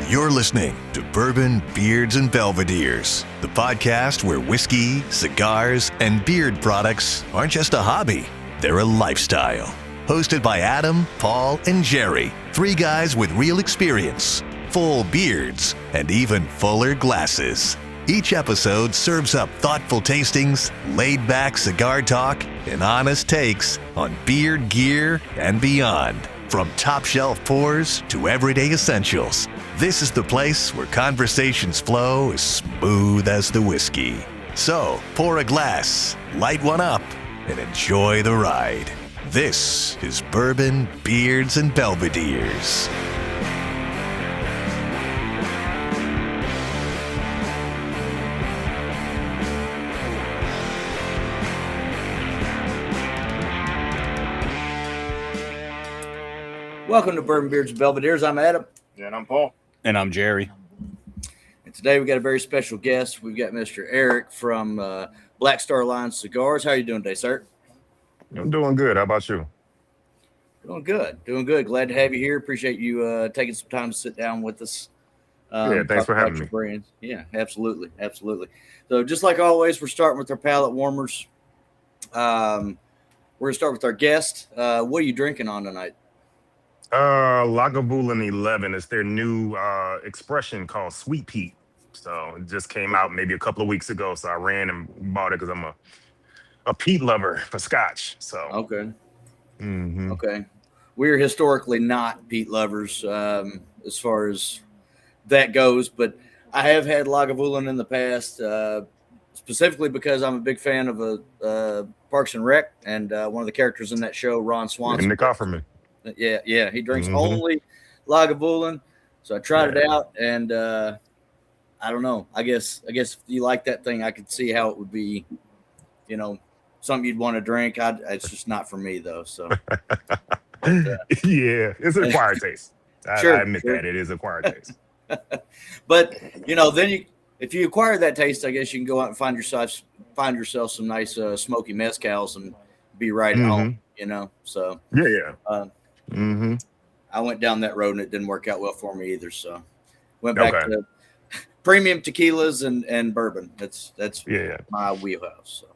You're listening to Bourbon, Beards, and Belvederes, the podcast where whiskey, cigars, and beard products aren't just a hobby, they're a lifestyle. Hosted by Adam, Paul, and Jerry, three guys with real experience, full beards, and even fuller glasses. Each episode serves up thoughtful tastings, laid-back cigar talk, and honest takes on beard gear and beyond. From top-shelf pours to everyday essentials, this is the place where conversations flow as smooth as the whiskey. So, pour a glass, light one up, and enjoy the ride. This is Bourbon, Beards, and Belvederes. Welcome to Bourbon, Beards, and Belvederes. I'm Adam. And I'm Paul. And I'm Jerry. And today we got a very special guest. We've got Mr. Aric from Black Star Line Cigars. How are you doing today, sir? I'm doing good. How about you? Doing good. Doing good. Glad to have you here. Appreciate you taking some time to sit down with us. Yeah, thanks for having me. Brands. Yeah, absolutely. Absolutely. So just like always, we're starting with our palate warmers. We're going to start with our guest. What are you drinking on tonight? Lalibela 11 is their new expression called Sweet Peat. So it just came out maybe a couple of weeks ago. So I ran and bought it because I'm a peat lover for Scotch. So okay. Okay. We're historically not peat lovers as far as that goes, but I have had Lagavulin in the past, specifically because I'm a big fan of Parks and Rec, and one of the characters in that show, Ron Swanson. And Nick Offerman. Yeah. He drinks only Lagavulin, so I tried it out, and I don't know. I guess if you like that thing, I could see how it would be, something you'd want to drink. It's just not for me though. So yeah, it's an acquired taste. I admit that it is acquired taste. But then if you acquire that taste, I guess you can go out and find yourself some nice smoky mezcals and be right at home. So Yeah. I went down that road and it didn't work out well for me either. So went back to premium tequilas and bourbon. That's my wheelhouse. So.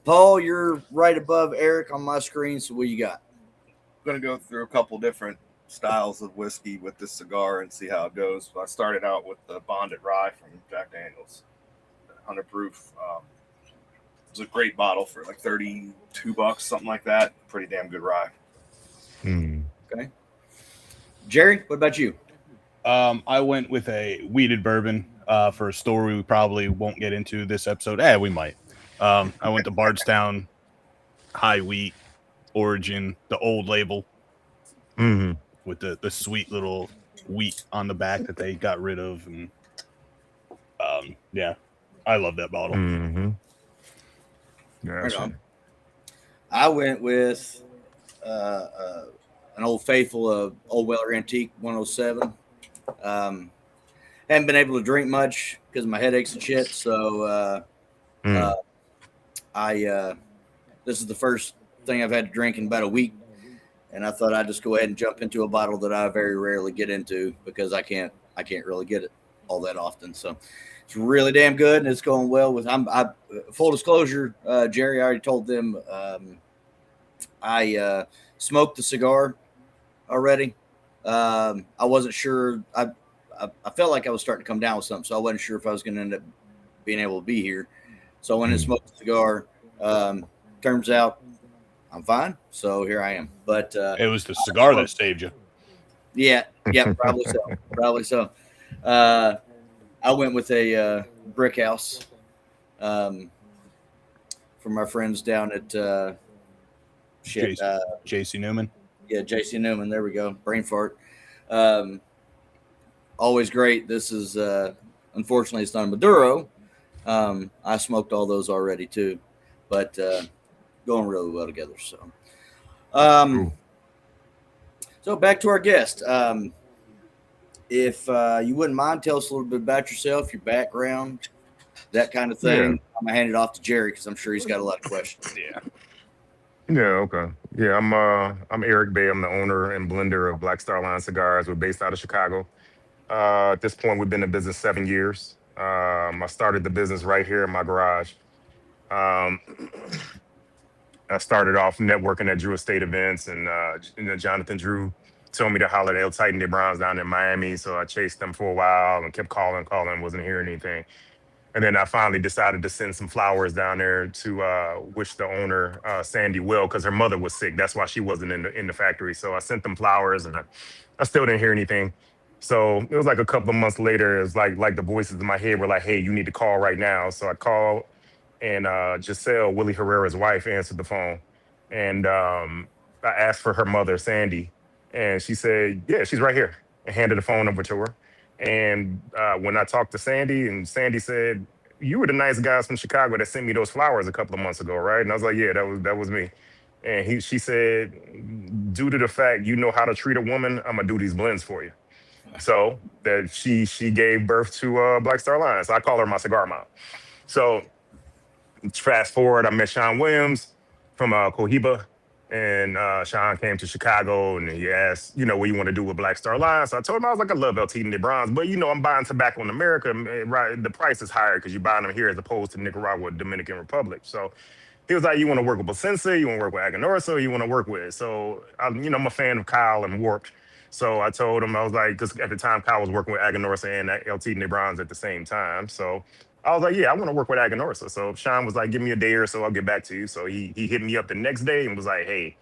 Paul, you're right above Aric on my screen. So what you got? I'm going to go through a couple different styles of whiskey with this cigar and see how it goes. I started out with the Bonded Rye from Jack Daniels, 100 proof. It was a great bottle for like $32, something like that. Pretty damn good rye. Okay. Jerry, what about you? I went with a wheated bourbon for a story we probably won't get into this episode. We might. I went to Bardstown High Wheat Origin, the old label, with the sweet little wheat on the back that they got rid of. And I love that bottle. I went with an Old Faithful of Old Weller Antique 107. Haven't been able to drink much because of my headaches and shit. So this is the first thing I've had to drink in about a week, and I thought I'd just go ahead and jump into a bottle that I very rarely get into because I can't really get it all that often. So it's really damn good, and it's going well with. Full disclosure, Jerry, I already told them I smoked the cigar already. I wasn't sure. I felt like I was starting to come down with something, so I wasn't sure if I was going to end up being able to be here. So I went and smoked the cigar. Turns out I'm fine. So here I am. But it was the cigar that saved you. Yeah, probably so. I went with a brick house from our friends down at JC Newman. Yeah, JC Newman. There we go. Brain fart. Always great. This is unfortunately it's not a Maduro. I smoked all those already too, but going really well together. So back to our guest. If you wouldn't mind, tell us a little bit about yourself, your background, that kind of thing. I'm gonna hand it off to Jerry because I'm sure he's got a lot of questions. Yeah, okay. Yeah, I'm Aric Bey. I'm the owner and blender of Black Star Line Cigars. We're based out of Chicago. At this point, we've been in business 7 years. I started the business right here in my garage. Um, I started off networking at Drew Estate events, and Jonathan Drew told me to holler at El Titan de Browns down in Miami. So I chased them for a while and kept calling, wasn't hearing anything. And then I finally decided to send some flowers down there to wish the owner Sandy well, because her mother was sick. That's why she wasn't in the factory. So I sent them flowers, and I still didn't hear anything. So it was like a couple of months later. It was like the voices in my head were like, "Hey, you need to call right now." So I called, and Giselle, Willie Herrera's wife, answered the phone, and I asked for her mother, Sandy, and she said, "Yeah, she's right here," and handed the phone over to her. And when I talked to Sandy, and Sandy said, "You were the nice guys from Chicago that sent me those flowers a couple of months ago, right?" And I was like, "Yeah, that was me." And she said, "Due to the fact you know how to treat a woman, I'm gonna do these blends for you." So that she gave birth to Black Star Line. So I call her my cigar mom. So fast forward, I met Sean Williams from Cohiba, and Sean came to Chicago, and he asked, what you want to do with Black Star Line. So I told him I was like, I love El Tito de Bronze, but I'm buying tobacco in America, right? The price is higher because you're buying them here as opposed to Nicaragua, Dominican Republic. So he was like, you want to work with Placencia, you want to work with Aganorsa, you want to work with. So I'm a fan of Kyle and Warped. So I told him, I was like, because at the time Kyle was working with Aganorsa and El Tito de Bronze at the same time. So I was like, yeah, I want to work with Aganorsa. So Sean was like, give me a day or so, I'll get back to you. So he hit me up the next day and was like, hey,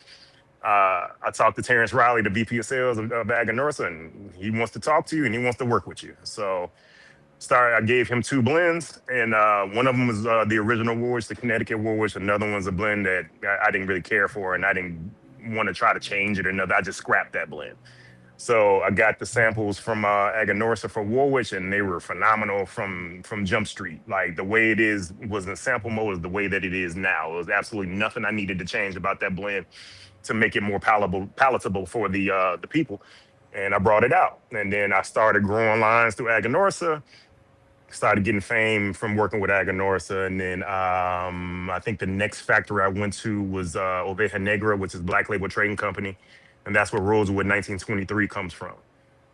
I talked to Terrence Riley, the VP of sales of Aganorsa, and he wants to talk to you and he wants to work with you. So I gave him 2 blends, and one of them was the original Woolwich, the Connecticut Woolwich. Another one's a blend that I didn't really care for, and I didn't want to try to change it or nothing. I just scrapped that blend. So I got the samples from Aganorsa for Woolwich, and they were phenomenal from Jump Street. Like the way it was in sample mode is the way that it is now. It was absolutely nothing I needed to change about that blend to make it more palatable for the people. And I brought it out, and then I started growing lines through Aganorsa. Started getting fame from working with Aganorsa, and then I think the next factory I went to was Oveja Negra, which is Black Label Trading Company, and that's where Rosewood 1923 comes from.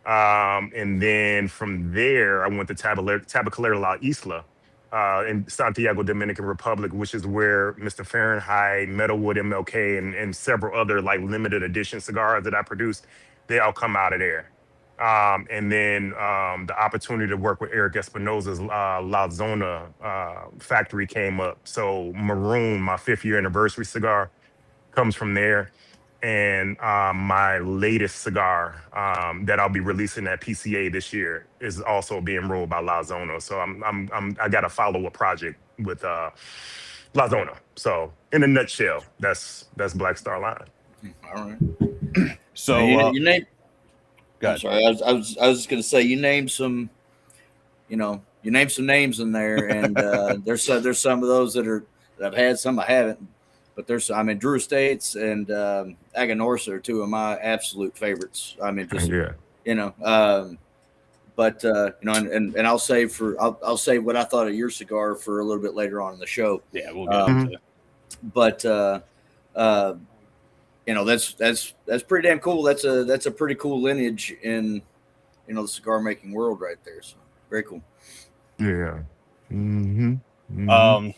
And then from there, I went to Tabacalera La Isla in Santiago, Dominican Republic, which is where Mr. Fahrenheit, Metalwood MLK, and several other like limited edition cigars that I produce, they all come out of there. And then the opportunity to work with Eric Espinosa's La Zona factory came up. So Maroon, my 5th year anniversary cigar, comes from there. And my latest cigar that I'll be releasing at PCA this year is also being rolled by La Zona. So I got a follow-up project with La Zona. So in a nutshell, that's Black Star Line. All right. So you name. I'm sorry. I was just gonna say you named some, you named some names in there, and there's some of those that I've had, some I haven't, but Drew Estates and Aganorsa are 2 of my absolute favorites. But and I'll save I'll save what I thought of your cigar for a little bit later on in the show. Yeah, we'll get into it. But that's pretty damn cool. That's a pretty cool lineage in the cigar making world right there. So very cool. Yeah. Mm-hmm. Mm-hmm.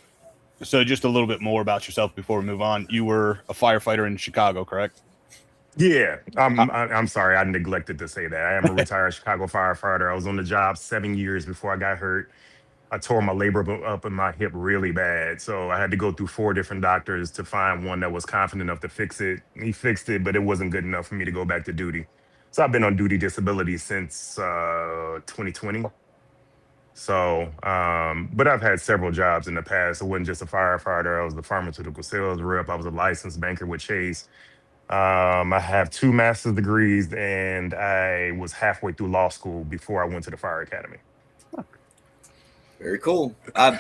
So just a little bit more about yourself before we move on. You were a firefighter in Chicago, correct? Yeah. I'm sorry, I neglected to say that. I am a retired Chicago firefighter. I was on the job 7 years before I got hurt. I tore my labrum up in my hip really bad. So I had to go through 4 different doctors to find one that was confident enough to fix it. He fixed it, but it wasn't good enough for me to go back to duty. So I've been on duty disability since 2020. So, but I've had several jobs in the past. I wasn't just a firefighter. I was the pharmaceutical sales rep. I was a licensed banker with Chase. I have 2 master's degrees, and I was halfway through law school before I went to the fire academy. Very cool. I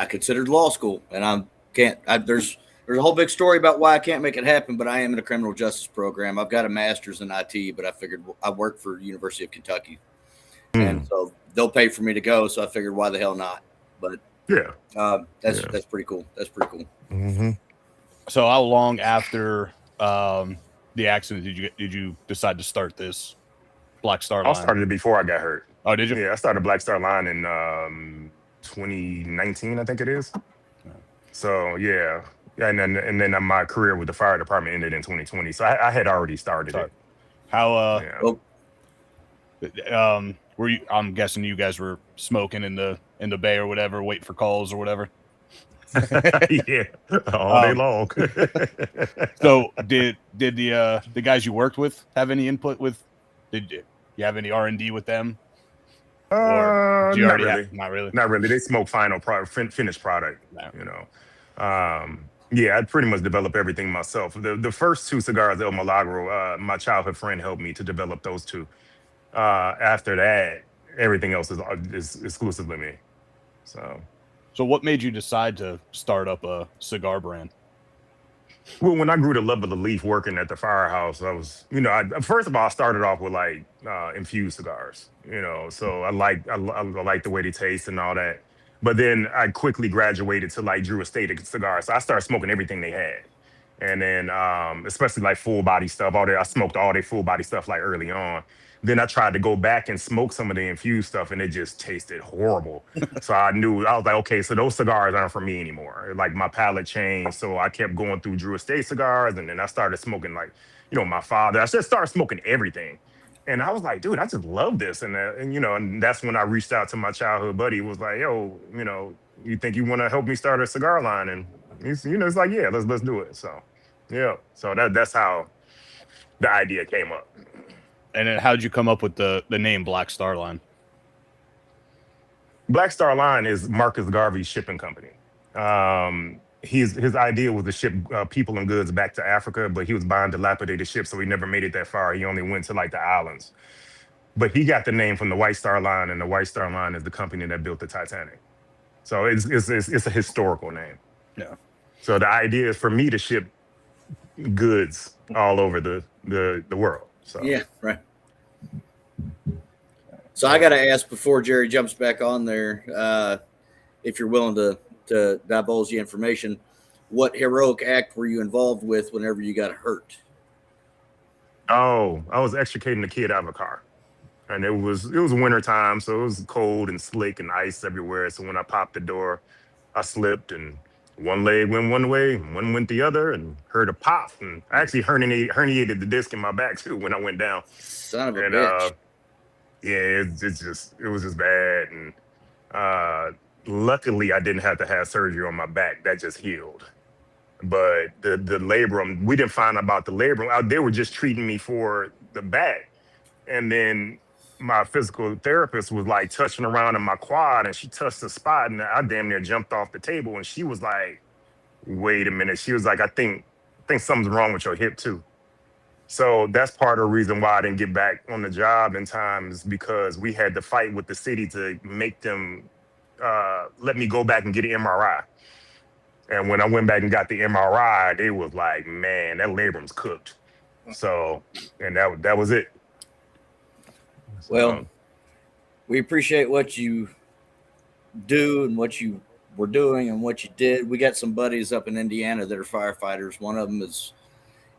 considered law school, and there's a whole big story about why I can't make it happen, but I am in a criminal justice program. I've got a master's in IT, but I figured I work for University of Kentucky, and so they'll pay for me to go. So I figured, why the hell not? But yeah, that's pretty cool. That's pretty cool. Mm-hmm. So how long after the accident did you decide to start this Black Star I Line? started it before I got hurt. Oh, did you? Yeah, I started Black Star Line in 2019, I think it is. So yeah, and then my career with the fire department ended in 2020. So I had already started Sorry. it. How Well, were you? I'm guessing you guys were smoking in the bay or whatever, waiting for calls or whatever. Yeah, all day long. So did the guys you worked with have any input with? Did you have any R&D with them? Or do you Not already really. have, not really? Not really. They smoke final product, finished product. No. You know. Yeah, I pretty much develop everything myself. The first two cigars, El Milagro, my childhood friend helped me to develop those two. After that, everything else is exclusively me. So what made you decide to start up a cigar brand? Well, when I grew to love of the leaf working at the firehouse, I was, first of all, I started off with like infused cigars, so I like the way they taste and all that. But then I quickly graduated to like Drew Estate cigars. So I started smoking everything they had. And then especially like full body stuff, I smoked all their full body stuff like early on. Then I tried to go back and smoke some of the infused stuff and it just tasted horrible. So I was like, okay, so those cigars aren't for me anymore. Like my palate changed. So I kept going through Drew Estate cigars and then I started smoking like, my father. I just started smoking everything. And I was like, dude, I just love this. And that's when I reached out to my childhood buddy. Was like, yo, you think you want to help me start a cigar line? And it's like, yeah, let's do it. So, yeah. So that's how the idea came up. And then how'd you come up with the name Black Star Line? Black Star Line is Marcus Garvey's shipping company. His idea was to ship people and goods back to Africa, but he was buying dilapidated ships, so he never made it that far. He only went to like the islands. But he got the name from the White Star Line, and the White Star Line is the company that built the Titanic. So it's a historical name. Yeah. So the idea is for me to ship goods all over the world. So yeah, right. So I got to ask before Jerry jumps back on there, if you're willing to divulge the information, what heroic act were you involved with whenever you got hurt? Oh, I was extricating a kid out of a car. And it was winter time, so it was cold and slick and ice everywhere. So when I popped the door, I slipped and one leg went one way, one went the other, and heard a pop. And I actually herniated the disc in my back too when I went down. Son of a bitch. Yeah, it was just bad. And luckily I didn't have to have surgery on my back. That just healed. But the labrum, we didn't find out about the labrum. They were just treating me for the back. And then my physical therapist was like touching around in my quad and she touched the spot and I damn near jumped off the table and she was like, wait a minute. She was like, I think something's wrong with your hip too. So that's part of the reason why I didn't get back on the job in time is because we had to fight with the city to make them let me go back and get an MRI. And when I went back and got the MRI, they was like, man, that labrum's cooked. So, and that was it. Well, we appreciate what you do and what you were doing and what you did. We got some buddies up in Indiana that are firefighters. One of them is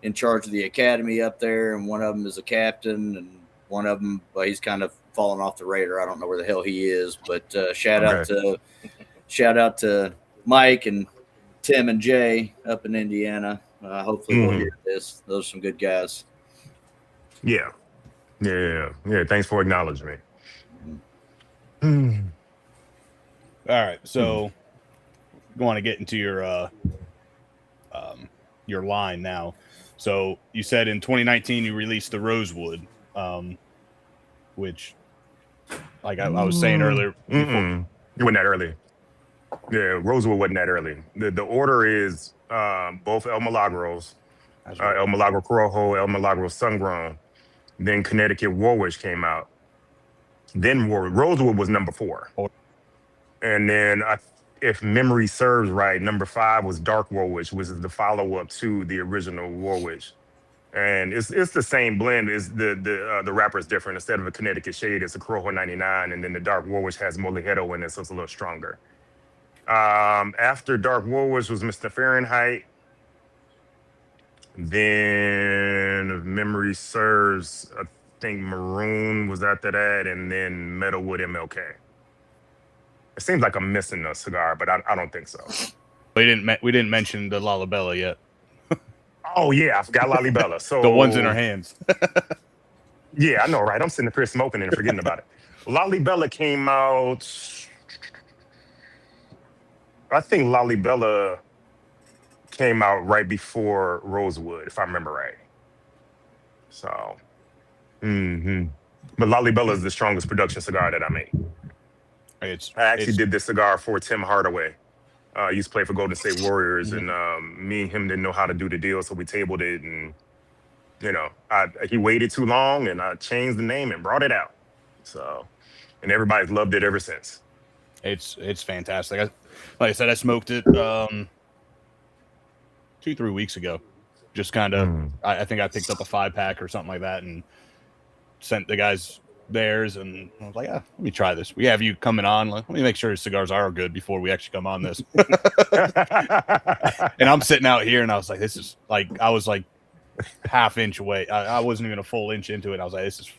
in charge of the academy up there, and one of them is a captain, and one of them, he's kind of fallen off the radar. I don't know where the hell he is, but shout out to Mike and Tim and Jay up in Indiana. Hopefully they'll hear this. Those are some good guys. Yeah. Thanks for acknowledging me. All right, so want to get into your line now. So you said in 2019 you released the Rosewood, which, like I was saying earlier, it wasn't that early. Yeah, Rosewood wasn't that early. The order is both El Milagros, right. El Milagro Corojo, El Milagro Sungrown. Then Connecticut Warwick came out. Then Rosewood was number 4. And then, if memory serves right, number 5 was Dark Warwick, which is the follow-up to the original Warwick. And it's the same blend. It's the wrapper is different. Instead of a Connecticut shade, it's a Corojo 99, and then the Dark Warwick has Molejero in it, so it's a little stronger. After Dark Warwick was Mr. Fahrenheit. Then, if memory serves, I think Maroon was after that, and then Metalwood MLK. It seems like I'm missing a cigar, but I don't think so. We didn't mention the Lalibela yet. Oh yeah, I forgot Lalibela. So The ones in our hands. yeah, I know, right? I'm sitting up here smoking and forgetting about it. Lalibela came out. I think Lalibela came out right before Rosewood, if I remember right. So, but Lalibela is the strongest production cigar that I make. I actually did this cigar for Tim Hardaway. Used to play for Golden State Warriors, and me and him didn't know how to do the deal, so we tabled it, and he waited too long, and I changed the name and brought it out. So, and everybody's loved it ever since. It's fantastic. Like I said, I smoked it 2-3 weeks ago. Just kind of, I think I picked up a 5-pack or something like that, and sent the guys theirs, and I was like, yeah, let me try this. We have you coming on. Like, let me make sure his cigars are good before we actually come on this. And I'm sitting out here, and I was like, this is like, I was like half inch away. I wasn't even a full inch into it. I was like, this is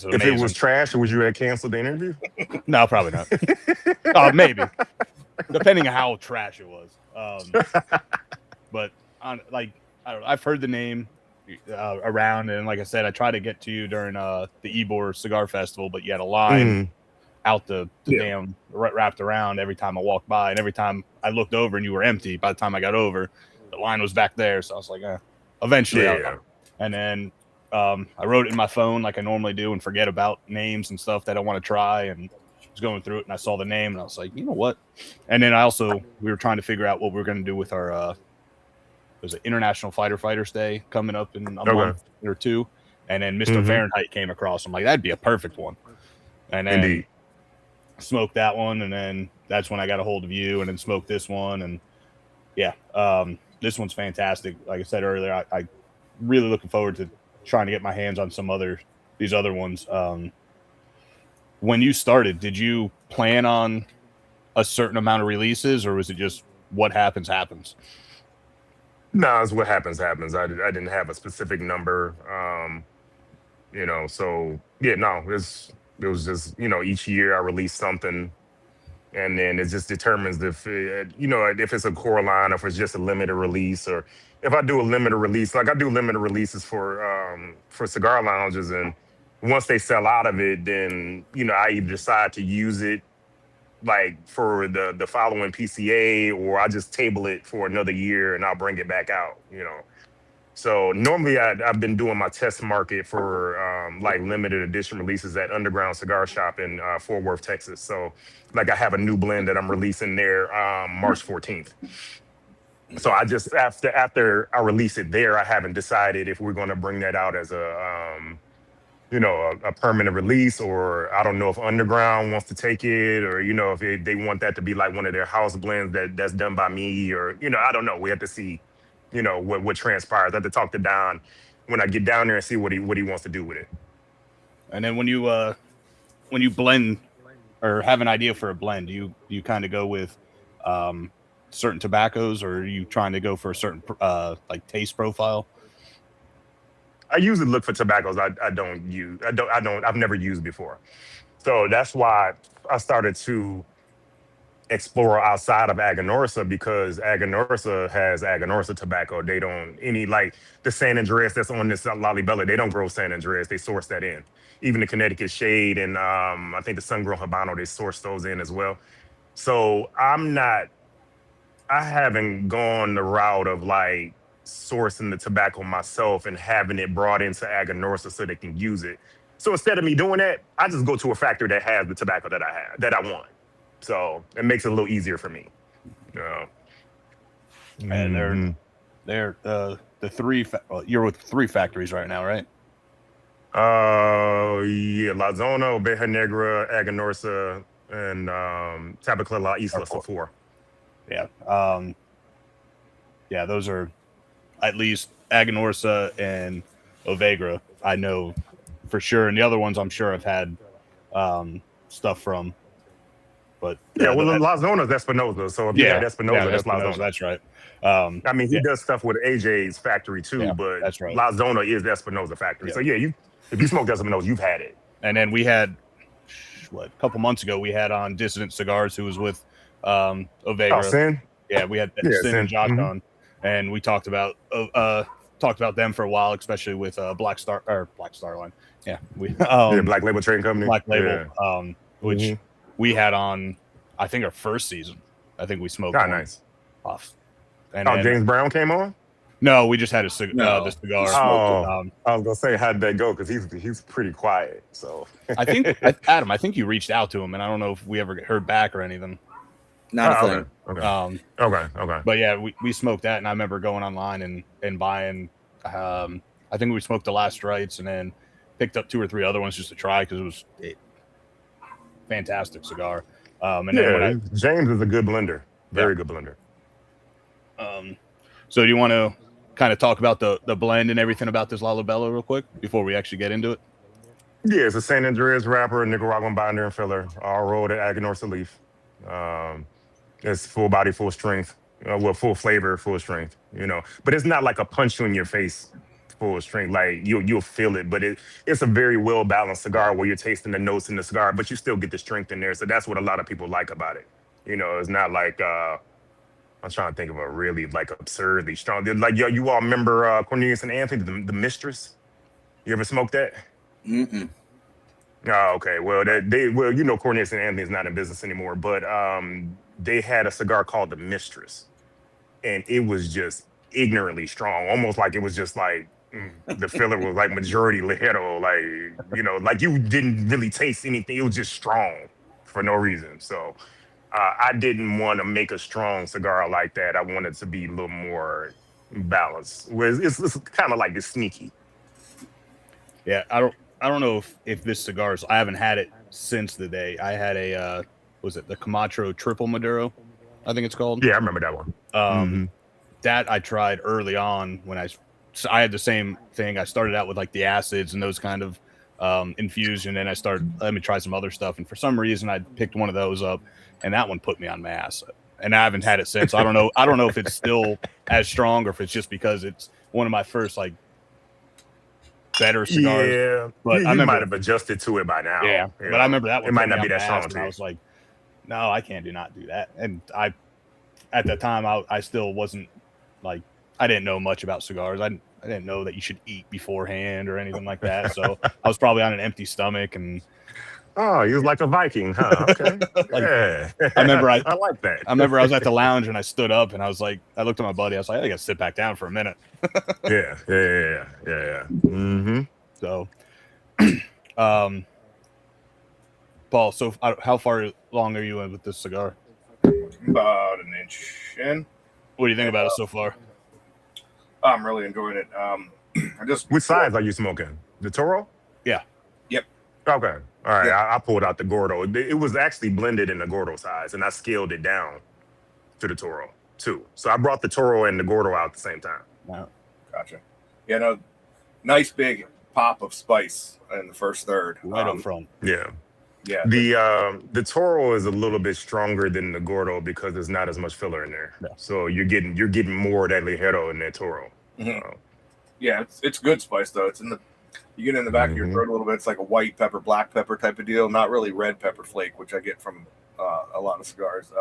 amazing. If it was trash, would you have canceled the interview? No, probably not. Maybe, depending on how trash it was. But I've heard the name around, and like I said, I tried to get to you during the Ybor Cigar Festival, but you had a line out the damn wrapped around every time I walked by, and every time I looked over and you were empty. By the time I got over, the line was back there, so I was like, eventually. And then I wrote it in my phone like I normally do and forget about names and stuff that I want to try, and was going through it, and I saw the name, and I was like, you know what? And then we were trying to figure out what we were going to do with our there's an International Fighters Day coming up in a month or two, and then Mr. Fahrenheit came across. I'm like, that'd be a perfect one. And then smoked that one, and then that's when I got a hold of you, and then smoked this one, and this one's fantastic. Like I said earlier, I really looking forward to trying to get my hands on these other ones. When you started, did you plan on a certain amount of releases, or was it just what happens? No, it's what happens. I didn't have a specific number. So yeah, no, it was just, each year I release something, and then it just determines if it's a core line, or if it's just a limited release, or if I do a limited release. Like I do limited releases for cigar lounges, and once they sell out of it, then I either decide to use it like for the following PCA, or I just table it for another year and I'll bring it back out. So normally I've been doing my test market for like limited edition releases at Underground Cigar Shop in Fort Worth, Texas. So like I have a new blend that I'm releasing there March 14th. So I just, after I release it there, I haven't decided if we're going to bring that out as a permanent release, or I don't know if Underground wants to take it, or, if they want that to be like one of their house blends that's done by me, or, I don't know. We have to see, what transpires. I have to talk to Don when I get down there and see what he wants to do with it. And then when you blend or have an idea for a blend, do you kind of go with certain tobaccos, or are you trying to go for a certain like taste profile? I usually look for tobaccos I've never used before. So that's why I started to explore outside of Aganorsa, because Aganorsa has Aganorsa tobacco. They don't like the San Andreas that's on this Lalibela. They don't grow San Andreas. They source that in. Even the Connecticut Shade and I think the Sun-Grown Habano, they source those in as well. So I haven't gone the route of like sourcing the tobacco myself and having it brought into Aganorsa so they can use it. So instead of me doing that, I just go to a factory that has the tobacco that I want. So it makes it a little easier for me. And they're the three. You're with 3 factories right now, right? Yeah, La Zona, Oveja Negra, Aganorsa, and Tabacla La Isla, so 4. Yeah, those are at least Aganorsa and Ovegra, I know for sure, and the other ones I'm sure I've had stuff from. But yeah, well, La Zona's Espinosa. So if you had Espinosa, that's La Zona. That's right. I mean, he does stuff with AJ's factory too, but that's right. La Zona is the Espinosa factory. So yeah, if you smoked Espinosa, you've had it. And then we had a couple months ago, we had on Dissident Cigars, who was with Ovegra. Oh, Sin? Yeah, we had Sin and Josh on, and we talked about them for a while, especially with Black Star Line. Yeah, we Black Label Trading Company. Black Label, which we had on, I think, our first season. I think we smoked. Nice. Off. And then, James Brown came on. No, we just had the cigar. Oh, I was gonna say, how'd that go? Because he's pretty quiet. So I think Adam, I think you reached out to him, and I don't know if we ever heard back or anything. Not a thing. Okay. But yeah, we smoked that, and I remember going online and buying. I think we smoked the Last Rites, and then picked up 2 or 3 other ones just to try because it was a fantastic cigar. And then James is a good blender, very good blender. So do you want to kind of talk about the blend and everything about this Lalibela real quick before we actually get into it? Yeah, it's a San Andreas wrapper, Nicaraguan binder and filler, all rolled at Aganor Salif. It's full body, full strength, full flavor, full strength, But it's not like a punch you in your face full strength. Like you'll feel it, but it's a very well balanced cigar where you're tasting the notes in the cigar, but you still get the strength in there. So that's what a lot of people like about it. It's not like I'm trying to think of a really like absurdly strong. Like you all remember Cornelius and Anthony, the Mistress? You ever smoked that? Mm-mm. Oh, okay. Well, Cornelius and Anthony's not in business anymore, but they had a cigar called the Mistress, and it was just ignorantly strong, almost like it was just like the filler was like majority ligero, like you didn't really taste anything. It was just strong for no reason. So I didn't want to make a strong cigar like that. I wanted to be a little more balanced. Whereas it's kind of like it's sneaky. Yeah, I don't know if this cigar is. I haven't had it since the day I had a was it the Camacho Triple Maduro? I think it's called. Yeah, I remember that one. That I tried early on when I had the same thing. I started out with like the acids and those kind of infusion, and I started let me try some other stuff. And for some reason, I picked one of those up, and that one put me on my ass. And I haven't had it since. I don't know if it's still as strong or if it's just because it's one of my first like better cigars. Yeah, but you might have adjusted to it by now. Yeah, but I remember that one. It might not be that strong. I was like, no, I can't not do that. And at that time, I still wasn't like I didn't know much about cigars. I didn't know that you should eat beforehand or anything like that. So I was probably on an empty stomach and. Oh, he was like a Viking, huh? Okay. Yeah. I remember I like that. I remember I was at the lounge and I stood up and I was like, I looked at my buddy. I was like, I gotta sit back down for a minute. Yeah. Mm-hmm. So, Paul, so how far along are you in with this cigar? About an inch in. What do you think about it so far? I'm really enjoying it. Which size are you smoking? The Toro? Yeah. Yep. Okay. All right. Yeah. I pulled out the Gordo. It was actually blended in the Gordo size, and I scaled it down to the Toro too. So I brought the Toro and the Gordo out at the same time. Wow. Gotcha. Yeah, no, nice big pop of spice in the first third. Right up front. Yeah. Yeah. The Toro is a little bit stronger than the Gordo because there's not as much filler in there. Yeah. So you're getting more of that ligero in that Toro. Mm-hmm. Yeah, it's good spice though. It's you get in the back of your throat a little bit. It's like a white pepper, black pepper type of deal. Not really red pepper flake, which I get from a lot of cigars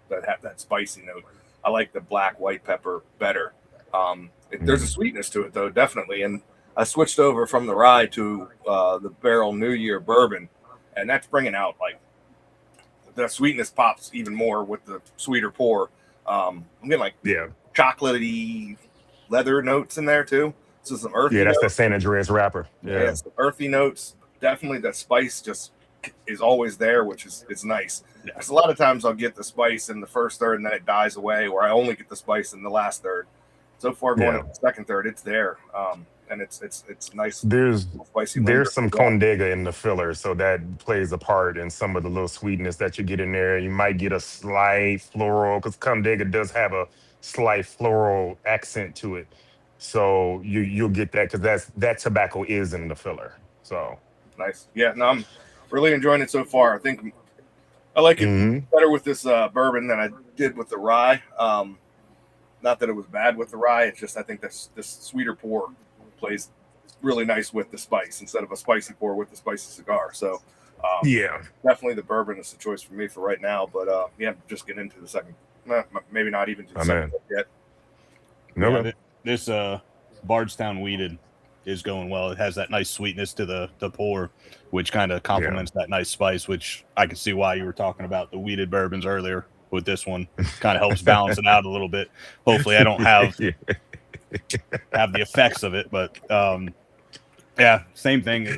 that have that spicy note. I like the black white pepper better. There's a sweetness to it though, definitely. And I switched over from the rye to the Barrel New Year Bourbon, and that's bringing out like the sweetness pops even more with the sweeter pour. I'm getting like chocolatey leather notes in there too. So some earthy. Yeah, that's notes. the San Andreas wrapper. Yeah, some earthy notes. Definitely, that spice just is always there, which is nice. Yeah. Because a lot of times I'll get the spice in the first third and then it dies away, where I only get the spice in the last third. So far, going to the second third, it's there, and it's nice. There's spicy. Some Condega in the filler, so that plays a part in some of the little sweetness that you get in there. You might get a slight floral because Condega does have a slight floral accent to it. So you'll get that because that tobacco is in the filler. So nice. Yeah, no, I'm really enjoying it so far. I think I like it better with this bourbon than I did with the rye. Not that it was bad with the rye. It's just I think this sweeter pour plays really nice with the spice instead of a spicy pour with the spicy cigar. So definitely the bourbon is the choice for me for right now. But just get into the second. Maybe not even to the second yet. No, this Bardstown Wheated is going well. It has that nice sweetness to the pour, which kind of complements that nice spice, which I can see why you were talking about the wheated bourbons earlier. With this one, kind of helps balance it out a little bit. Hopefully, I don't have the effects of it, but same thing.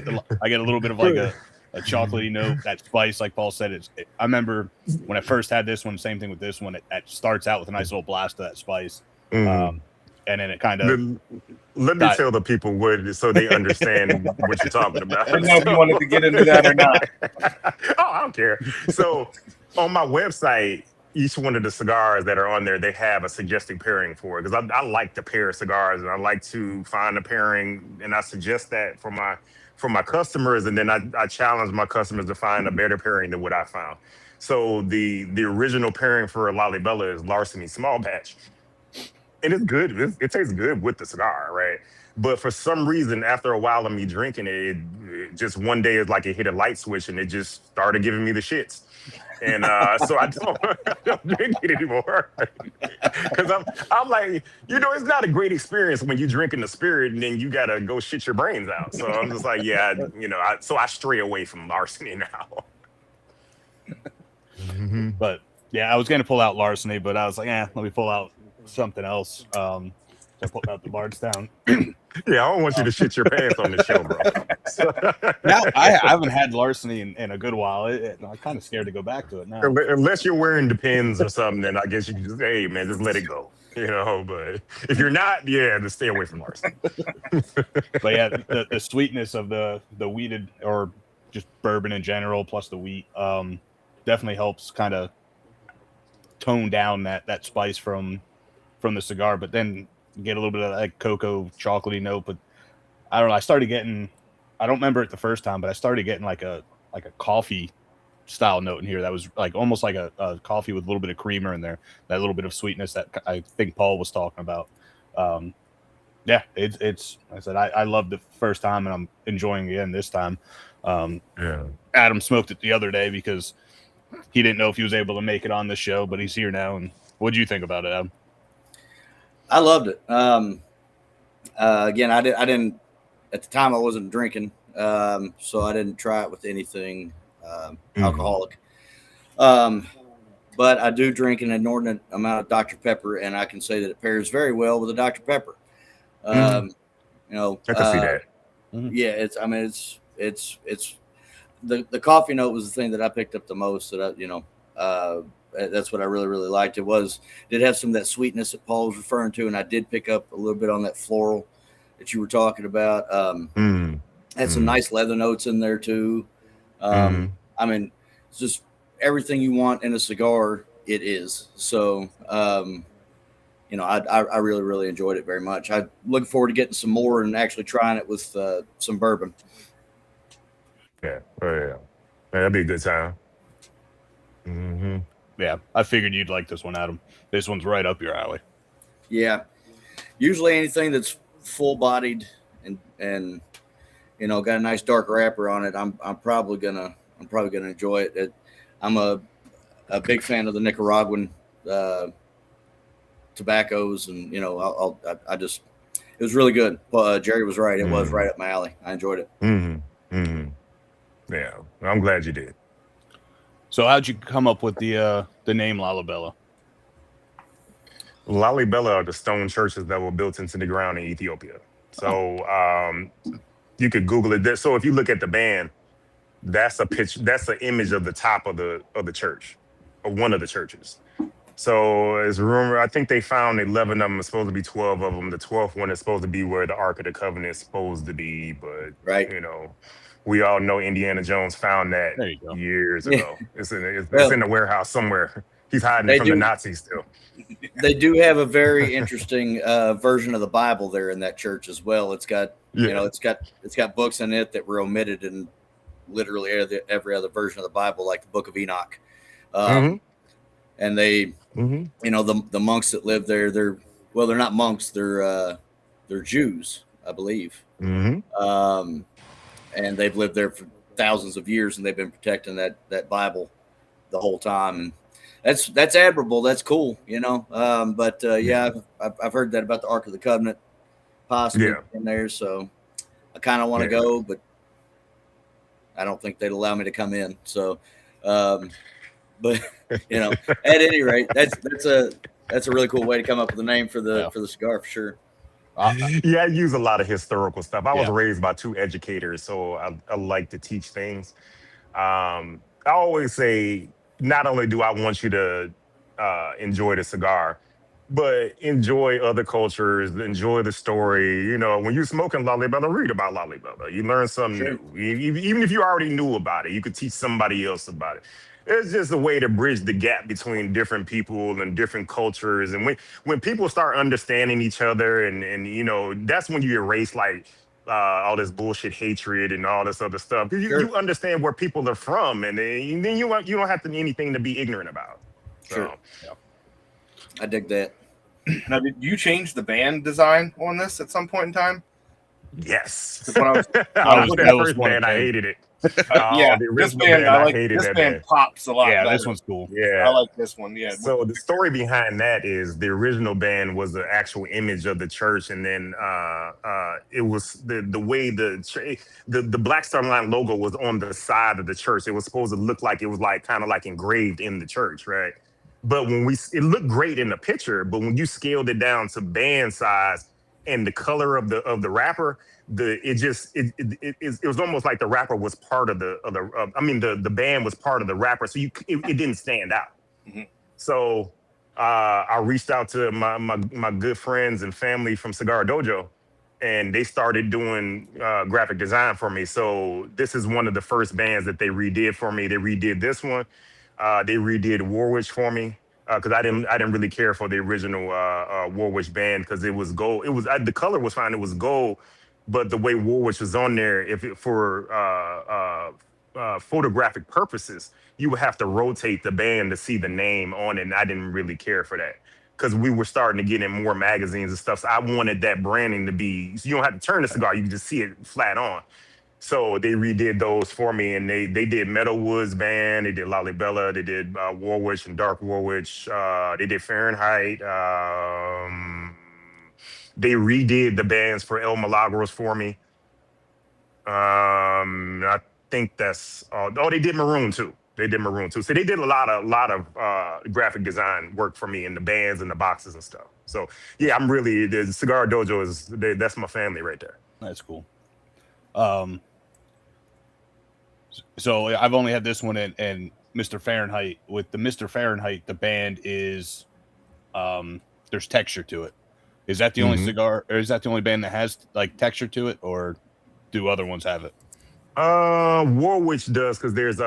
I get a little bit of like a chocolatey note, that spice, like Paul said. I remember when I first had this one. Same thing with this one. It starts out with a nice little blast of that spice, and then it kind of. Let me tell the people what, so they understand what you're talking about. I don't know if you wanted to get into that or not. I don't care. So on my website, each one of the cigars that are on there, they have a suggested pairing for it, because I like to pair cigars and I like to find a pairing, and I suggest that for my customers, and then I challenge my customers to find a better pairing than what I found. So the original pairing for Lalibela is Larceny Small Batch, and it's good. It tastes good with the cigar, right? But for some reason, after a while of me drinking it just one day it's like it hit a light switch and it just started giving me the shits. And so I don't drink it anymore, because I'm like, it's not a great experience when you drinking the spirit and then you gotta go shit your brains out. So I'm just like, so I stray away from Larceny now. But I was gonna pull out Larceny, but I was like, let me pull out something else. So I pulled out the Bardstown. I don't want you to shit your pants on this show, bro. Now I haven't had Larceny in a good while. I'm kind of scared to go back to it now. Unless you're wearing Depends or something, then I guess you can just, hey man, just let it go. But if you're not, just stay away from Larceny. But the sweetness of the wheated, or just bourbon in general, plus the wheat, definitely helps kind of tone down that spice from the cigar, but then get a little bit of that cocoa chocolatey note. But I don't know, I don't remember it the first time, but I started getting like a coffee style note in here that was like almost like a coffee with a little bit of creamer in there, that little bit of sweetness that I think Paul was talking about. It's I said I loved it the first time, and I'm enjoying it again this time. Adam smoked it the other day because he didn't know if he was able to make it on the show, but he's here now. And what do you think about it, Adam? I loved it. Again, I didn't at the time. I wasn't drinking, so I didn't try it with anything alcoholic. But I do drink an inordinate amount of Dr. Pepper, and I can say that it pairs very well with a Dr. Pepper. I can see that. Yeah, it's the coffee note was the thing that I picked up the most. That's what I really, really liked. Did have some of that sweetness that Paul was referring to, and I did pick up a little bit on that floral that you were talking about. Had some nice leather notes in there too. It's just everything you want in a cigar. It is. So, I really, really enjoyed it very much. I look forward to getting some more and actually trying it with some bourbon. Yeah. That'd be a good time. Yeah, I figured you'd like this one, Adam. This one's right up your alley. Yeah. Usually anything that's full-bodied and got a nice dark wrapper on it, I'm probably gonna enjoy it. I'm a big fan of the Nicaraguan tobaccos, and it was really good. Jerry was right. It was right up my alley. I enjoyed it. Yeah, I'm glad you did. So how'd you come up with the name Lalibela? Lalibela are the stone churches that were built into the ground in Ethiopia. So you could Google it. So if you look at the band, that's an image of the top of the church, or one of the churches. So as rumor, I think they found 11 of them. It's supposed to be 12 of them. The 12th one is supposed to be where the Ark of the Covenant is supposed to be, but we all know Indiana Jones found that years ago. It's in the warehouse somewhere. He's hiding it from the Nazis still. They do have a very interesting version of the Bible there in that church as well. It's got it's got books in it that were omitted in literally every other version of the Bible, like the Book of Enoch. And they, Mm-hmm. you know, the monks that live there, they're not monks, they're Jews, I believe. Mm-hmm. And they've lived there for thousands of years, and they've been protecting that Bible the whole time. And that's admirable. That's cool, you know. But yeah, I've heard that about the Ark of the Covenant possibly in there. So I kind of want to go, but I don't think they'd allow me to come in. So, but you know, at any rate, that's a really cool way to come up with a name for the cigar for sure. Yeah, I use a lot of historical stuff. I was raised by two educators, so I like to teach things. I always say, not only do I want you to enjoy the cigar, but enjoy other cultures, enjoy the story. You know, when you're smoking Lalibela, read about Lalibela. You learn something new. Even if you already knew about it, you could teach somebody else about it. It's just a way to bridge the gap between different people and different cultures. And when people start understanding each other, and you know, that's when you erase like all this bullshit hatred and all this other stuff. You understand where people are from, and then you don't have to anything to be ignorant about. So, I dig that. Now, did you change the band design on this at some point in time? Yes. When I was that first band, I hated it. This band, I like. This band pops a lot. Yeah, better. This one's cool. Yeah, I like this one. Yeah. So the story behind that is the original band was the actual image of the church, and then it was the way the Black Star Line logo was on the side of the church. It was supposed to look like it was like kind of like engraved in the church, right? But when it looked great in the picture, but when you scaled it down to band size and the color of the wrapper, it was almost like the wrapper was part of the band was part of the wrapper, so it didn't stand out. Mm-hmm. So I reached out to my good friends and family from Cigar Dojo, and they started doing graphic design for me. So this is one of the first bands that they redid for me. They redid this one. They redid Warwick for me because I didn't really care for the original Warwick band because it was gold. It was the color was fine. It was gold, but the way Warwick was on there, for photographic purposes, you would have to rotate the band to see the name on it. And I didn't really care for that because we were starting to get in more magazines and stuff. So I wanted that branding to be, so you don't have to turn the cigar. You can just see it flat on. So they redid those for me, and they did Meadowwoods band, they did Lalibela, they did Warwick and Dark Warwick, they did Fahrenheit. They redid the bands for El Milagros for me. I think that's oh, they did Maroon too. They did Maroon too. So they did a lot of graphic design work for me in the bands and the boxes and stuff. So yeah, the Cigar Dojo that's my family right there. That's cool. So I've only had this one and Mr. Fahrenheit. With the Mr. Fahrenheit, the band is there's texture to it. Is that the only cigar, or is that the only band that has like texture to it, or do other ones have it? Warwick does, because there's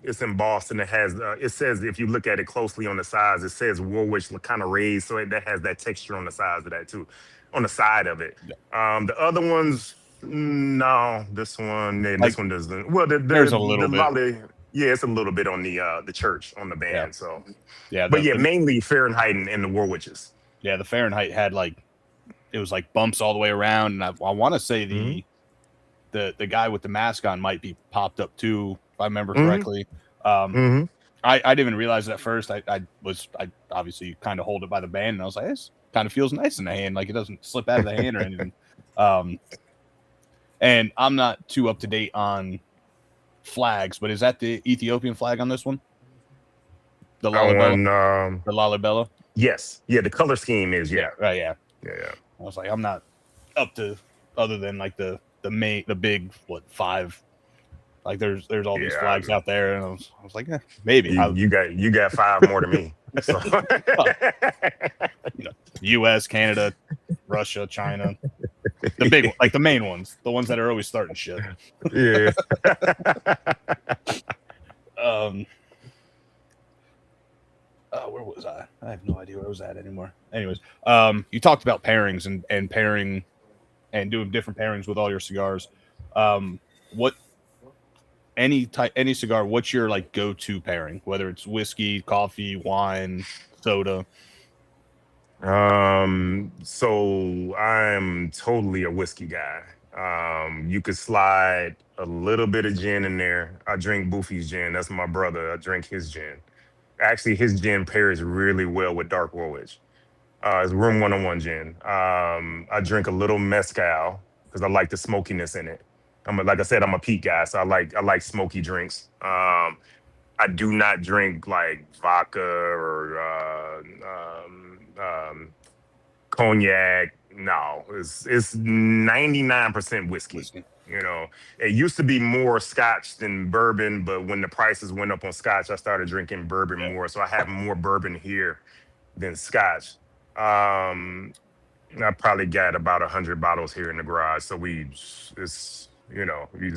it's embossed and it has it says, if you look at it closely on the sides, it says Warwick kind of raised, so that has that texture on the sides of that too, on the side of it. Yeah. The other ones, no, this one doesn't. Well, there's a little bit. Yeah, it's a little bit on the church on the band. Yeah. So yeah, but mainly Fahrenheit and the Warwicks. Yeah, the Fahrenheit had it was like bumps all the way around, and I want to say the guy with the mask on might be popped up too, if I remember correctly. I didn't even realize it at first. I obviously kind of hold it by the band, and I was like, this kind of feels nice in the hand, like it doesn't slip out of the hand or anything. And I'm not too up to date on flags, but is that the Ethiopian flag on this one? The Lalibela? The Lalibela? Yes. Yeah, the color scheme is, yeah. Right, yeah. Yeah. I was like, I'm not up to, other than like the big, 5, like there's all these flags out there, and I was like, maybe. You got 5 more than me. So. US, Canada, Russia, China. The big one, like the main ones, the ones that are always starting shit. Yeah. Where was I? I have no idea where I was at anymore. Anyways, you talked about pairings and pairing and doing different pairings with all your cigars. And any cigar, what's your like go-to pairing? Whether it's whiskey, coffee, wine, soda. So I'm totally a whiskey guy. You could slide a little bit of gin in there. I drink Boofy's gin. That's my brother. I drink his gin. Actually, his gin pairs really well with dark Woolwich. It's room 101 gin. I drink a little mezcal because I like the smokiness in it. Like I said, I'm a peat guy, so I like smoky drinks. I do not drink like vodka or cognac. No, it's 99% whiskey. You know, it used to be more Scotch than bourbon, but when the prices went up on Scotch, I started drinking bourbon more. So I have more bourbon here than Scotch. I probably got about 100 bottles here in the garage. So you just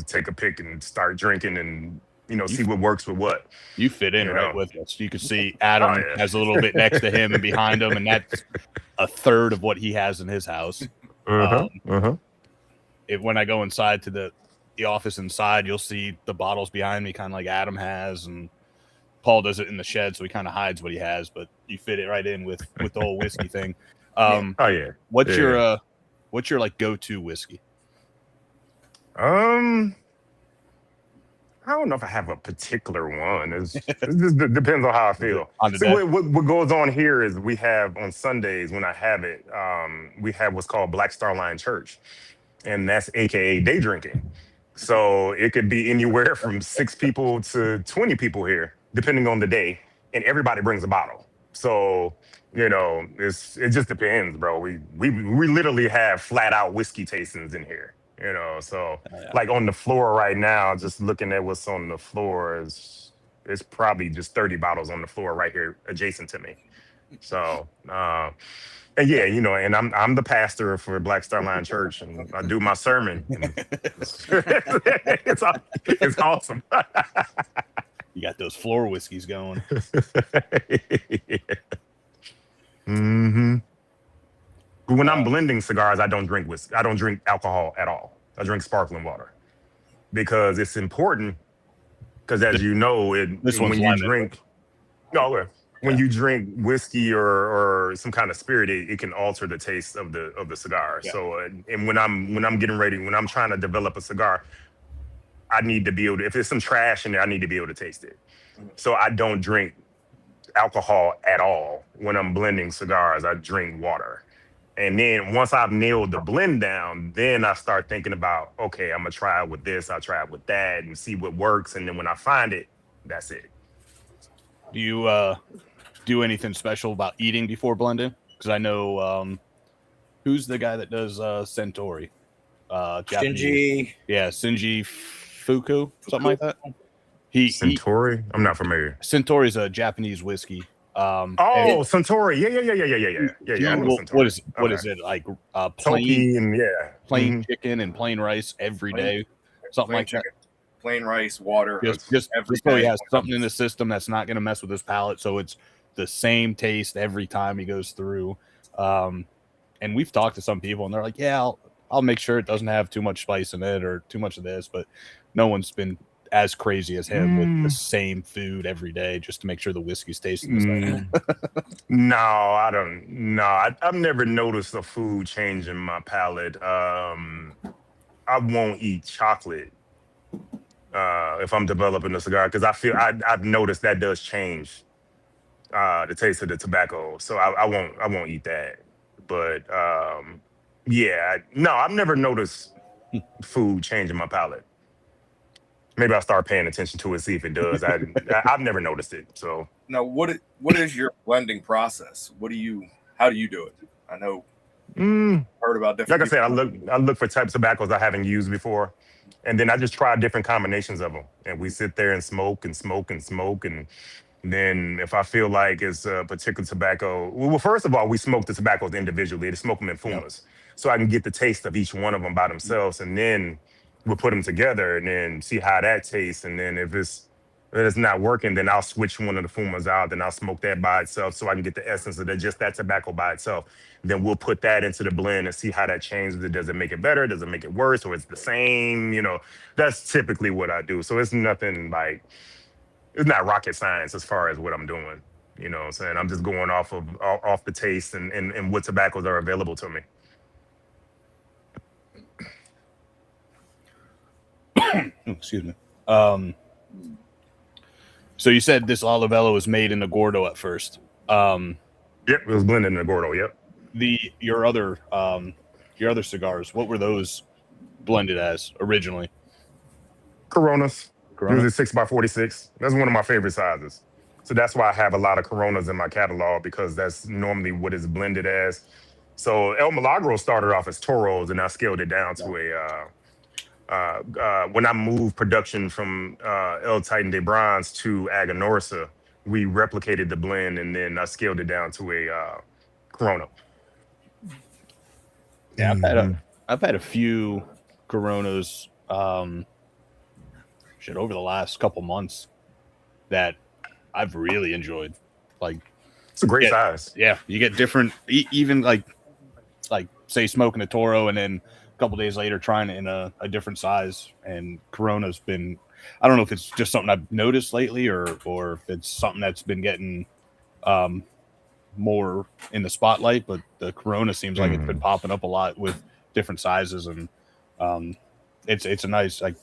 take a pick and start drinking and, see what works with what. You fit in right with us. You can see Adam has a little bit next to him and behind him, and that's a third of what he has in his house. When I go inside to the office inside, you'll see the bottles behind me, kind of like Adam has, and Paul does it in the shed, so he kind of hides what he has. But you fit it right in with the whole whiskey thing. What's your like go-to whiskey? I don't know if I have a particular one. It just depends on how I feel. So what goes on here is we have on Sundays when I have it, we have what's called Black Star Line Church, and that's AKA day drinking. So it could be anywhere from 6 people to 20 people here, depending on the day, and everybody brings a bottle. So it just depends, bro. We literally have flat out whiskey tastings in here. So like on the floor right now, just looking at what's on the floor it's probably just 30 bottles on the floor right here adjacent to me. So, and yeah, and I'm the pastor for Black Star Line Church, and I do my sermon. It's awesome. You got those floor whiskeys going. But when I'm blending cigars, I don't drink whiskey. I don't drink alcohol at all. I drink sparkling water because it's important. Because as you know, when you drink whiskey or some kind of spirit, it can alter the taste of the cigar. Yeah. So and when I'm getting ready, when I'm trying to develop a cigar, I need to be able to. If there's some trash in there, I need to be able to taste it. So I don't drink alcohol at all when I'm blending cigars. I drink water. And then once I've nailed the blend down, then I start thinking about, okay, I'm gonna try it with this, I'll try it with that and see what works. And then when I find it, that's it. Do you do anything special about eating before blending? Because I know who's the guy that does Centauri? Japanese. Shinji Fuku, something like that. Centauri? I'm not familiar. Centauri's a Japanese whiskey. Centauri. Yeah. What is it like? Plain and chicken and plain rice every day, something like that. Plain rice, water. Just so he has something in the system that's not going to mess with his palate, so it's the same taste every time he goes through. And we've talked to some people, and they're like, "Yeah, I'll make sure it doesn't have too much spice in it or too much of this," but no one's been as crazy as him with the same food every day just to make sure the whiskey's tasting the same. No, I don't. No, I've never noticed a food change in my palate. I won't eat chocolate if I'm developing a cigar because I've noticed that does change the taste of the tobacco. So I won't eat that. But I've never noticed food change in my palate. Maybe I'll start paying attention to it, see if it does. I've never noticed it. So now, what is your blending process? How do you do it? I know heard about different. Like I said, I look for types of tobaccos I haven't used before, and then I just try different combinations of them. And we sit there and smoke, and then if I feel like it's a particular tobacco, well, first of all, we smoke the tobaccos individually. They smoke them in fumas, so I can get the taste of each one of them by themselves, and then we'll put them together and then see how that tastes. And then if it's If it's not working, then I'll switch one of the fumas out, then I'll smoke that by itself so I can get the essence of that tobacco by itself. Then we'll put that into the blend and see how that changes it. Does it make it better? Does it make it worse? Or it's the same? You know, that's typically what I do. So it's nothing like, it's not rocket science as far as what I'm doing. You know what I'm saying? I'm just going off the taste and what tobaccos are available to me. Excuse me. So you said this Lalibela was made in the Gordo at first. Yep, it was blended in the Gordo. Yep. Your other cigars, what were those blended as originally? Coronas. Corona? Usually 6x46. That's one of my favorite sizes. So that's why I have a lot of Coronas in my catalog, because that's normally what it's blended as. So El Milagro started off as Toros, and I scaled it down to when I moved production from El Titan de Bronze to Aganorsa, we replicated the blend, and then I scaled it down to a Corona. Yeah, I've had a few Coronas over the last couple months that I've really enjoyed. Like, it's a great size. Yeah, you get different, even like say smoking a Toro and then a couple days later trying it in a different size. And Corona's been, I don't know if it's just something I've noticed lately or if it's something that's been getting more in the spotlight, but the Corona seems like it's been popping up a lot with different sizes, and it's a nice, like,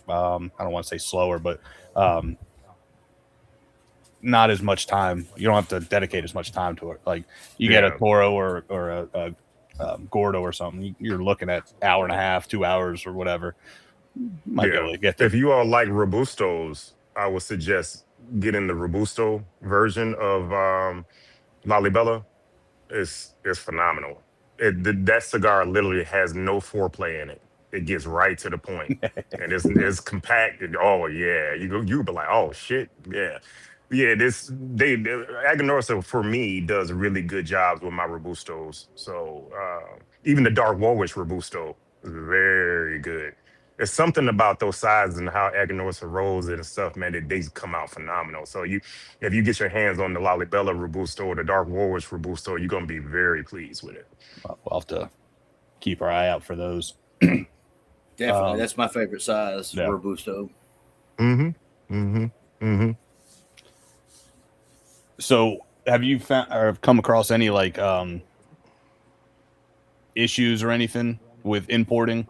I don't want to say slower, but not as much time. You don't have to dedicate as much time to it. Like, you get a Toro or a Gordo or something, you're looking at hour and a half, 2 hours or whatever. Might be able to get there. If you all like Robustos, I would suggest getting the Robusto version of Lalibela. It's phenomenal. That cigar literally has no foreplay in it. It gets right to the point, and it's compact. Oh yeah, you be like, oh shit, yeah. Aganorsa for me does really good jobs with my Robustos. So even the Dark Warwick Robusto is very good. There's something about those sizes and how Aganorsa rolls it and stuff, man, that they come out phenomenal. So if you get your hands on the Lalibela Robusto or the Dark Warwick Robusto, you're gonna be very pleased with it. We'll have to keep our eye out for those. Definitely, that's my favorite size, Robusto. So, have you found or come across any like issues or anything with importing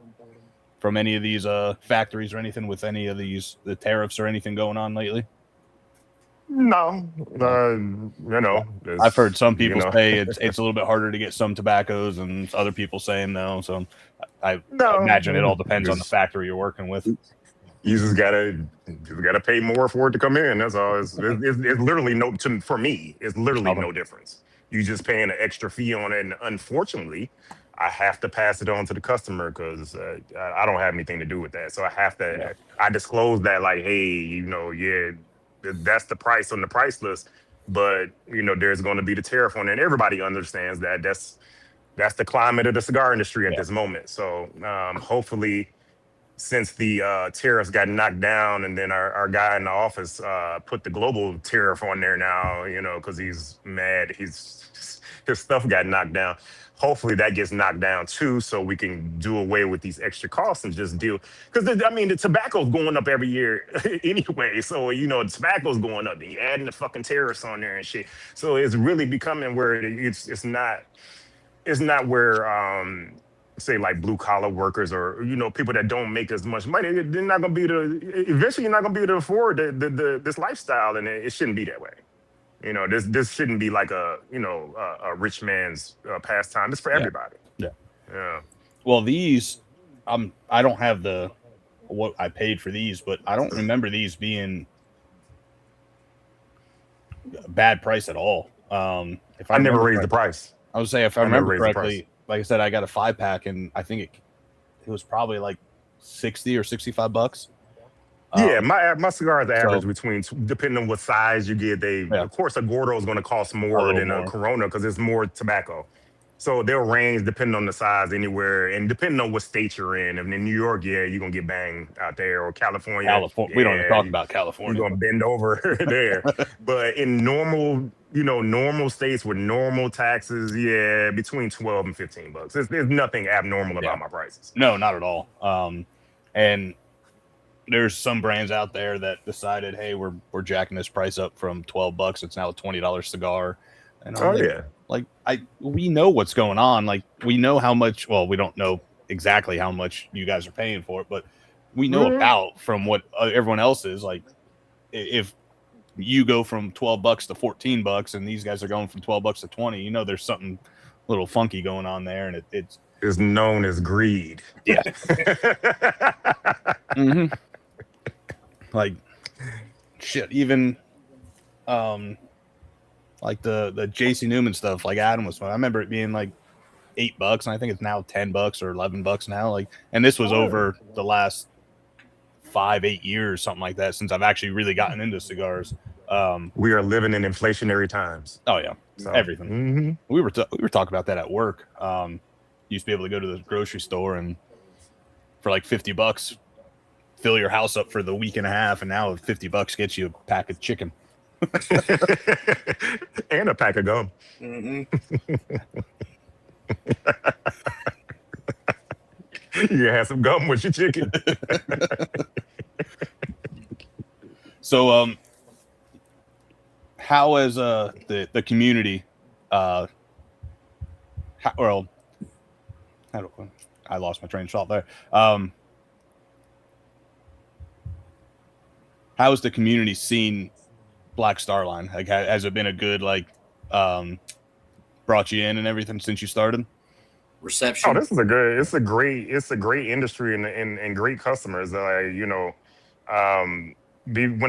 from any of these factories or anything with any of the tariffs or anything going on lately? No, I've heard some people say it's a little bit harder to get some tobaccos, and other people saying no. So I imagine it all depends on the factory you're working with. You just gotta pay more for it to come in. That's all. It's literally for me. It's literally no difference. You just paying an extra fee on it, and unfortunately, I have to pass it on to the customer because I don't have anything to do with that. So I have to. Yeah. I disclose that, like, hey, that's the price on the price list, but there's going to be the tariff on it, and everybody understands that. That's the climate of the cigar industry at this moment. So hopefully, since the tariffs got knocked down, and then our guy in the office put the global tariff on there now, because he's mad, his stuff got knocked down. Hopefully that gets knocked down too, so we can do away with these extra costs and just deal. Because the tobacco's going up every year anyway. So the tobacco's going up, and you're adding the fucking tariffs on there and shit. So it's really becoming where it's not where say like blue collar workers or people that don't make as much money, they're not gonna be eventually you're not gonna be able to afford this lifestyle, and it shouldn't be that way. This shouldn't be like a rich man's pastime. It's for everybody. Yeah. Well, these, I don't have what I paid for these, but I don't remember these being a bad price at all. If I never raised the price. I would say if I remember correctly, like I said, I got a 5-pack, and I think it was probably like $60 or $65. Yeah, my cigars average between, depending on what size you get. Of course, a Gordo is going to cost more than a Corona because it's more tobacco. So they'll range depending on the size anywhere, and depending on what state you're in. If in New York, yeah, you're gonna get banged out there, or California, We don't even yeah, talk about you're California. gonna bend over there. But in normal, normal states with normal taxes, yeah, between 12 and $15. There's nothing abnormal about my prices. No, not at all. And there's some brands out there that decided, hey, we're jacking this price up from $12. It's now a $20 cigar. And we know what's going on. Like, we know how much. Well, we don't know exactly how much you guys are paying for it, but we know about from what everyone else is. Like, if you go from $12 to $14, and these guys are going from $12 to $20, there's something a little funky going on there, and it's known as greed. Yeah. Mm-hmm. Like, shit, even like the JC Newman stuff, like Adam was, I remember it being like $8, and I think it's now $10 or $11 now. Like, and this was over the last 5-8 years, something like that, since I've actually really gotten into cigars. We are living in inflationary times. Oh yeah, so, everything. Mm-hmm. We were talking about that at work. Used to be able to go to the grocery store and for like $50 fill your house up for the week and a half, and now $50 gets you a pack of chicken. And a pack of gum. Mm-hmm. You have some gum with your chicken. So, how has the community, I lost my train of thought there. How has the community seen Black Star Line? Like, has it been a good, like, brought you in and everything since you started? Reception. Oh, it's a great industry and great customers. When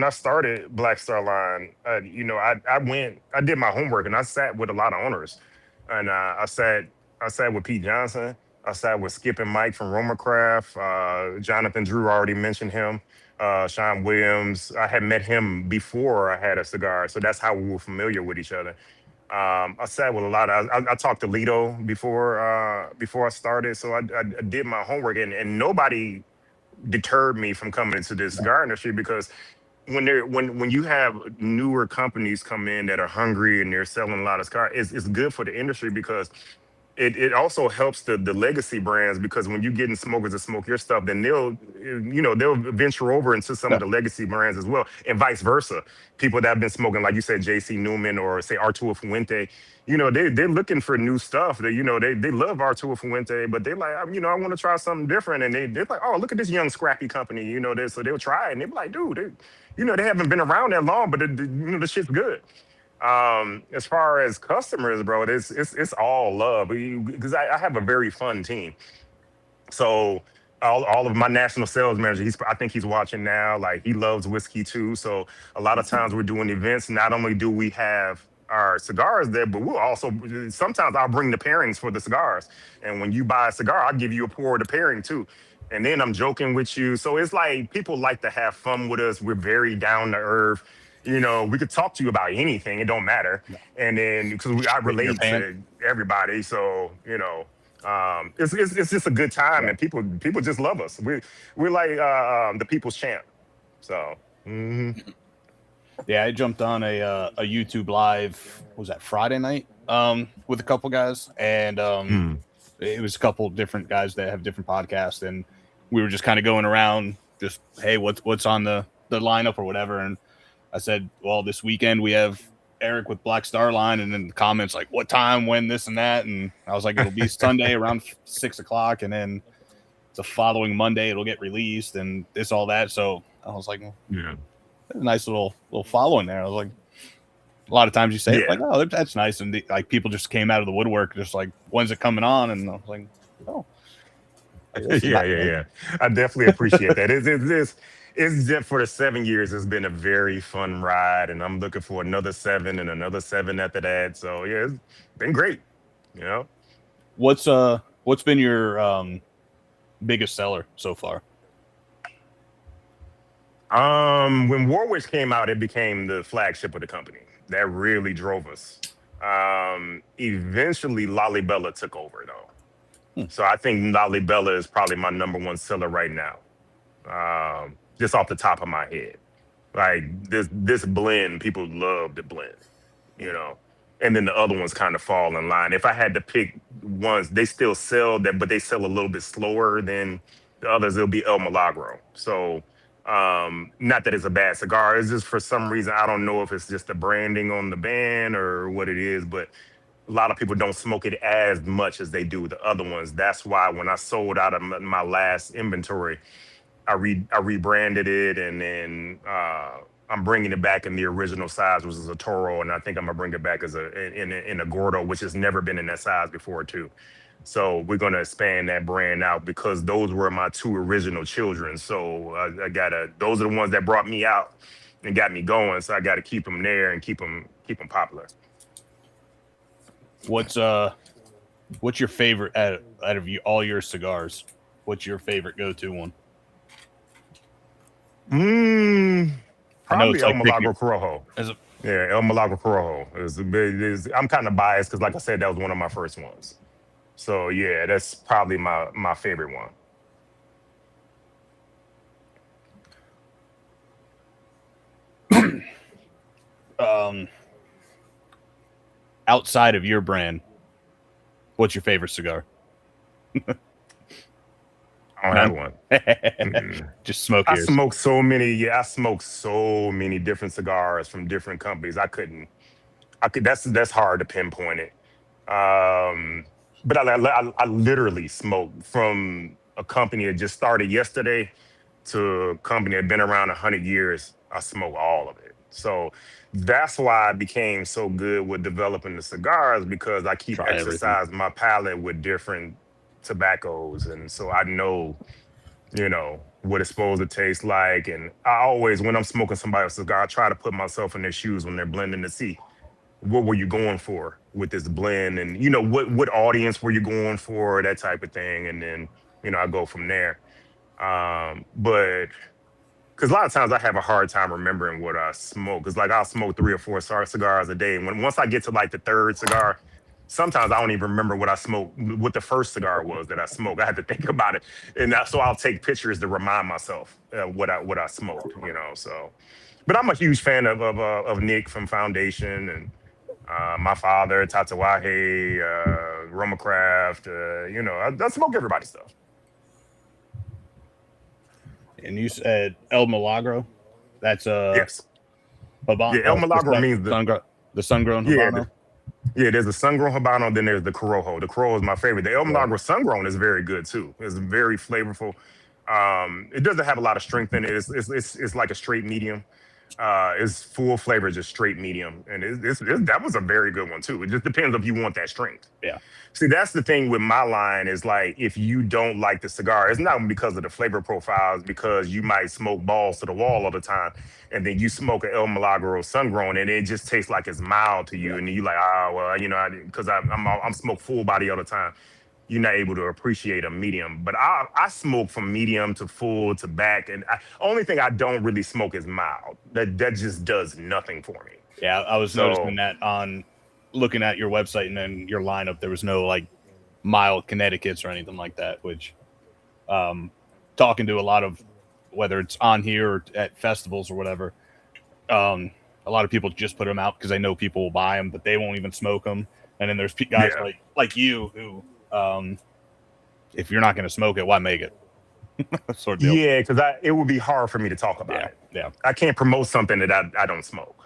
I started Black Star Line, I did my homework and I sat with a lot of owners, and I sat with Pete Johnson. I sat with Skip and Mike from Roma Craft. Jonathan Drew, already mentioned him. Sean Williams, I had met him before I had a cigar, so that's how we were familiar with each other. I sat with a lot of. I talked to Lido before I started, so I did my homework, and nobody deterred me from coming into the cigar industry, because when you have newer companies come in that are hungry and they're selling a lot of cigars, it's good for the industry, because it also helps the legacy brands, because when you getting smokers to smoke your stuff, then they'll venture over into some of the legacy brands as well, and vice versa. People that have been smoking, like you said, JC Newman or say Arturo Fuente, they're looking for new stuff. They love Arturo Fuente, but they're like, I want to try something different, and they're like, oh, look at this young scrappy company, so they'll try it, and they're like, dude, they haven't been around that long, but the shit's good. As far as customers, bro, it's all love, because I have a very fun team. So all of my national sales manager, I think he's watching now. Like, he loves whiskey too. So a lot of times we're doing events. Not only do we have our cigars there, but we'll also, sometimes I'll bring the pairings for the cigars. And when you buy a cigar, I'll give you a pour of the pairing too. And then I'm joking with you. So it's like, people like to have fun with us. We're very down to earth. We could talk to you about anything. It don't matter. And then, because I relate to everybody. So, it's just a good time, and people just love us. We're like the people's champ. So, yeah, I jumped on a YouTube live. What was that, Friday night? With a couple guys, and it was a couple different guys that have different podcasts, and we were just kind of going around, just, hey, what's on the lineup or whatever. And I said, well, this weekend we have Aric with Black Star Line, and then the comments like, what time, when, this and that, and I was like, it'll be Sunday around 6:00, and then the following Monday it'll get released, and this, all that. So I was like, yeah, a nice little following there. I was like, a lot of times you say it, like, oh, that's nice, and like, people just came out of the woodwork, just like, when's it coming on? And I was like, oh, yeah. I definitely appreciate that. It's just, for the 7 years, it's been a very fun ride, and I'm looking for another 7 and another 7 after that. So yeah, it's been great. What's been your biggest seller so far? When Warwick came out, it became the flagship of the company. That really drove us. Eventually, Lalibela took over though. So I think Lalibela is probably my number one seller right now. Just off the top of my head, like this blend, people love the blend, you know. And then the other ones kind of fall in line. If I had to pick ones, they still sell that, but they sell a little bit slower than the others. It'll be El Milagro. So not that it's a bad cigar. It's just for some reason, I don't know if it's just the branding on the band or what it is, but a lot of people don't smoke it as much as they do the other ones. That's why when I sold out of my last inventory, I rebranded it, and then I'm bringing it back in the original size, which is a Toro, and I think I'm gonna bring it back as in a Gordo, which has never been in that size before too. So we're gonna expand that brand out because those were my two original children. So I gotta, those are the ones that brought me out and got me going. So I got to keep them there and keep them popular. What's your favorite out of all your cigars? What's your favorite go-to one? Probably El like Milagro Corojo. A, Yeah, El Milagro Corojo. I'm kind of biased because, like I said, that was one of my first ones. So yeah, that's probably my favorite one. Outside of your brand, what's your favorite cigar? I don't have one. Just smoke I yours. smoke so many. Yeah, I smoke so many different cigars from different companies. I could. That's hard to pinpoint it. But I literally smoke from a company that just started yesterday to a company that been around 100 years. I smoke all of it. So that's why I became so good with developing the cigars, because I keep exercising my palate with different tobaccos, and so I know, what it's supposed to taste like. And I always, when I'm smoking somebody's cigar, I try to put myself in their shoes when they're blending to see what were you going for with this blend, and what audience were you going for, that type of thing. And then I go from there. But because a lot of times I have a hard time remembering what I smoke, because like I'll smoke 3 or 4 cigars a day, and once I get to like the third cigar, sometimes I don't even remember what I smoked, what the first cigar was that I smoked. I had to think about it, and so I'll take pictures to remind myself what I smoked. So, but I'm a huge fan of Nick from Foundation, and my father, Tatawahe, Roma Craft. I smoke everybody's stuff. And you said El Milagro? That's yes. Habano. Yeah, El Milagro means the sun-grown Habano. Yeah, there's the sun-grown Habano, then there's the Corojo. The Corojo is my favorite. The El Milagro sun-grown is very good too. It's very flavorful. It doesn't have a lot of strength in it. It's like a straight medium. It's full flavor, just straight medium, and that was a very good one too. It just depends if you want that strength. Yeah. See, that's the thing with my line is, like, if you don't like the cigar, it's not because of the flavor profiles, because you might smoke balls to the wall all the time, and then you smoke an El Milagro sun-grown, and it just tastes like it's mild to you, and you're like, because I'm smoke full body all the time. You're not able to appreciate a medium. But I smoke from medium to full to back, and only thing I don't really smoke is mild. That just does nothing for me. Yeah, I was noticing that on looking at your website and then your lineup. There was no like mild Connecticut's or anything like that, which talking to a lot of, whether it's on here or at festivals or whatever, a lot of people just put them out because they know people will buy them, but they won't even smoke them. And then there's guys like you who, if you're not going to smoke it, why make it? Sort of deal. Yeah, because it would be hard for me to talk about it. Yeah, I can't promote something that I don't smoke.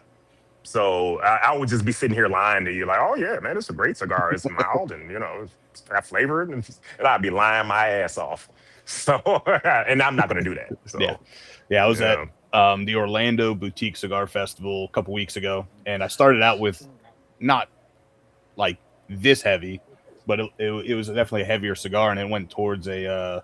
So I would just be sitting here lying to you, like, oh yeah, man, it's a great cigar. It's mild and it's got flavor, and I'd be lying my ass off. So, and I'm not going to do that. So, I was at the Orlando Boutique Cigar Festival a couple weeks ago, and I started out with not like this heavy, but it was definitely a heavier cigar, and it went towards a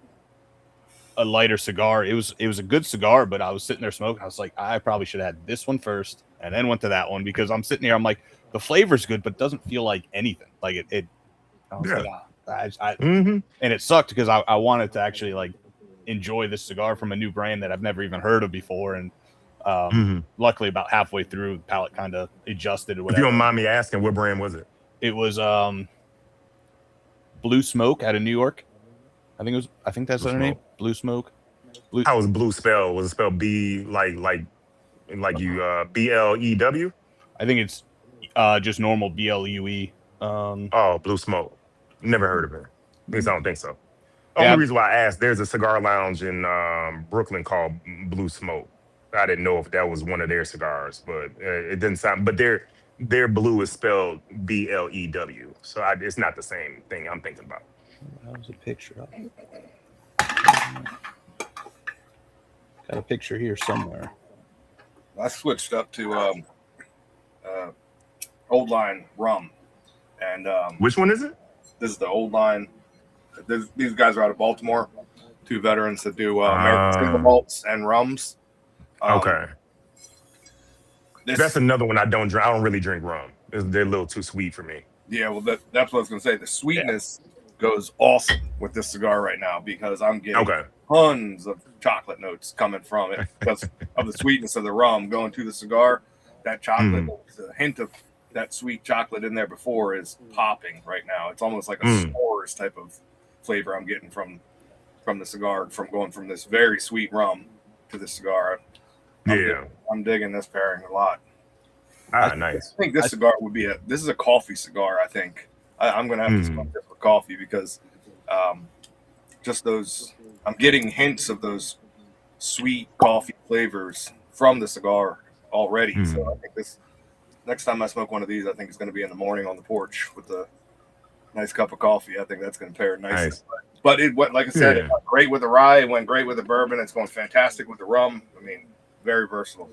lighter cigar. It was a good cigar, but I was sitting there smoking. I was like, I probably should have had this one first and then went to that one, because I'm sitting here, I'm like, the flavor's good, but it doesn't feel like anything. Like it I was like, and it sucked because I wanted to actually like enjoy this cigar from a new brand that I've never even heard of before. And Luckily, about halfway through, the palate kind of adjusted or If whatever. you don't mind me asking, what brand was it? It was Blue Smoke out of New York. I think that's their name. Blue Smoke. How was blue spelled? Was it spelled B like you BLEW? I think it's just normal BLUE. Oh, Blue Smoke. Never heard of it. At least I don't think so. Yeah. Only reason why I asked, there's a cigar lounge in Brooklyn called Blue Smoke. I didn't know if that was one of their cigars, but it didn't sound. But their blue is spelled BLEW, so it's not the same thing I'm thinking about. That was a picture of it. Got a picture here somewhere. I switched up to Old Line rum, and Which one is it? this is the Old Line. These guys are out of Baltimore, 2 veterans that do American single malts and rums. Okay, that's another one I don't drink. I don't really drink rum. They're a little too sweet for me. Yeah, well, that's what I was going to say. The sweetness goes awesome with this cigar right now because I'm getting tons of chocolate notes coming from it because of the sweetness of the rum going to the cigar. That chocolate, the hint of that sweet chocolate in there before is popping right now. It's almost like a s'mores type of flavor I'm getting from the cigar, from going from this very sweet rum to the cigar. I'm digging this pairing a lot. Nice. I think this cigar would be this is a coffee cigar. I think I'm going to have to smoke this for coffee because just those, I'm getting hints of those sweet coffee flavors from the cigar already. So I think this next time I smoke one of these, I think it's going to be in the morning on the porch with a nice cup of coffee. I think that's going to pair nicely. Nice. But it went, like I said, it went great with the rye. It went great with the bourbon. It's going fantastic with the rum. I mean, very versatile.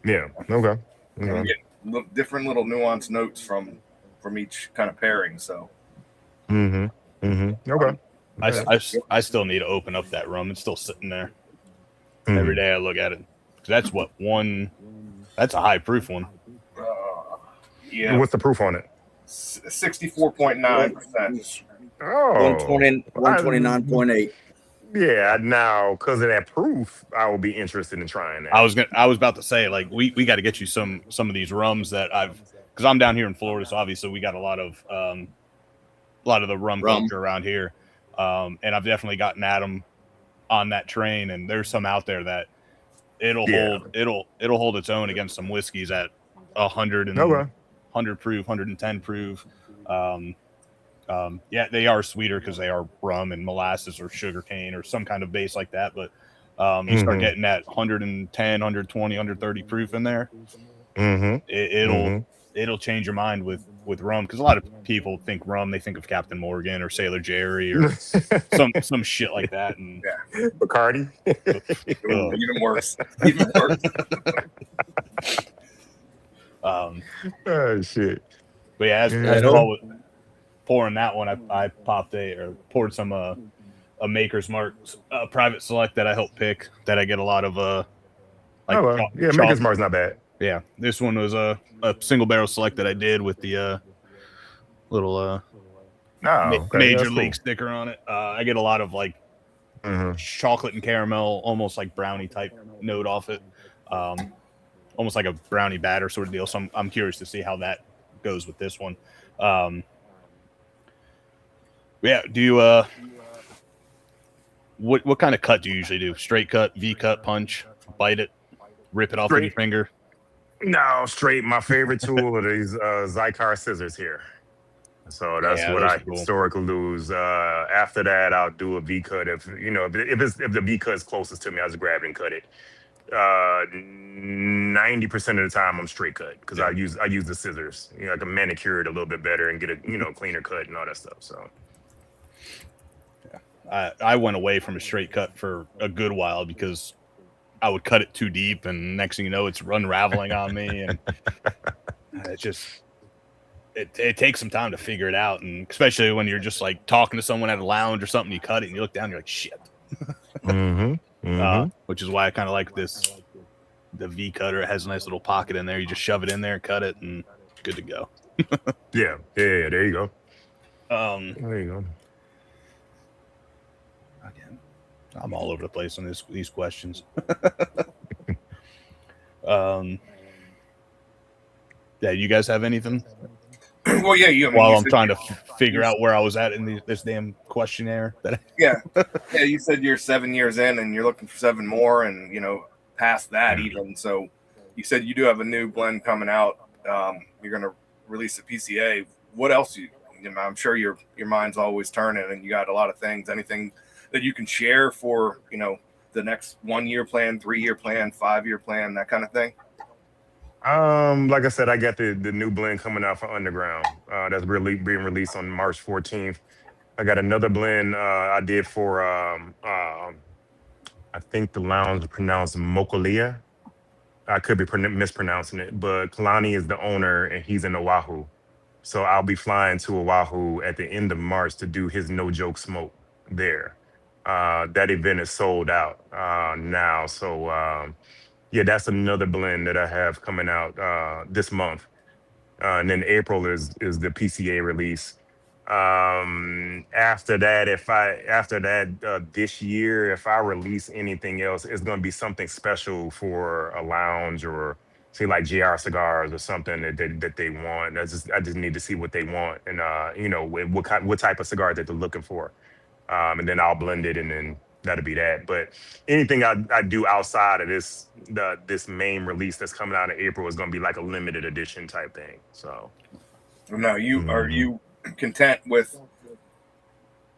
Yeah. Okay. I'm getting different little nuanced notes from each kind of pairing. So. Okay. I still need to open up that rum. It's still sitting there. Every day I look at it. That's that's a high proof one. Yeah. What's the proof on it? 64.9%. Oh, 129.8. Yeah, now because of that proof, I will be interested in trying that. I was about to say, like, we got to get you some of these rums that because I'm down here in Florida, so obviously we got a lot of the rum culture around here, and I've definitely gotten at them on that train, and there's some out there that it'll hold its own against some whiskeys at 100 proof, 110 proof. They are sweeter because they are rum and molasses or sugar cane or some kind of base like that. But you start getting that 110, 120, 130 proof in there. It'll change your mind with rum, because a lot of people think rum, they think of Captain Morgan or Sailor Jerry or some shit like that. And Bacardi. Even worse. Even worse. Oh shit. But yeah, as Paul was pouring that one, I poured some a Maker's Mark private select that I helped pick, that I get a lot of Maker's Mark's not bad. Yeah, this one was a single barrel select that I did with the little Major League sticker on it. I get a lot of like chocolate and caramel, almost like brownie type note off it, almost like a brownie batter sort of deal. So I'm curious to see how that goes with this one. Do you what kind of cut do you usually do? Straight cut, V cut, punch, bite it, rip it off with your finger? No, straight. My favorite tool are these Cigar scissors here. So that's what I historically lose. After that, I'll do a V cut. If the V cut is closest to me, I'll just grab it and cut it. 90% of the time, I'm straight cut because I use the scissors. I can manicure it a little bit better and get a cleaner cut and all that stuff. So. I went away from a straight cut for a good while because I would cut it too deep, and next thing you know, it's unraveling on me, and it takes some time to figure it out, and especially when you're just like talking to someone at a lounge or something, you cut it and you look down, and you're like, shit. Which is why I kind of like the V cutter. It has a nice little pocket in there. You just shove it in there, cut it, and good to go. Yeah. There you go. There you go. I'm all over the place on these questions. Yeah, you guys have anything? Well, yeah, While I'm trying to figure out where I was at in this damn questionnaire. Yeah, you said you're 7 years in and you're looking for 7 more, and past that even. So you said you do have a new blend coming out. You're going to release a PCA. What else? I'm sure your mind's always turning, and you got a lot of things. Anything that you can share for the next 1 year plan, 3 year plan, 5 year plan, that kind of thing? Like I said, I got the new blend coming out for Underground. That's really being released on March 14th. I got another blend I did for I think the lounge is pronounced Mokolia. I could be mispronouncing it, but Kalani is the owner and he's in Oahu. So I'll be flying to Oahu at the end of March to do his No Joke Smoke there. That event is sold out now. So yeah, that's another blend that I have coming out this month. And then April is the PCA release. After that, this year, if I release anything else, it's going to be something special for a lounge or say like JR Cigars or something that they want. I just need to see what they want and what type of cigar that they're looking for. And then I'll blend it and then that'll be that. But anything I do outside of this main release that's coming out in April is going to be like a limited edition type thing. So now are you content with,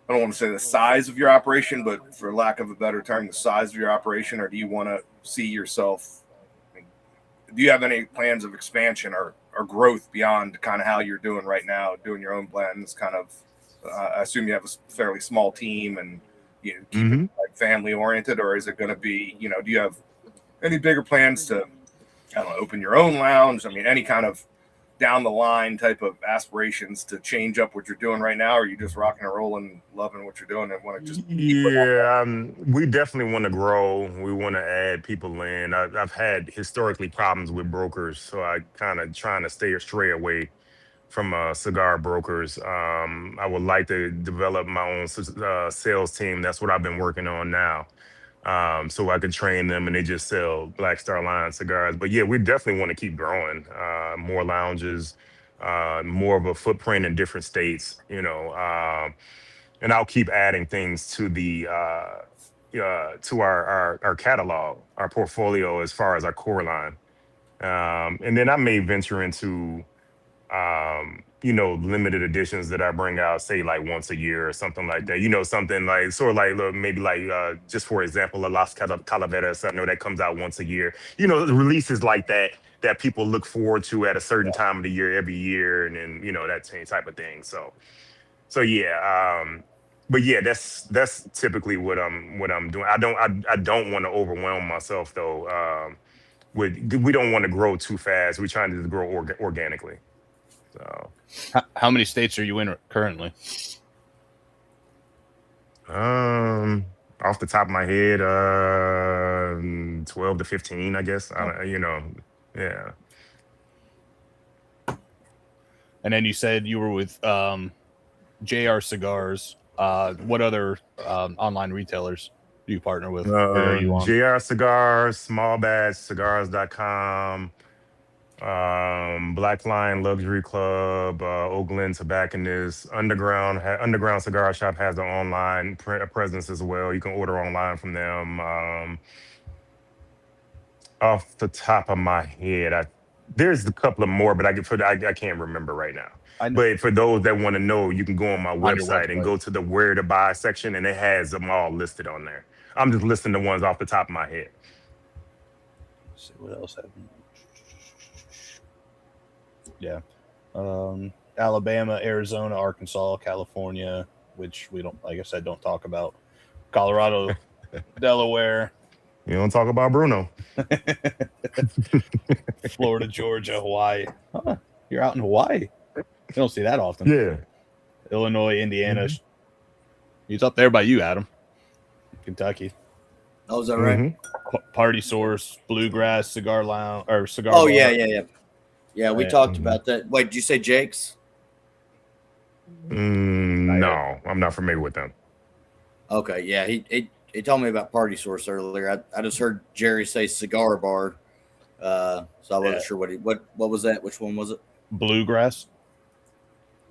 I don't want to say the size of your operation, but for lack of a better term, the size of your operation, or do you want to see yourself, do you have any plans of expansion or growth beyond kind of how you're doing right now, doing your own blends? Kind of I assume you have a fairly small team and keep it like family oriented, or is it going to be, do you have any bigger plans to, I don't know, open your own lounge? I mean, any kind of down the line type of aspirations to change up what you're doing right now, or are you just rocking and rolling, loving what you're doing and want to just we definitely want to grow. We want to add people in. I've had historically problems with brokers, so I kind of trying to stray away from cigar brokers. I would like to develop my own sales team. That's what I've been working on now. So I could train them and they just sell Black Star Line cigars. But yeah, we definitely want to keep growing, more lounges, more of a footprint in different states, and I'll keep adding things to the to our catalog, our portfolio as far as our core line. And then I may venture into limited editions that I bring out, say like once a year or something like that. Something like sort of like maybe like just for example, a Las Calaveras. I know that comes out once a year. Releases like that people look forward to at a certain time of the year every year, and then that same type of thing. So yeah. But yeah, that's typically what I'm doing. I don't want to overwhelm myself though. We don't want to grow too fast. We're trying to just grow organically. So, how many states are you in currently? Off the top of my head, 12 to 15, I guess. Yeah. And then you said you were with JR Cigars. What other online retailers do you partner with? JR Cigars, Small Batch, Cigars.com. Black Line Luxury Club, Oak Glen Tobacconist, Underground Cigar Shop has an online presence as well. You can order online from them. Off the top of my head, there's a couple of more, but I can't remember right now. But for those that want to know, you can go on my website and go to the where to buy section, and it has them all listed on there. I'm just listing the ones off the top of my head. Let's see what else happened. Yeah. Alabama, Arizona, Arkansas, California, which we don't, like I said, don't talk about. Colorado, Delaware. You don't talk about Bruno. Florida, Georgia, Hawaii. Huh, you're out in Hawaii. You don't see that often. Yeah. Illinois, Indiana. He's up there by you, Adam. Kentucky. Oh, is that right? Party Source, Bluegrass, Cigar Lounge, or Cigar. Oh, Bar. yeah. Yeah, we talked about that. Wait, did you say Jake's? No, I'm not familiar with them. Okay, yeah, he told me about Party Source earlier. I just heard Jerry say Cigar Bar. So I wasn't sure what was that? Which one was it? Bluegrass.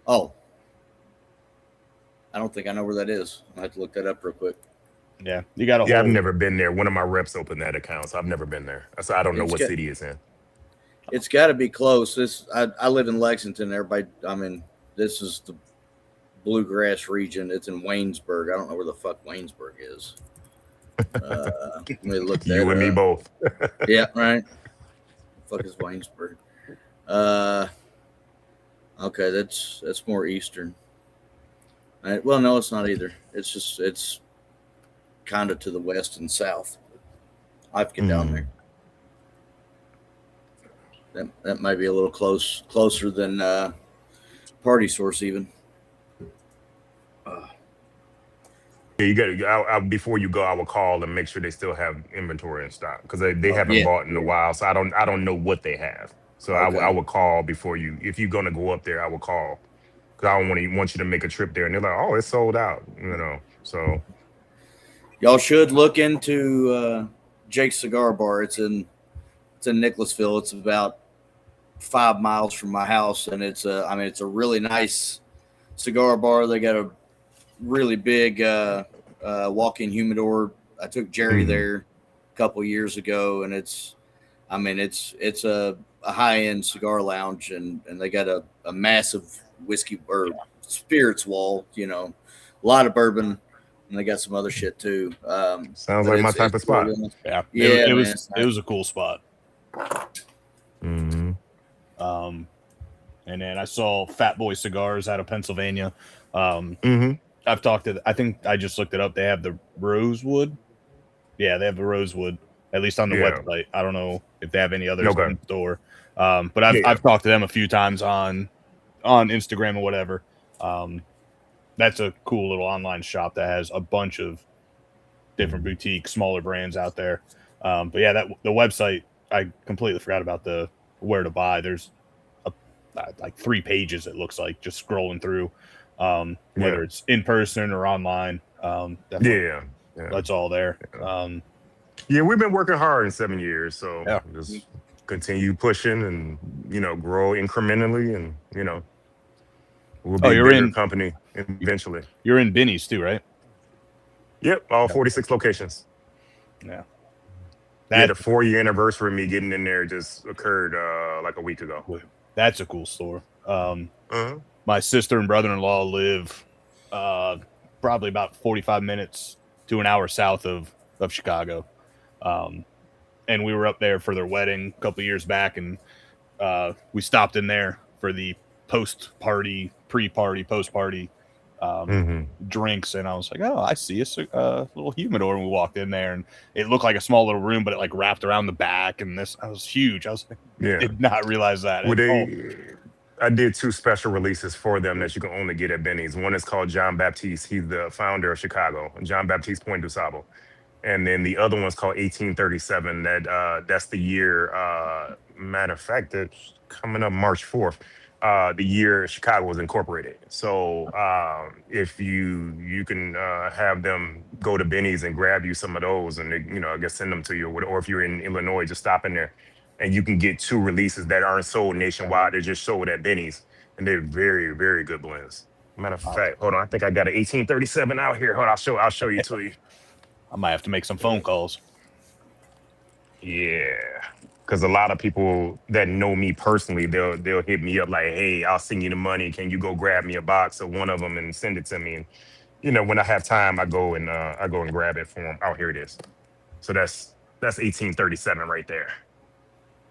Oh, I don't think I know where that is. I have to look that up real quick. Yeah, you got a Yeah, I've whole. never been there. One of my reps opened that account, so I've never been there. So I don't know what city it's in. It's got to be close. I live in Lexington. Everybody, I mean, this is the Bluegrass region. It's in Waynesburg. I don't know where the fuck Waynesburg is. Let me look that You and me both. Yeah, right. The fuck is Waynesburg? Okay, that's more eastern. Well, no, it's not either. It's kind of to the west and south. I have to get down there. That might be a little closer than Party Source even. Yeah, you got to. Before you go, I will call and make sure they still have inventory in stock because they haven't bought in a while. So I don't know what they have. So Okay. I will call before you. If you're gonna go up there, I will call because I don't want you to make a trip there and they're like, oh, it's sold out. So Y'all should look into Jake's Cigar Bar. It's in Nicholasville. It's about 5 miles from my house, and it's a really nice cigar bar. They got a really big walk-in humidor. I took Jerry there a couple years ago, and it's a high-end cigar lounge, and they got a massive whiskey or spirits wall. A lot of bourbon, and they got some other shit too. Sounds like my type of spot. Really, yeah, it was nice. It was a cool spot. Mm-hmm. And then I saw Fat Boy Cigars out of Pennsylvania. I've talked to. I think I just looked it up. They have the Rosewood. Yeah, they have the Rosewood. At least on the website. I don't know if they have any others in store. But I've talked to them a few times on Instagram or whatever. That's a cool little online shop that has a bunch of different boutique, smaller brands out there. But yeah, the website, I completely forgot about where to buy. There's like 3 pages, it looks like, just scrolling through, whether it's in person or online. That's all there. We've been working hard in 7 years, so just continue pushing and grow incrementally, and we'll be a bigger company eventually. You're in Benny's too, right? Yep, all 46 locations. Yeah. The 4-year anniversary of me getting in there just occurred like a week ago. That's a cool store. My sister and brother-in-law live probably about 45 minutes to an hour south of Chicago. And we were up there for their wedding a couple of years back, and we stopped in there for the post-party, pre-party, post-party drinks, and I was like, oh, I see a little humidor, and we walked in there, and it looked like a small little room, but it like wrapped around the back, and I was huge. I was like, did not realize that. I did 2 special releases for them that you can only get at Benny's. One is called John Baptiste. He's the founder of Chicago, John Baptiste Point du Sable. And then the other one's called 1837. That's the year. Matter of fact, it's coming up March 4th. The year Chicago was incorporated. So if you can have them go to Benny's and grab you some of those, and they, I guess send them to you, or if you're in Illinois, just stop in there, and you can get 2 releases that aren't sold nationwide. They're just sold at Benny's, and they're very, very good blends. Matter of fact, hold on, I think I got an 1837 out here. Hold on, I'll show you to you. I might have to make some phone calls. Yeah, because a lot of people that know me personally, they'll hit me up like, "Hey, I'll send you the money. Can you go grab me a box of one of them and send it to me?" And when I have time, I go and grab it for them. Oh, here it is. So that's 1837 right there.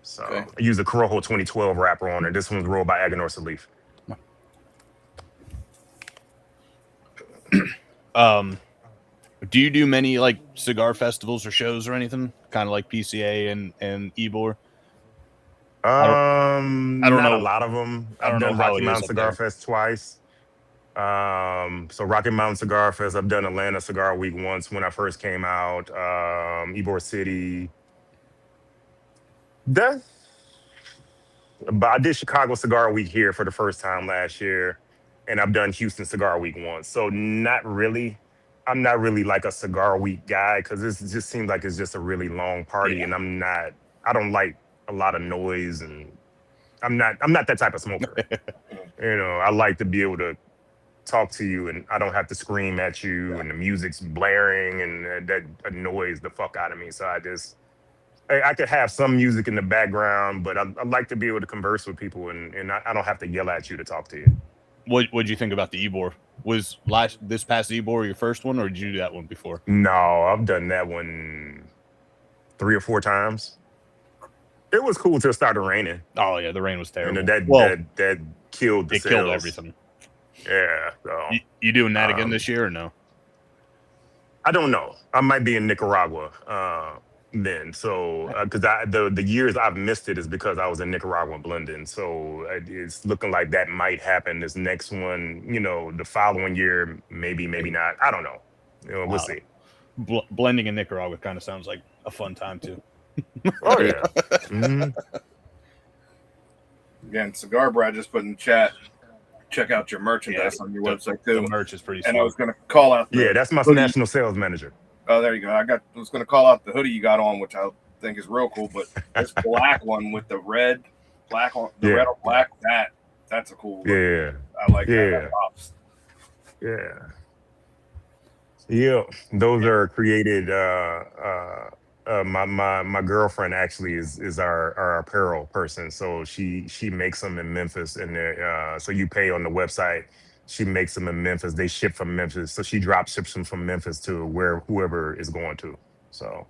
So I use the Corojo 2012 wrapper on it. This one's rolled by Aganorsa Leaf. Do you do many like cigar festivals or shows or anything? Kind of like PCA and Ebor? I don't know a lot of them. I've done Rocky Mountain Cigar Fest twice. So Rocky Mountain Cigar Fest, I've done Atlanta Cigar Week once when I first came out. Ybor City. But I did Chicago Cigar Week here for the first time last year, and I've done Houston Cigar Week once. So not really. I'm not really like a Cigar Week guy because this just seems like it's just a really long party, and I don't like a lot of noise, and I'm not that type of smoker. I like to be able to talk to you and I don't have to scream at you and the music's blaring and that annoys the fuck out of me. So I could have some music in the background, but I like to be able to converse with people and I don't have to yell at you to talk to you. What'd you think about the Ebor? Was this past Ebor your first one, or did you do that one before? No, I've done that one 3 or 4 times. It was cool till it started raining. Oh yeah, the rain was terrible. That killed the sales. Killed everything. Yeah. So. You doing that again this year or no? I don't know. I might be in Nicaragua then. So because the years I've missed it is because I was in Nicaragua blending. So it's looking like that might happen this next one. The following year, maybe not. I don't know. We'll see. Blending in Nicaragua kind of sounds like a fun time too. Oh yeah. Mm-hmm. Again, Cigar Brad just put in the chat. Check out your merchandise on your website too. The merch is pretty And sweet. I was going to call out. That's my national sales manager. Oh, there you go. I was going to call out the hoodie you got on, which I think is real cool. But this black one with the red on black, that's a cool look. Yeah, I like that. That pops. Yeah. Those are created. My girlfriend actually is our apparel person, so she makes them in Memphis, and so you pay on the website. She makes them in Memphis. They ship from Memphis, so she drop ships them from Memphis to whoever is going to. So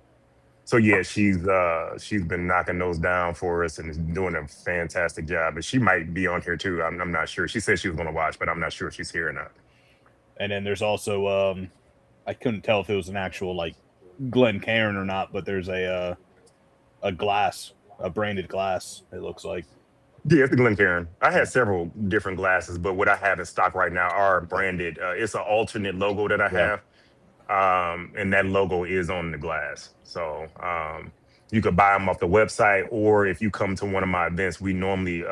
yeah, she's been knocking those down for us and is doing a fantastic job. And she might be on here too. I'm not sure. She said she was going to watch, but I'm not sure if she's here or not. And then there's also I couldn't tell if it was an actual like Glencairn or not, but there's a glass, a branded glass. It looks like. Yeah, it's the Glencairn. I had several different glasses, but what I have in stock right now are branded. It's an alternate logo that I have, and that logo is on the glass. So you could buy them off the website, or if you come to one of my events, we normally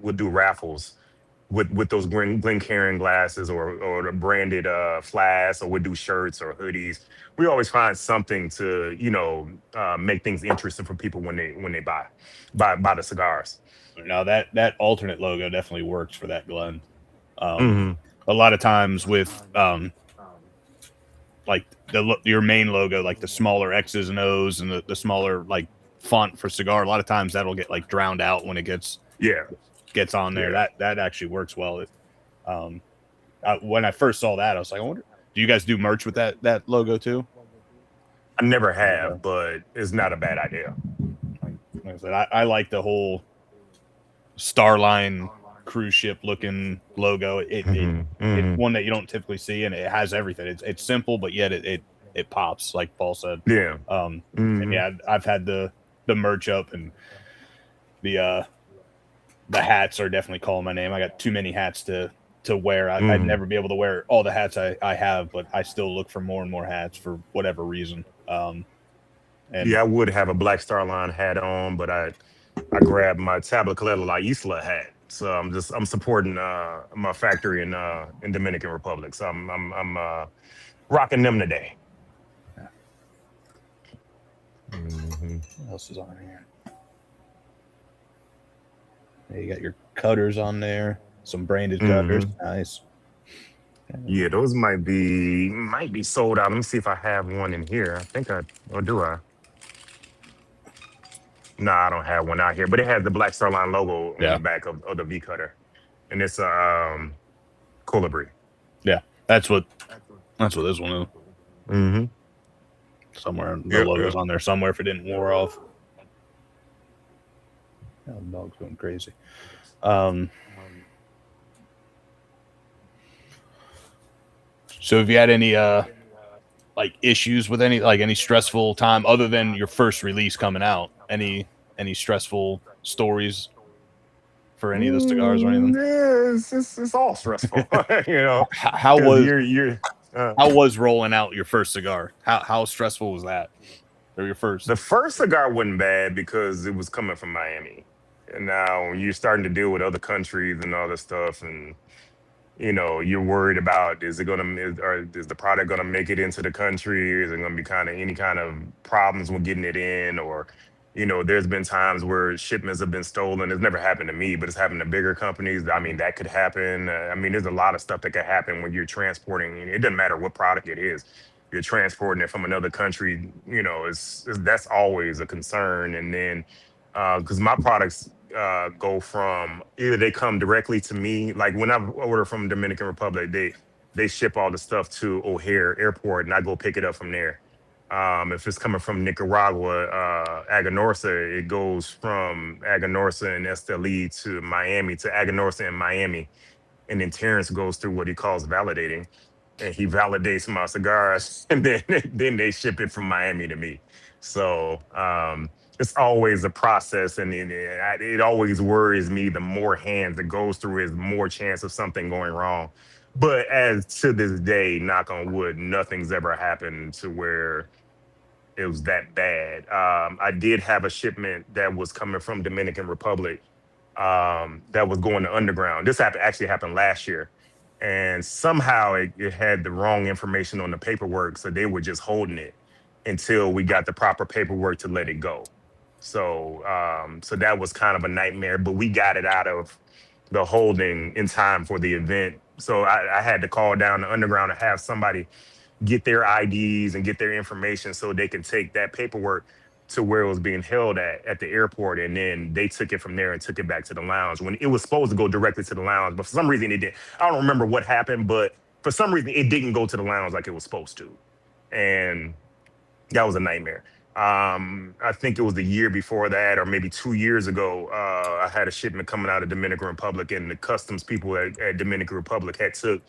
would do raffles with those Glencairn glasses or the branded flasks, or we'll do shirts or hoodies. We always find something to make things interesting for people when they buy the cigars. Now that alternate logo definitely works for that Glen. A lot of times with like your main logo, like the smaller X's and O's and the smaller like font for cigar, a lot of times that'll get like drowned out when it gets on there. That actually works well. When I first saw that, I was like, I wonder, do you guys do merch with that logo too? I never have, but it's not a bad idea. Like I said, I like the whole Star Line cruise ship looking logo. It's one that you don't typically see, and it has everything. It's simple, but yet it pops, like Paul said. Yeah. And yeah, I've had the merch up, and the hats are definitely calling my name. I got too many hats to wear. I'd never be able to wear all the hats I have, but I still look for more and more hats for whatever reason. And I would have a Black Star Line hat on, but I grabbed my Tabacalera La Isla hat. So I'm supporting my factory in Dominican Republic. So I'm rocking them today. What else is on here? You got your cutters on there, some branded cutters. Nice. Yeah, those might be sold out. Let me see if I have one in here. I think or do I? No, I don't have one out here, but it has the Black Star Line logo on the back of the V cutter, and it's a colibri. Yeah, that's what this one is. Somewhere the logo's on there somewhere if it didn't wear off. Oh, the dog's going crazy. So have you had any like issues with any stressful time other than your first release coming out? Any stressful stories for any of the cigars or anything? It's all stressful. How was rolling out your first cigar? How stressful was that? Or your first? The first cigar wasn't bad because it was coming from Miami. And now you're starting to deal with other countries and all this stuff, and you're worried about is the product gonna make it into the country? Is it gonna be any kind of problems with getting it in, or There's been times where shipments have been stolen. It's never happened to me, but it's happened to bigger companies. I mean, that could happen. There's a lot of stuff that could happen when you're transporting. It doesn't matter what product it is. You're transporting it from another country. That's always a concern. And then, because my products go from either they come directly to me, like when I order from Dominican Republic, they ship all the stuff to O'Hare Airport, and I go pick it up from there. If it's coming from Nicaragua, Aganorsa, it goes from Aganorsa and Esteli to Miami to Aganorsa and Miami. And then Terrence goes through what he calls validating. And he validates my cigars and then they ship it from Miami to me. So it's always a process. And it always worries me. The more hands it goes through is more chance of something going wrong. But as to this day, knock on wood, nothing's ever happened to where it was that bad. I did have a shipment that was coming from Dominican Republic that was going to underground. This actually happened last year. And somehow it had the wrong information on the paperwork. So they were just holding it until we got the proper paperwork to let it go. So so that was kind of a nightmare, but we got it out of the holding in time for the event. So I had to call down the underground to have somebody get their IDs and get their information so they can take that paperwork to where it was being held at the airport. And then they took it from there and took it back to the lounge when it was supposed to go directly to the lounge. But for some reason it didn't. I don't remember what happened, but for some reason it didn't go to the lounge like it was supposed to. And that was a nightmare. I think it was the year before that, or maybe 2 years ago, I had a shipment coming out of Dominican Republic, and the customs people at Dominican Republic had took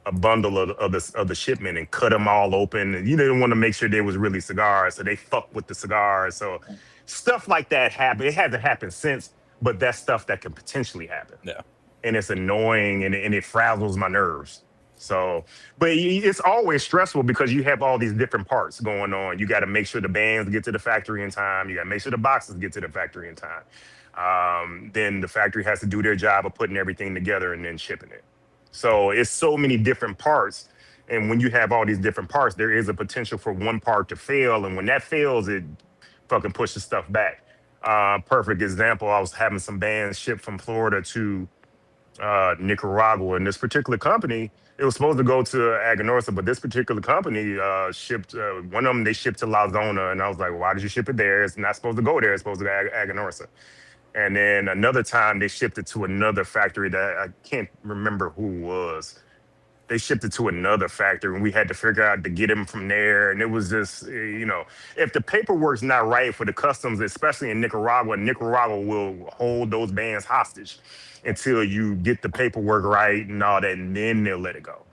a bundle of the shipment and cut them all open. And you didn't want to make sure there was really cigars, so they fucked with the cigars. So stuff like that happened. It hasn't happened since, but that's stuff that can potentially happen. Yeah. And it's annoying and it frazzles my nerves. So, but it's always stressful because you have all these different parts going on. You got to make sure the bands get to the factory in time. You got to make sure the boxes get to the factory in time. Then the factory has to do their job of putting everything together and then shipping it. So it's so many different parts. And when you have all these different parts, there is a potential for one part to fail. And when that fails, it fucking pushes stuff back. Perfect example, I was having some bands shipped from Florida to Nicaragua. And this particular company, it was supposed to go to Aganorsa, but this particular company shipped, one of them, they shipped to La Zona. And I was like, well, why did you ship it there? It's not supposed to go there. It's supposed to go to Aganorsa. And then another time they shipped it to another factory that I can't remember who was. They shipped it to another factory and we had to figure out to get them from there. And it was just, if the paperwork's not right for the customs, especially in Nicaragua, Nicaragua will hold those bands hostage until you get the paperwork right and all that, and then they'll let it go.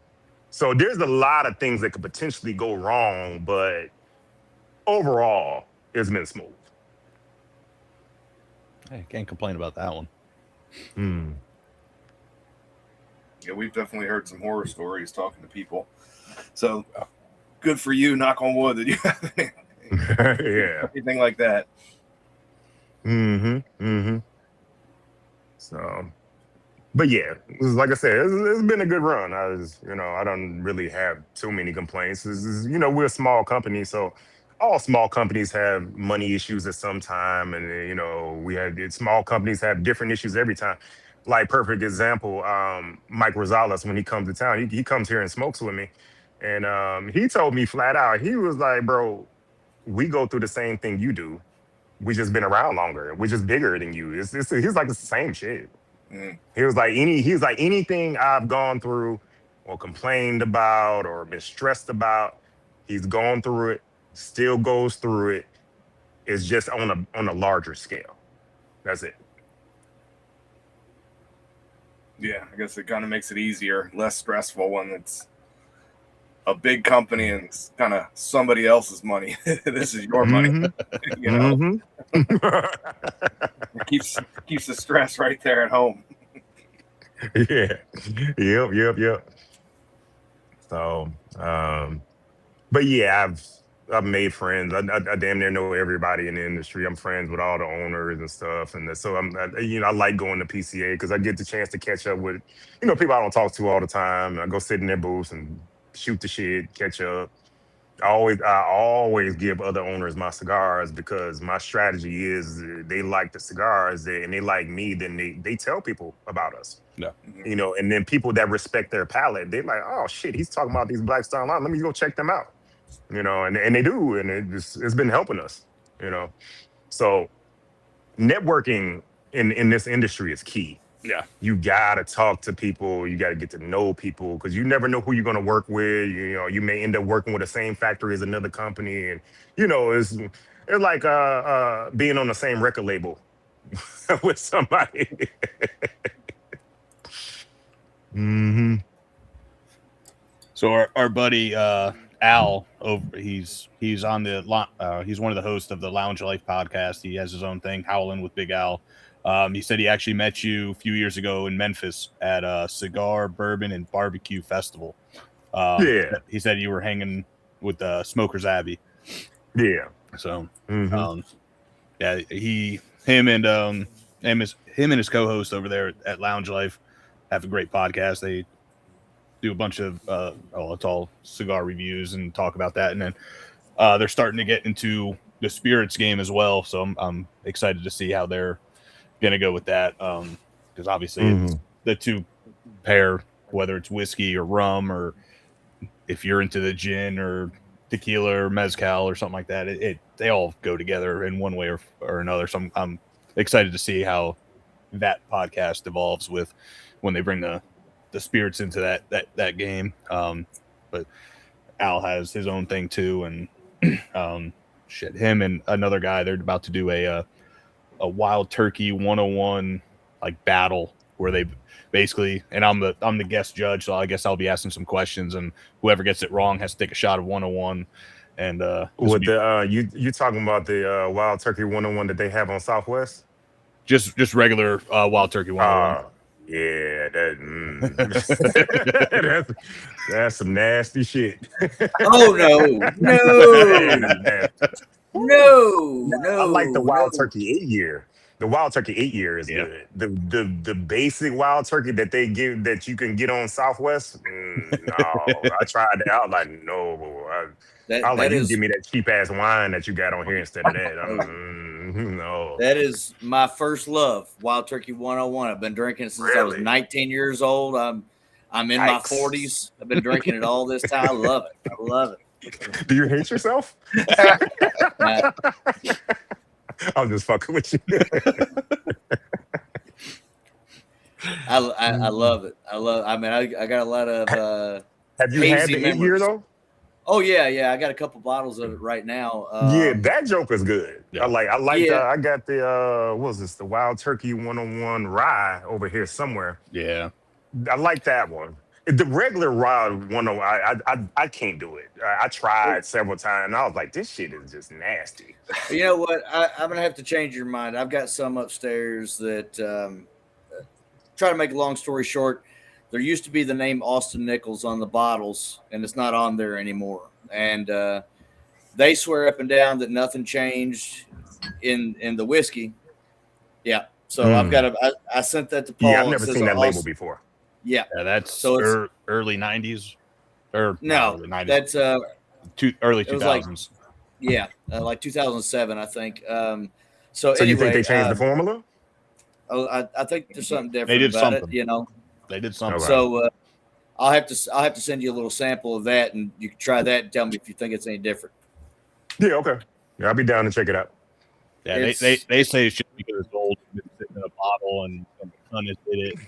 So there's a lot of things that could potentially go wrong, but overall, it's been smooth. Hey, can't complain about that one. Yeah, we've definitely heard some horror stories talking to people. So good for you, knock on wood, that you have anything like that. So, but yeah, like I said, it's been a good run. I don't really have too many complaints. We're a small company, so all small companies have money issues at some time, and small companies have different issues every time. Like perfect example, Mike Rosales, when he comes to town, he comes here and smokes with me, and he told me flat out, he was like, "Bro, we go through the same thing you do. We just been around longer. We're just bigger than you." He's like, it's the same shit. He was like anything I've gone through or complained about or been stressed about, he's gone through it, still goes through it. It's just on a larger scale. That's it. Yeah, I guess it kind of makes it easier, less stressful when it's a big company and it's kind of somebody else's money. This is your money. It keeps the stress right there at home. Yeah. Yep. So, but yeah, I've made friends. I damn near know everybody in the industry. I'm friends with all the owners and stuff, and so I like going to PCA because I get the chance to catch up with people I don't talk to all the time. I go sit in their booths and shoot the shit, catch up. I always give other owners my cigars because my strategy is they like the cigars and they like me, then they tell people about us. Yeah. You know, and then people that respect their palate, they're like, oh shit, he's talking about these Black Star Line. Let me go check them out. You know, and they do, and it's been helping us, you know. So networking in this industry is key. Yeah. You gotta talk to people. You gotta get to know people because you never know who you're gonna work with. You know, you may end up working with the same factory as another company, and you know, it's like being on the same record label with somebody. Mm-hmm. So our buddy Al he's on the he's one of the hosts of the Lounge Life podcast. He has his own thing, Howling with Big Al. He said he actually met you a few years ago in Memphis at a cigar, bourbon, and barbecue festival. Yeah. He said you were hanging with Smokers Abbey. Yeah. So, Mm-hmm. yeah, him and his co-host over there at Lounge Life have a great podcast. They do a bunch of it's all cigar reviews and talk about that, and then they're starting to get into the spirits game as well. So I'm excited to see how they're gonna go with that, because obviously it's the two pair, whether it's whiskey or rum, or if you're into the gin or tequila or mezcal or something like that, they all go together in one way or another. So I'm excited to see how that podcast evolves with when they bring the spirits into that game. But Al has his own thing too, and him and another guy, they're about to do a Wild Turkey 101 like battle where they basically, and I'm the guest judge, so I guess I'll be asking some questions, and whoever gets it wrong has to take a shot of 101. And with you talking about the Wild Turkey 101 that they have on Southwest? Just regular Wild Turkey 101. Yeah, that's some nasty shit. Oh no! I like the Wild Turkey 8-year. The Wild Turkey 8-year is good. The basic Wild Turkey that they give that you can get on Southwest. No, I tried that. I was like, no. I like you give me that cheap ass wine that you got on here instead of that. No. That is my first love, Wild Turkey 101. I've been drinking it since I was 19 years old. I'm in my 40s. I've been drinking it all this time. I love it. Do you hate yourself? I'm just fucking with you. I love it. I got a lot of have you had the 8-year though? Oh yeah. I got a couple bottles of it right now. Yeah, that Joker's good. Yeah. I like I got the what was this? The Wild Turkey 101 rye over here somewhere. Yeah. I like that one. The regular Wild 101, I can't do it. I tried several times and I was like, this shit is just nasty. You know what? I'm gonna have to change your mind. I've got some upstairs that try to make a long story short. There used to be the name Austin Nichols on the bottles, and it's not on there anymore. And they swear up and down that nothing changed in the whiskey. Yeah. So I've got I sent that to Paul. Yeah, I've never seen that label before. Yeah. That's so early 90s. Or no, early 90s. That's early 2000s. Like 2007, I think. So anyway, you think they changed the formula? Oh, I think there's something different they did about something. it, you know. They did something. So I'll have to send you a little sample of that, and you can try that and tell me if you think it's any different. Yeah, okay. Yeah, I'll be down to check it out. Yeah, they say it's just because it's old, it's sitting in a bottle, and the sun has hit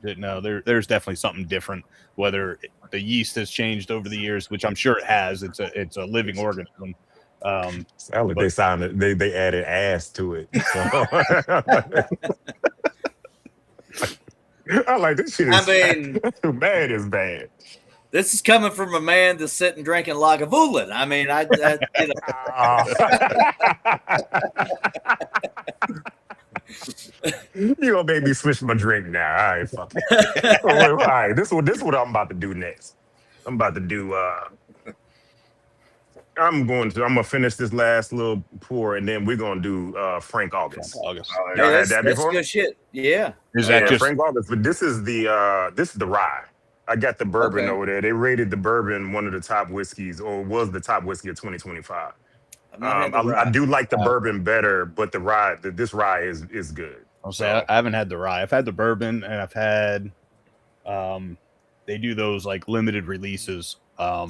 it. No, there's definitely something different. Whether the yeast has changed over the years, which I'm sure it has. It's a living organism. They added ass to it. So. I like this shit. Bad is bad. This is coming from a man that's sitting drinking Lagavulin. I mean, you gonna make me switch my drink now? All right, fuck it. All right, this is what I'm about to do next. I'm about to do. I'm gonna finish this last little pour, and then we're gonna do Frank August. That's good shit. Yeah. Is that just Frank August? But this is the rye. I got the bourbon Okay. over there. They rated the bourbon one of the top whiskeys, or was the top whiskey of 2025. I've not had the I rye. do like the bourbon better, but the rye, this rye is good. I'll say I haven't had the rye. I've had the bourbon, and I've had they do those like limited releases. I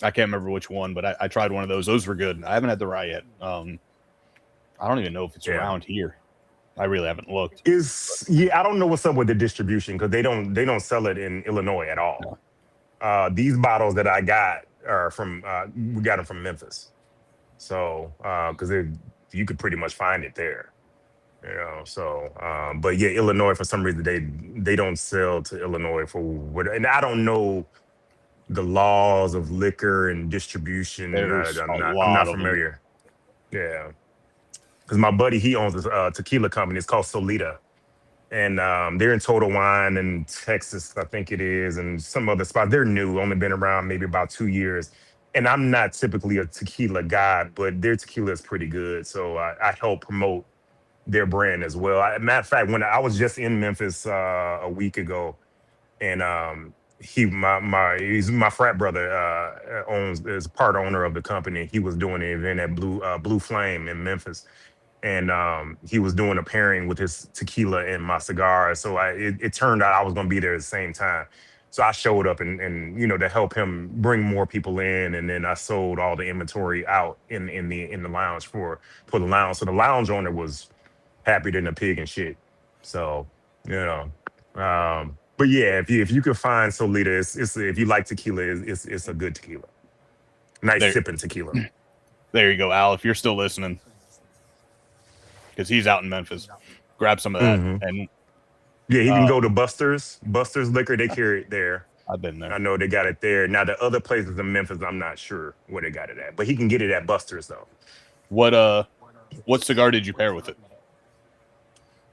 can't remember which one, but I tried one of those. Those were good. I haven't had the rye yet. I don't even know if it's around here. I really haven't looked. I don't know what's up with the distribution because they don't sell it in Illinois at all. No. These bottles that I got are from we got them from Memphis, so because you could pretty much find it there, you know. So, but yeah, Illinois for some reason they don't sell to Illinois for what, and I don't know the laws of liquor and distribution. I'm not familiar. Yeah. Because my buddy, he owns a tequila company. It's called Solita. And they're in Total Wine in Texas, I think it is, and some other spots. They're new, only been around maybe about 2 years. And I'm not typically a tequila guy, but their tequila is pretty good. So I help promote their brand as well. Matter of fact, when I was just in Memphis a week ago, and he's my frat brother, is part owner of the company. He was doing an event at Blue Flame in Memphis. And he was doing a pairing with his tequila and my cigar. So it turned out I was going to be there at the same time. So I showed up and you know, to help him bring more people in. And then I sold all the inventory out in the lounge for the lounge. So the lounge owner was happier than a pig and shit. So, you know, but yeah, if you could find Solita, it's if you like tequila, it's a good tequila. Nice sipping tequila. There you go, Al. If you're still listening, because he's out in Memphis, grab some of that. And yeah, he can go to Buster's Liquor. They carry it there. I've been there. I know they got it there. Now the other places in Memphis, I'm not sure where they got it at, but he can get it at Buster's though. What cigar did you pair with it?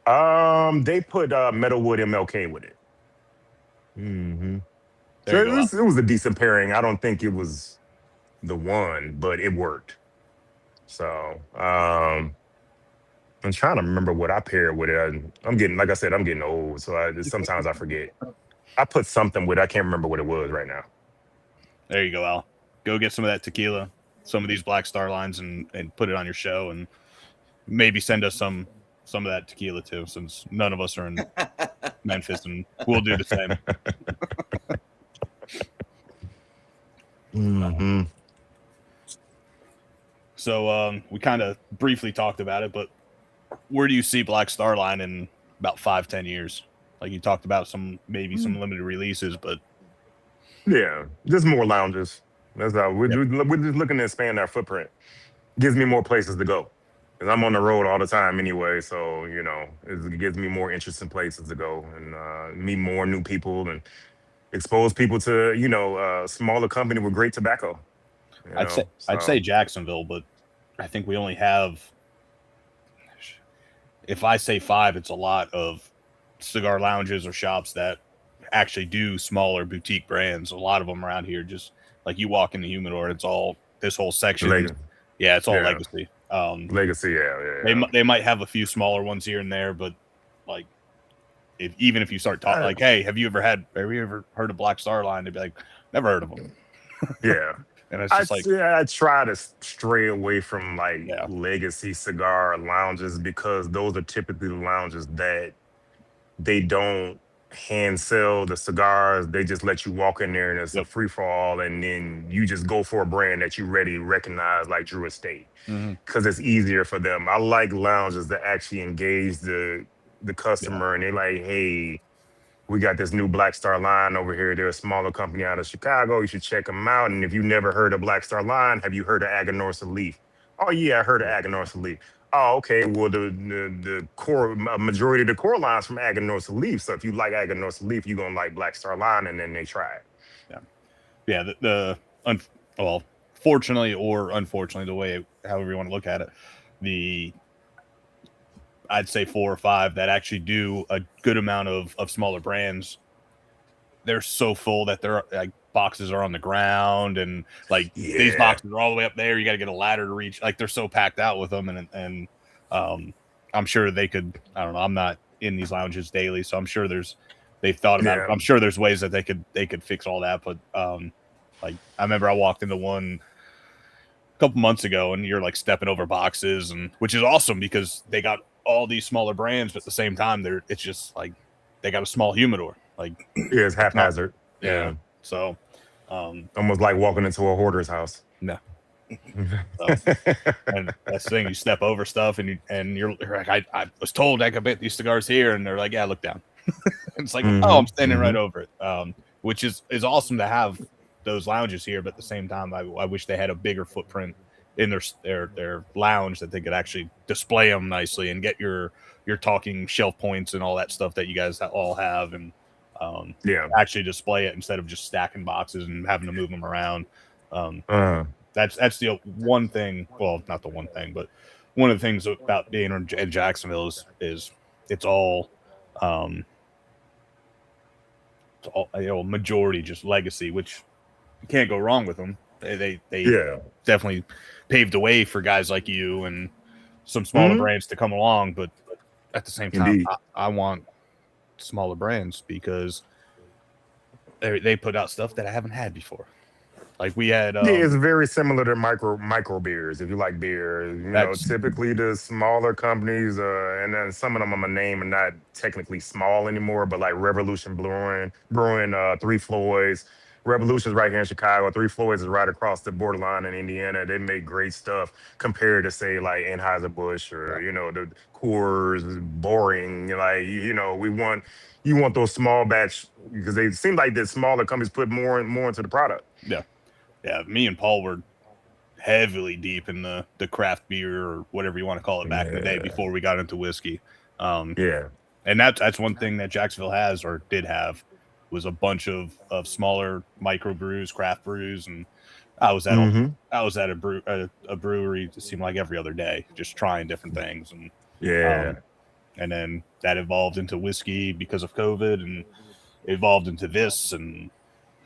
They put Metalwood MLK with it. So it was a decent pairing. I don't think it was the one, but it worked. So I'm trying to remember what I paired with it. I'm getting old, so sometimes I forget. I put something with it. I can't remember what it was right now. There you go, Al. Go get some of that tequila, some of these Black Star Lines, and put it on your show, and maybe send us some of that tequila too, since none of us are in Memphis, and we'll do the same. So we kind of briefly talked about it, but where do you see Black Star Line in about 5-10 years? Like you talked about some limited releases, but yeah, just more lounges. That's how we're just looking to expand our footprint. Gives me more places to go. Because I'm on the road all the time anyway, so you know, it gives me more interesting places to go and meet more new people and expose people to, you know, a smaller company with great tobacco. I'd say Jacksonville, but I think we only have, if I say 5, it's a lot of cigar lounges or shops that actually do smaller boutique brands. A lot of them around here, just like you walk in the humidor, it's all this whole section. It's all legacy. Legacy, yeah. They might have a few smaller ones here and there, but like even if you start talking like, hey, have you ever heard of Black Star Line? They'd be like, never heard of them. Yeah. And it's just I try to stray away from legacy cigar lounges because those are typically the lounges that they don't hand sell the cigars. They just let you walk in there and it's a free for all, and then you just go for a brand that you already recognize, like Drew Estate, because it's easier for them. I like lounges that actually engage the customer, and they're like, hey, we got this new Black Star Line over here. They're a smaller company out of Chicago. You should check them out. And if you've never heard of Black Star Line, have you heard of Aganorsa Leaf? Oh, yeah, I heard of Aganorsa Leaf. Oh, okay. Well, the core majority of the core lines from Aganorsa Leaf. So if you like Aganorsa Leaf, you're gonna like Black Star Line, and then they try it. Yeah. Fortunately or unfortunately, the way however you want to look at it, I'd say 4 or 5 that actually do a good amount of smaller brands. They're so full that their like boxes are on the ground, and these boxes are all the way up there. You got to get a ladder to reach. Like they're so packed out with them, and I'm sure they could. I don't know. I'm not in these lounges daily, so I'm sure there's they've thought about it. I'm sure there's ways that they could fix all that, but like I remember I walked into one a couple months ago, and you're like stepping over boxes, and which is awesome because they got all these smaller brands, but at the same time, it's just like they got a small humidor. Like it's haphazard. Yeah. So almost like walking into a hoarder's house. No. And that's the thing, you step over stuff and you're like, I was told I could bet these cigars here, and they're like, yeah, look down. It's like, oh, I'm standing right over it. Which is awesome to have those lounges here, but at the same time, I wish they had a bigger footprint in their lounge that they could actually display them nicely and get your talking shelf points and all that stuff that you guys all have, and actually display it instead of just stacking boxes and having to move them around. That's the one thing. Well, not the one thing, but one of the things about being in Jacksonville is it's all majority just legacy, which you can't go wrong with them. They definitely paved the way for guys like you and some smaller brands to come along, but at the same time, I want smaller brands because they put out stuff that I haven't had before. Like we had, it's very similar to micro beers. If you like beer, you know, typically the smaller companies, and then some of them I'm gonna name are not technically small anymore, but like Revolution Brewing, Three Floyds. Revolution's right here in Chicago. Three Floyds is right across the borderline in Indiana. They make great stuff compared to say like Anheuser-Busch or the Coors, boring. Like you want those small batch because they seem like the smaller companies put more into the product. Yeah, me and Paul were heavily deep in the craft beer or whatever you want to call it back in the day before we got into whiskey. And that's one thing that Jacksonville has or did have was a bunch of smaller micro brews, craft brews, and I was at a brewery. It seemed like every other day, just trying different things, and and then that evolved into whiskey because of COVID, and evolved into this, and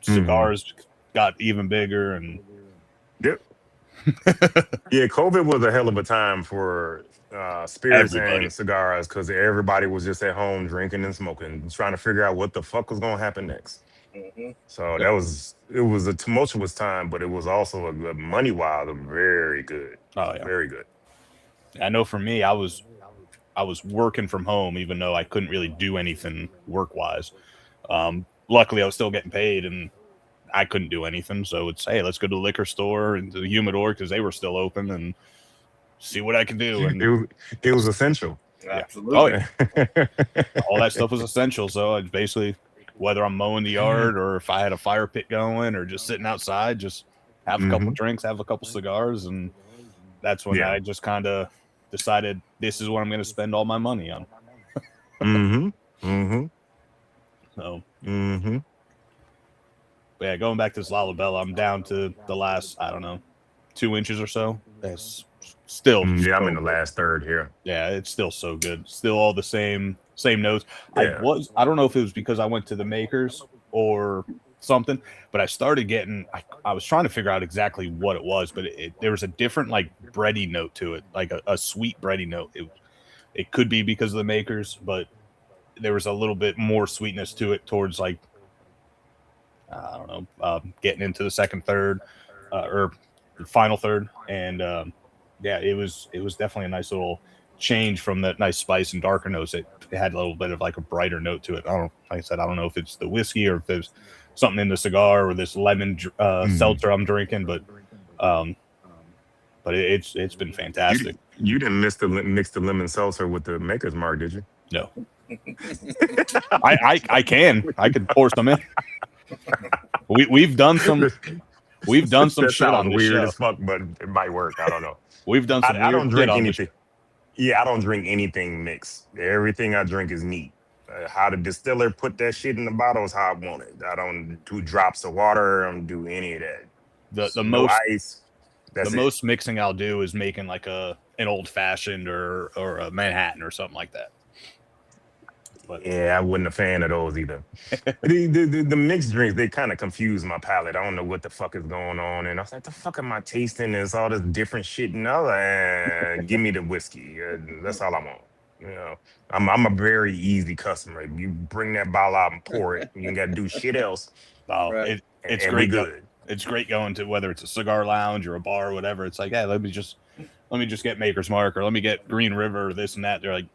cigars got even bigger, and COVID was a hell of a time for spirits and cigars because everybody was just at home drinking and smoking, trying to figure out what the fuck was going to happen next. So it was a tumultuous time, but it was also a money wise very good. Very good. I know for me, I was working from home even though I couldn't really do anything work wise. Luckily I was still getting paid and I couldn't do anything, so it's let's go to the liquor store and to the humidor because they were still open and see what I can do. And it was essential. Absolutely. Oh, yeah. All that stuff was essential. So it's basically whether I'm mowing the yard or if I had a fire pit going or just sitting outside, just have a couple drinks, have a couple cigars, and that's when I just kind of decided this is what I'm going to spend all my money on. So. Yeah, going back to this Lalibela, I'm down to the last, I don't know, 2 inches or so. That's still I'm in the last third here. Yeah, it's still so good. Still all the same notes. I don't know if it was because I went to the makers or something, but I started getting I was trying to figure out exactly what it was, but there was a different like bready note to it, like a sweet bready note. It could be because of the makers, but there was a little bit more sweetness to it towards like I don't know, getting into the second third or the final third, and it was definitely a nice little change from that nice spice and darker notes. It had a little bit of like a brighter note to it. Like I said, I don't know if it's the whiskey or if there's something in the cigar or this lemon seltzer I'm drinking, but it's been fantastic. You didn't mix the lemon seltzer with the Maker's Mark, did you? No. I can pour some in. We've done some shit on this weird show. As fuck, but it might work. I don't know. We've done some. I don't drink anything. I don't drink anything mixed. Everything I drink is neat. How the distiller put that shit in the bottle is how I want it. I don't do drops of water. I don't do any of that. The no most ice. The most mixing I'll do is making like an old fashioned or a Manhattan or something like that. But I wasn't a fan of those either. the mixed drinks, they kind of confuse my palate. I don't know what the fuck is going on. And I was like, the fuck am I tasting? There's all this different shit. And I was like, give me the whiskey. That's all I want. You know, I'm a very easy customer. You bring that bottle out and pour it. You ain't got to do shit else, Oh, Right. it's and we great. good. It's great going to whether it's a cigar lounge or a bar or whatever. It's like, hey, let me just get Maker's Mark or let me get Green River or this and that. They're like,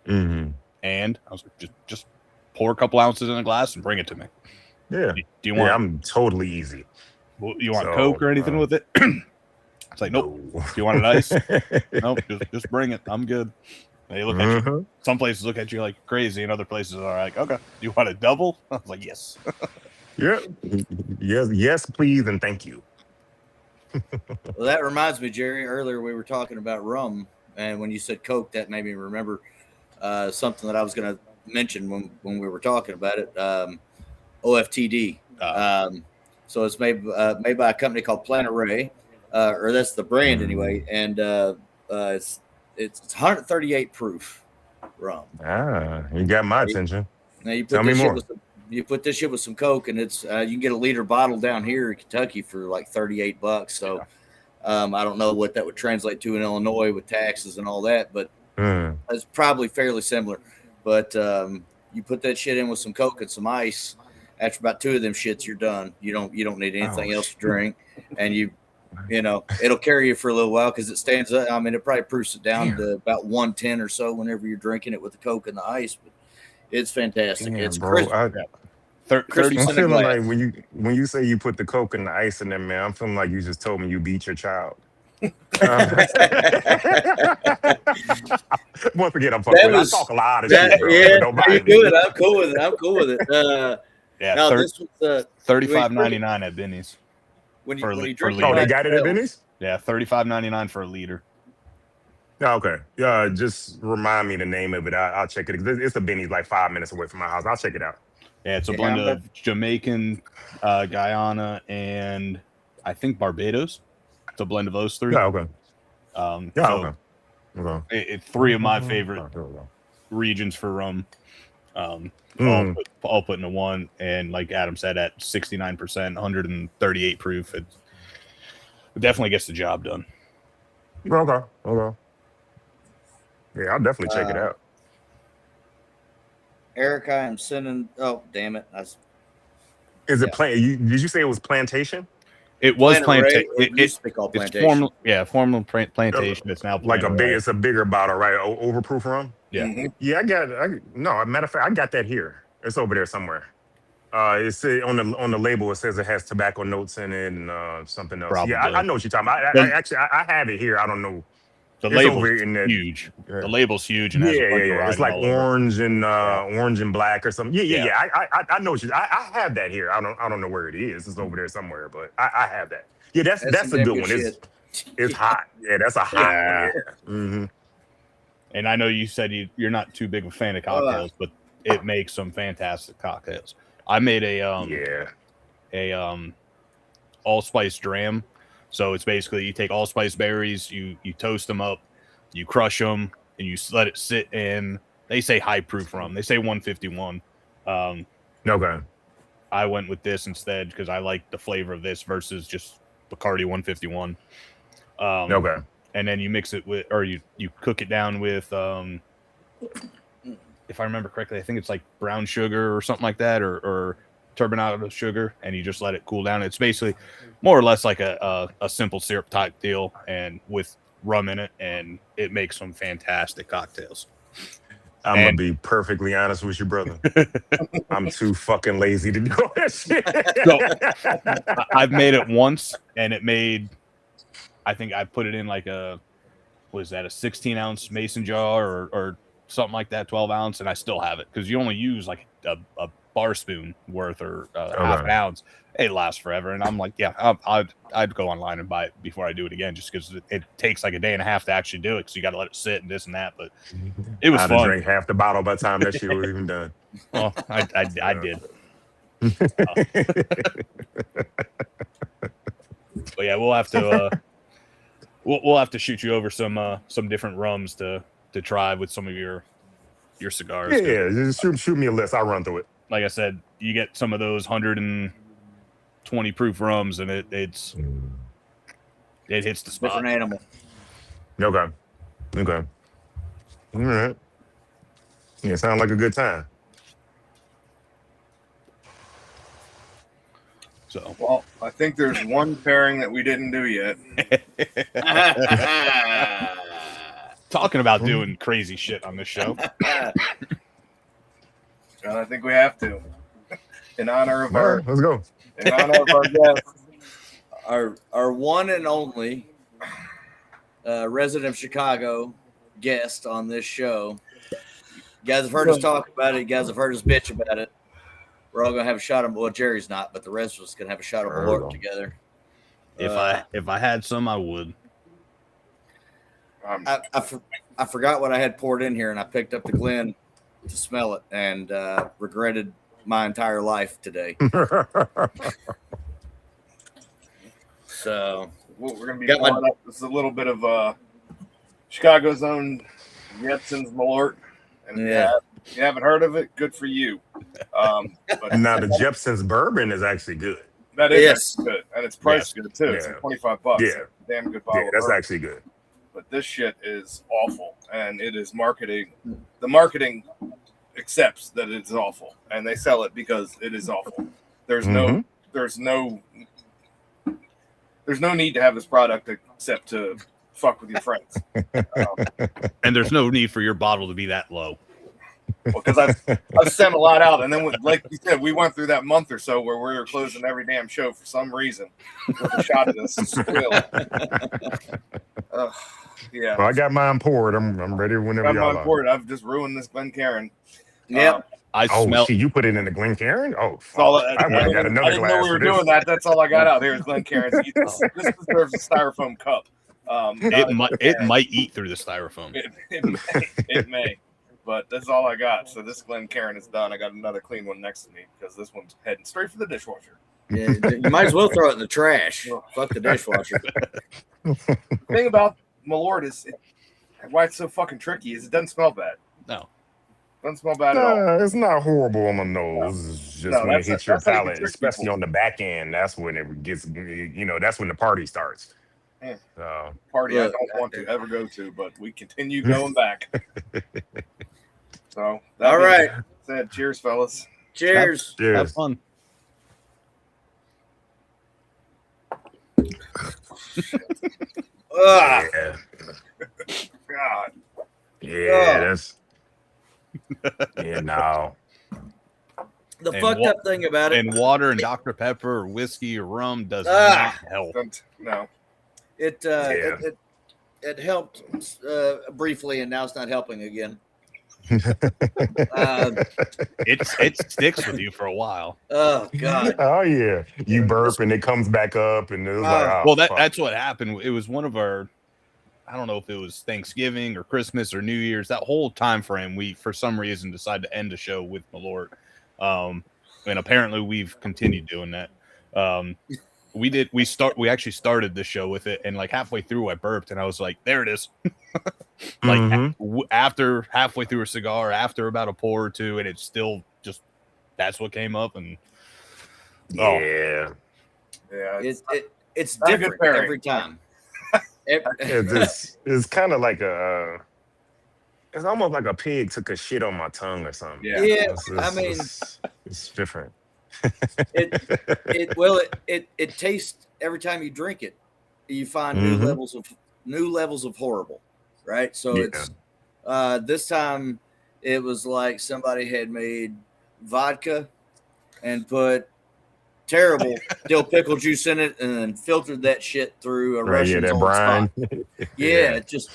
and I was like, just pour a couple ounces in a glass and bring it to me. Yeah. Do you want? I'm totally easy. You want Coke or anything with it? It's like, nope. No. Do you want it ice? Nope. Just bring it. I'm good. They look at you. Some places look at you like crazy, and other places are like, okay, do you want a double? I was like, yes. Yeah. Yes, please, and thank you. Well, that reminds me, Jerry. Earlier we were talking about rum, and when you said Coke, that made me remember something that I was going to mention when we were talking about it. OFTD. So it's made by a company called Planet Ray, or that's the brand anyway, and it's 138 proof rum. You got my attention. Now you put Tell me this more. you put this shit with some Coke, and it's you can get a liter bottle down here in Kentucky for like $38. So I don't know what that would translate to in Illinois with taxes and all that, but it's probably fairly similar. But you put that shit in with some Coke and some ice. After about 2 of them shits, you're done. You don't need anything else to drink, and you know it'll carry you for a little while because it stands up. I mean, it probably proofs it down to about 110 or so whenever you're drinking it with the Coke and the ice. But it's fantastic. It's crisp. I'm 30 cent a feeling glass. like when you say you put the Coke and the ice in there, man, I'm feeling like you just told me you beat your child. Once again, I'm fucking. I talk a lot of shit, bro. Yeah, Don't you mind me. good. I'm cool with it. Yeah, now this was $35.99 at Benny's. when you for drink. liter. Oh, they got it at Benny's? Yeah, $35.99 for a liter. Oh, okay. Yeah, just remind me the name of it. I'll check it. It's a Benny's like 5 minutes away from my house. I'll check it out. Yeah, it's a blend of Jamaican, Guyana, and I think Barbados. It's a blend of those three. Yeah, okay. Okay. It's 3 of my favorite regions for rum. All put into one, and like Adam said, at 69%, 138 proof, it definitely gets the job done. Okay. Yeah, I'll definitely check it out. Aric, I am sending. Oh, damn it! Is it did you say it was plantation? It was plantation. It's plantation. Formal plantation. It's now like it's a bigger bottle, right? Overproof rum. Yeah, yeah. No, matter of fact, I got that here. It's over there somewhere. It's on the label. It says it has tobacco notes in it and something else. Probably. Yeah, I know what you're talking about. I have it here. I don't know. The label's huge. Yeah. The label's huge. And It's like orange and black or something. Yeah. I know what I have that here. I don't know where it is. It's over there somewhere, but I have that. Yeah, that's a good one. It's hot. Yeah, that's a hot one. Yeah. Mm-hmm. And I know you said you're not too big of a fan of cocktails, but it makes some fantastic cocktails. I made a allspice dram. So it's basically you take allspice berries, you toast them up, you crush them, and you let it sit in. They say high proof rum. They say 151. Okay. I went with this instead because I like the flavor of this versus just Bacardi 151. Okay. And then you mix it with, or you cook it down with, if I remember correctly, I think it's like brown sugar or something like that, or turbinado sugar, and you just let it cool down. It's basically more or less like a simple syrup type deal, and with rum in it, and it makes some fantastic cocktails. I'm gonna be perfectly honest with you, brother. I'm too fucking lazy to do that shit. So I've made it once, and it made. I think I put it in like a 16-ounce mason jar or something like that, 12 ounce, and I still have it because you only use like a bar spoon worth or half an ounce. It lasts forever, and I'm like, yeah, I'd go online and buy it before I do it again, just because it takes like a day and a half to actually do it, because you got to let it sit and this and that. But it was fun. I'd drink half the bottle by the time that shit was even done. Well, I did. But yeah, we'll have to we'll have to shoot you over some different rums to try with some of your cigars. Yeah, just shoot me a list. I'll run through it. Like I said, you get some of those 120 proof rums, and it hits the spot. Different animal. Okay. All right. Yeah, sounds like a good time. So, Well, I think there's one pairing that we didn't do yet. talking about doing crazy shit on this show. And I think we have to. In honor of All right, let's go. in honor of our guest. Our one and only resident of Chicago guest on this show. You guys have heard us talk about it. You guys have heard us bitch about it. We're all gonna have a shot of, well, Jerry's not, but the rest of us gonna have a shot of Malort together. If I had some, I would. I forgot what I had poured in here, and I picked up the Glen to smell it, and regretted my entire life today. So Well, we're gonna be pouring up. This is a little bit of Chicago's own Jepson's Malort, and if you haven't heard of it, good for you. But Now the Jepson's bourbon is actually good. that is good, and it's priced good too. It's Yeah. like $25. Yeah. It's a damn good bottle. Yeah, of that's bourbon. actually good. But this shit is awful, and it is marketing. The marketing accepts that it's awful, and they sell it because it is awful. There's no need to have this product except to fuck with your friends. And there's no need for your bottle to be that low. Because I've sent a lot out, and then like you said, we went through that month or so where we were closing every damn show for some reason with a shot of this swill. Yeah, Well, I got mine poured. I'm ready whenever I'm y'all on are. board. I've just ruined this Glencairn. Yep. I Oh, smell. shit, you put it in the Glencairn? Oh, That's all fuck. I went and got another I didn't know glass we were for this. doing that. That's all I got out. Here's Glencairn. This deserves a styrofoam cup. It might eat through the styrofoam. It may, but that's all I got. So this Glencairn is done. I got another clean one next to me because this one's heading straight for the dishwasher. Yeah, you might as well throw it in the trash. Fuck the dishwasher. The thing about Malort is why it's so fucking tricky is it doesn't smell bad. No. Doesn't smell bad at all. It's not horrible on the nose. It's just when it hits your that's how you palate, trick especially people. on the back end. That's when it gets, that's when the party starts. Yeah. So, Party I don't want to ever go to, but we continue going back. So All right. Said, cheers, fellas. Cheers. cheers. Have fun. Ugh. Yeah, God. yeah, that's yeah. No, The And fucked up thing about it, And water and Dr. Pepper or whiskey or rum does Ah. not help. No. it helped briefly, and now it's not helping again. It sticks with you for a while. Oh God. oh yeah, you burp and it comes back up, and it was like, oh, Well, fuck. that's what happened. It was one of our, I don't know if it was Thanksgiving or Christmas or New Year's. That whole time frame, we for some reason decided to end the show with Malort, and apparently we've continued doing that. We actually started the show with it, and like halfway through, I burped, and I was like, "There it is." After halfway through a cigar, after about a pour or two, and it's still just that's what came up, and yeah. Yeah. It's Not a good different pairing. every time. It's kind of like it's almost like a pig took a shit on my tongue or something. Yeah. It's different. It tastes every time you drink it. You find new levels of horrible, right? So it's this time it was like somebody had made vodka and put terrible dill pickle juice in it and then filtered that shit through a Russian that brine. it just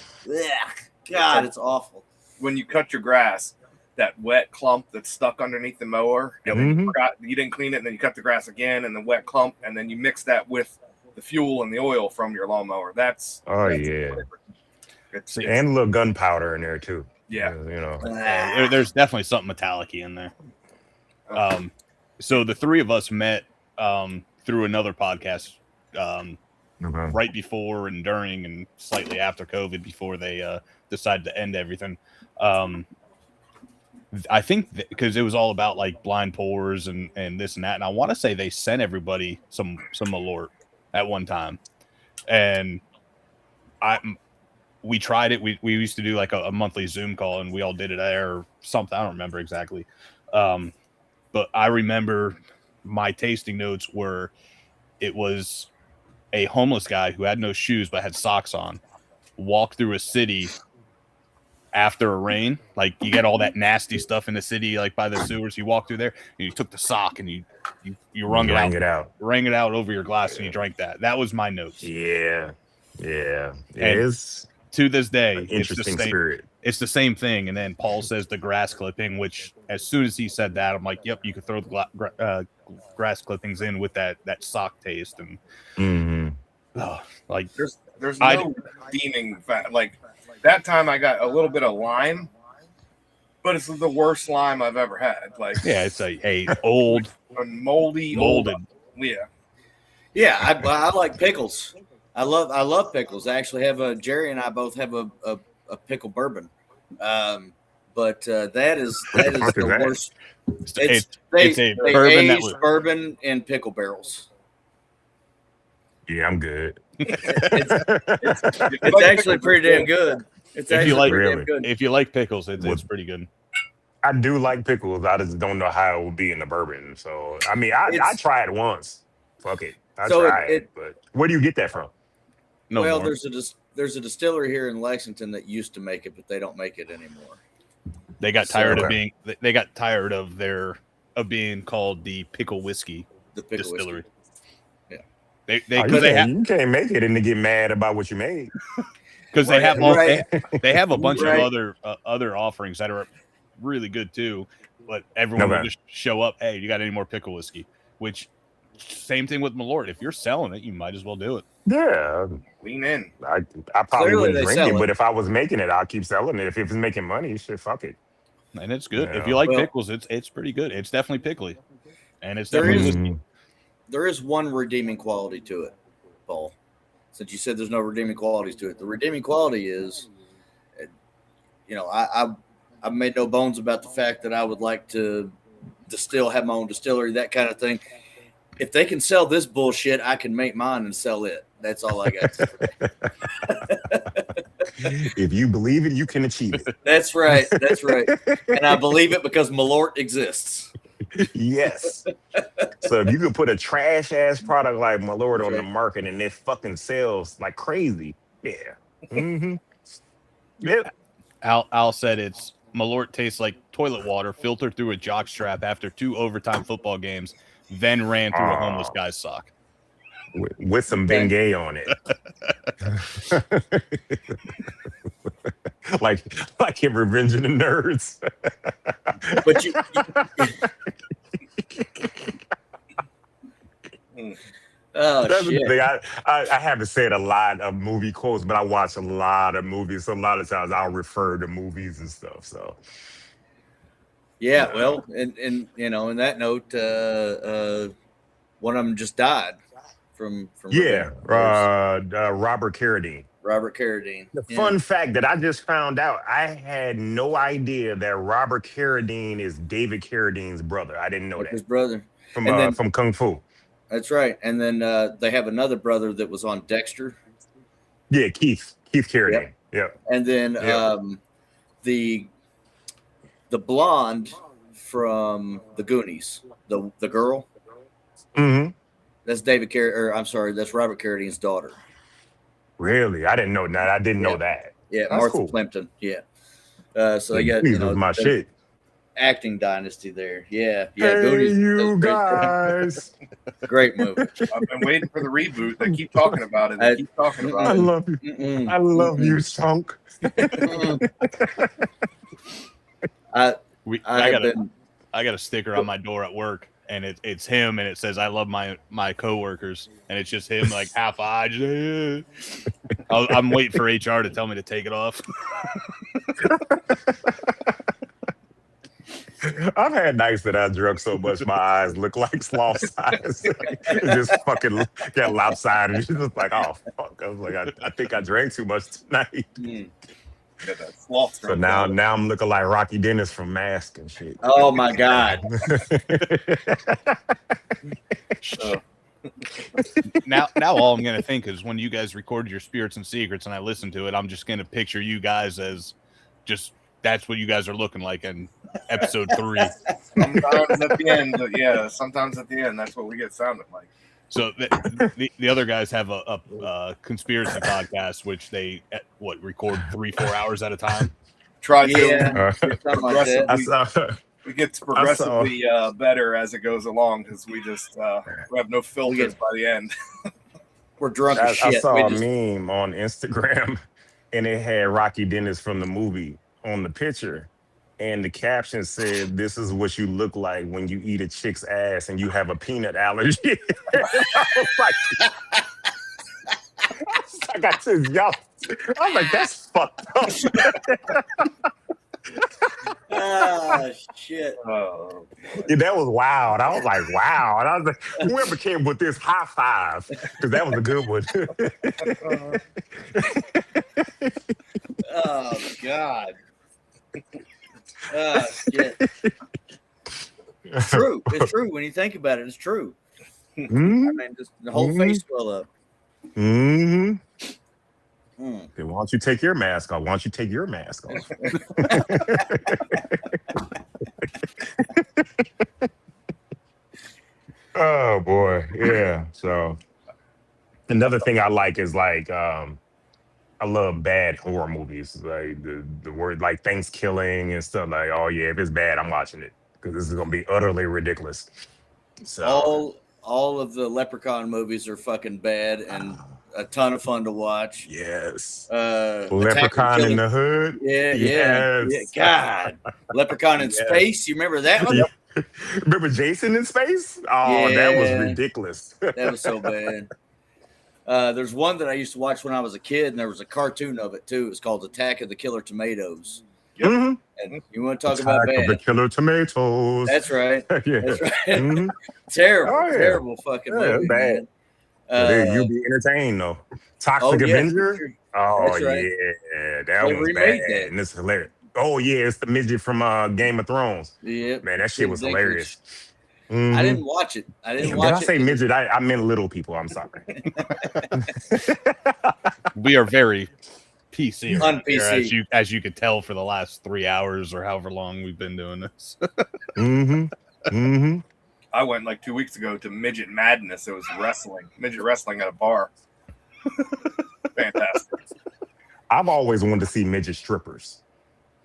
God, it's awful. When you cut your grass, that wet clump that's stuck underneath the mower, and then you didn't clean it, and then you cut the grass again, and the wet clump, and then you mix that with the fuel and the oil from your lawnmower. That's yeah. It's, And a little gunpowder in there too. yeah. there's definitely something metallic-y in there. So the three of us met through another podcast right before and during and slightly after COVID, before they decided to end everything. I think because it was all about like blind pours and this and that, and I want to say they sent everybody some Malort at one time, and we tried it. We used to do like a monthly Zoom call, and we all did it there or something. I don't remember exactly. But I remember my tasting notes were, it was a homeless guy who had no shoes but had socks on, walked through a city after a rain. Like, you get all that nasty stuff in the city, like by the sewers. You walk through there and you took the sock and you wrung it out over your glass, and you drank that. That was my notes. Yeah. It And is to this day, interesting spirit. It's the same thing. And then Paul says the grass clipping, which as soon as he said that, I'm like, yep, you could throw the grass clippings in with that sock taste. And like, there's no redeeming fact. Like, that time I got a little bit of lime, but it's the worst lime I've ever had. Like, yeah, it's a old, molded. Yeah, I like pickles. I love pickles. I actually have Jerry and I both have a pickle bourbon. But that is the worst. It's a bourbon that was bourbon in pickle barrels. Yeah, I'm good. It's actually pretty damn good. If you like pickles, it's pretty good. I do like pickles. I just don't know how it would be in the bourbon. So I mean, I tried it once. Fuck it, I tried it. But where do you get that from? There's a distillery here in Lexington that used to make it, but they don't make it anymore. They got tired of being called the pickle whiskey distillery. Whiskey. Yeah, you can't make it and then get mad about what you made. Because they have a bunch of other offerings that are really good too, but everyone will just show up. Hey, you got any more pickle whiskey? Which, same thing with Malort. If you're selling it, you might as well do it. Yeah, lean in. I probably wouldn't drink it, but if I was making it, I'll keep selling it. If it's making money, shit, fuck it. And it's good. If you like pickles, it's pretty good. It's definitely pickly, and it's definitely there is one redeeming quality to it, Paul. Since you said there's no redeeming qualities to it, the redeeming quality is, I've made no bones about the fact that I would like to have my own distillery, that kind of thing. If they can sell this bullshit, I can make mine and sell it. That's all I got to say. If you believe it, you can achieve it. That's right. And I believe it because Malort exists. Yes. So if you could put a trash ass product like Malort on the market and it fucking sells like crazy, yeah. Mm-hmm. Yep. Al said it's Malort tastes like toilet water filtered through a jockstrap after 2 overtime football games, then ran through a homeless guy's sock. With some Bengay on it. like in Revenge of the Nerds. But you That's shit. The thing. I haven't said a lot of movie quotes, but I watch a lot of movies. So a lot of times I'll refer to movies and stuff. So yeah, well, and in that note, one of them just died from Robert Carradine. Robert Carradine. The fun fact that I just found out, I had no idea that Robert Carradine is David Carradine's brother. I didn't know that. His brother from Kung Fu. That's right. And then they have another brother that was on Dexter. Yeah, Keith Carradine. Yep. And then the blonde from the Goonies, the girl. Mm-hmm. That's that's Robert Carradine's daughter. Really? I didn't know that. I didn't know that. Yeah, that's Martha cool. Plimpton. Yeah. So they got my shit. Acting dynasty there. Yeah. Hey, Goonies, you guys. Great movie. I've been waiting for the reboot. They keep talking about it. I love you. I love you, Sunk. I got a sticker on my door at work, and it's him, and it says I love my coworkers, and it's just him like half eyed. I'm waiting for HR to tell me to take it off. I've had nights that I drunk so much my eyes look like sloth's eyes. Just fucking got lopsided. It's just like, oh fuck. I was like, I think I drank too much tonight. So now I'm looking like Rocky Dennis from Mask and shit. Oh my God. Now all I'm gonna think is when you guys record your Spirits and Secrets and I listen to it, I'm just gonna picture you guys as just that's what you guys are looking like in episode 3. Sometimes at the end, sometimes at the end, that's what we get sounding like. So the other guys have a conspiracy podcast, which they record 3-4 hours at at a time. Try Yeah, something like that. We get progressively better as it goes along because we just we have no filters by the end. We're drunk as shit. I saw a meme on Instagram, and it had Rocky Dennis from the movie on the picture, and the caption said, "This is what you look like when you eat a chick's ass and you have a peanut allergy." I got this y'all. I'm like, that's fucked up. Oh shit! Yeah, that was wild. I was like, wow. And I was like, whoever came with this, high five, because that was a good one. Oh god! Oh shit! It's true. It's true. When you think about it, it's true. Mm-hmm. I mean, just the whole face swell up. Mm-hmm. Mm. Okay, why don't you take your mask off? Why don't you take your mask off? Oh boy, yeah. So another thing I like is like I love bad horror movies, like the word like Thanksgiving and stuff. Like, oh yeah, if it's bad, I'm watching it because this is gonna be utterly ridiculous. So all of the Leprechaun movies are fucking bad and a ton of fun to watch. Yes. Leprechaun in the Hood. Yeah. God. Leprechaun in Space. You remember that one? Yep. Remember Jason in Space? Oh, that was ridiculous. That was so bad. There's one that I used to watch when I was a kid, and there was a cartoon of it too. It was called Attack of the Killer Tomatoes. Yep. Mm-hmm. And you want to talk about bad? Of the Killer Tomatoes. That's right. Yeah. That's right. Mm-hmm. Terrible fucking movie, bad. You'll be entertained though. Toxic Avenger. Sure. Oh right. Yeah, that was bad. And it's hilarious. Oh yeah, it's the midget from Game of Thrones. Yeah, man, that shit was hilarious. Mm-hmm. I didn't watch it. Did I say midget? I meant little people. I'm sorry. We are very PC, on PC, as you could tell for the last 3 hours or however long we've been doing this. Mm-hmm. Mm-hmm. I went like 2 weeks ago to Midget Madness. It was midget wrestling at a bar. Fantastic. I've always wanted to see midget strippers.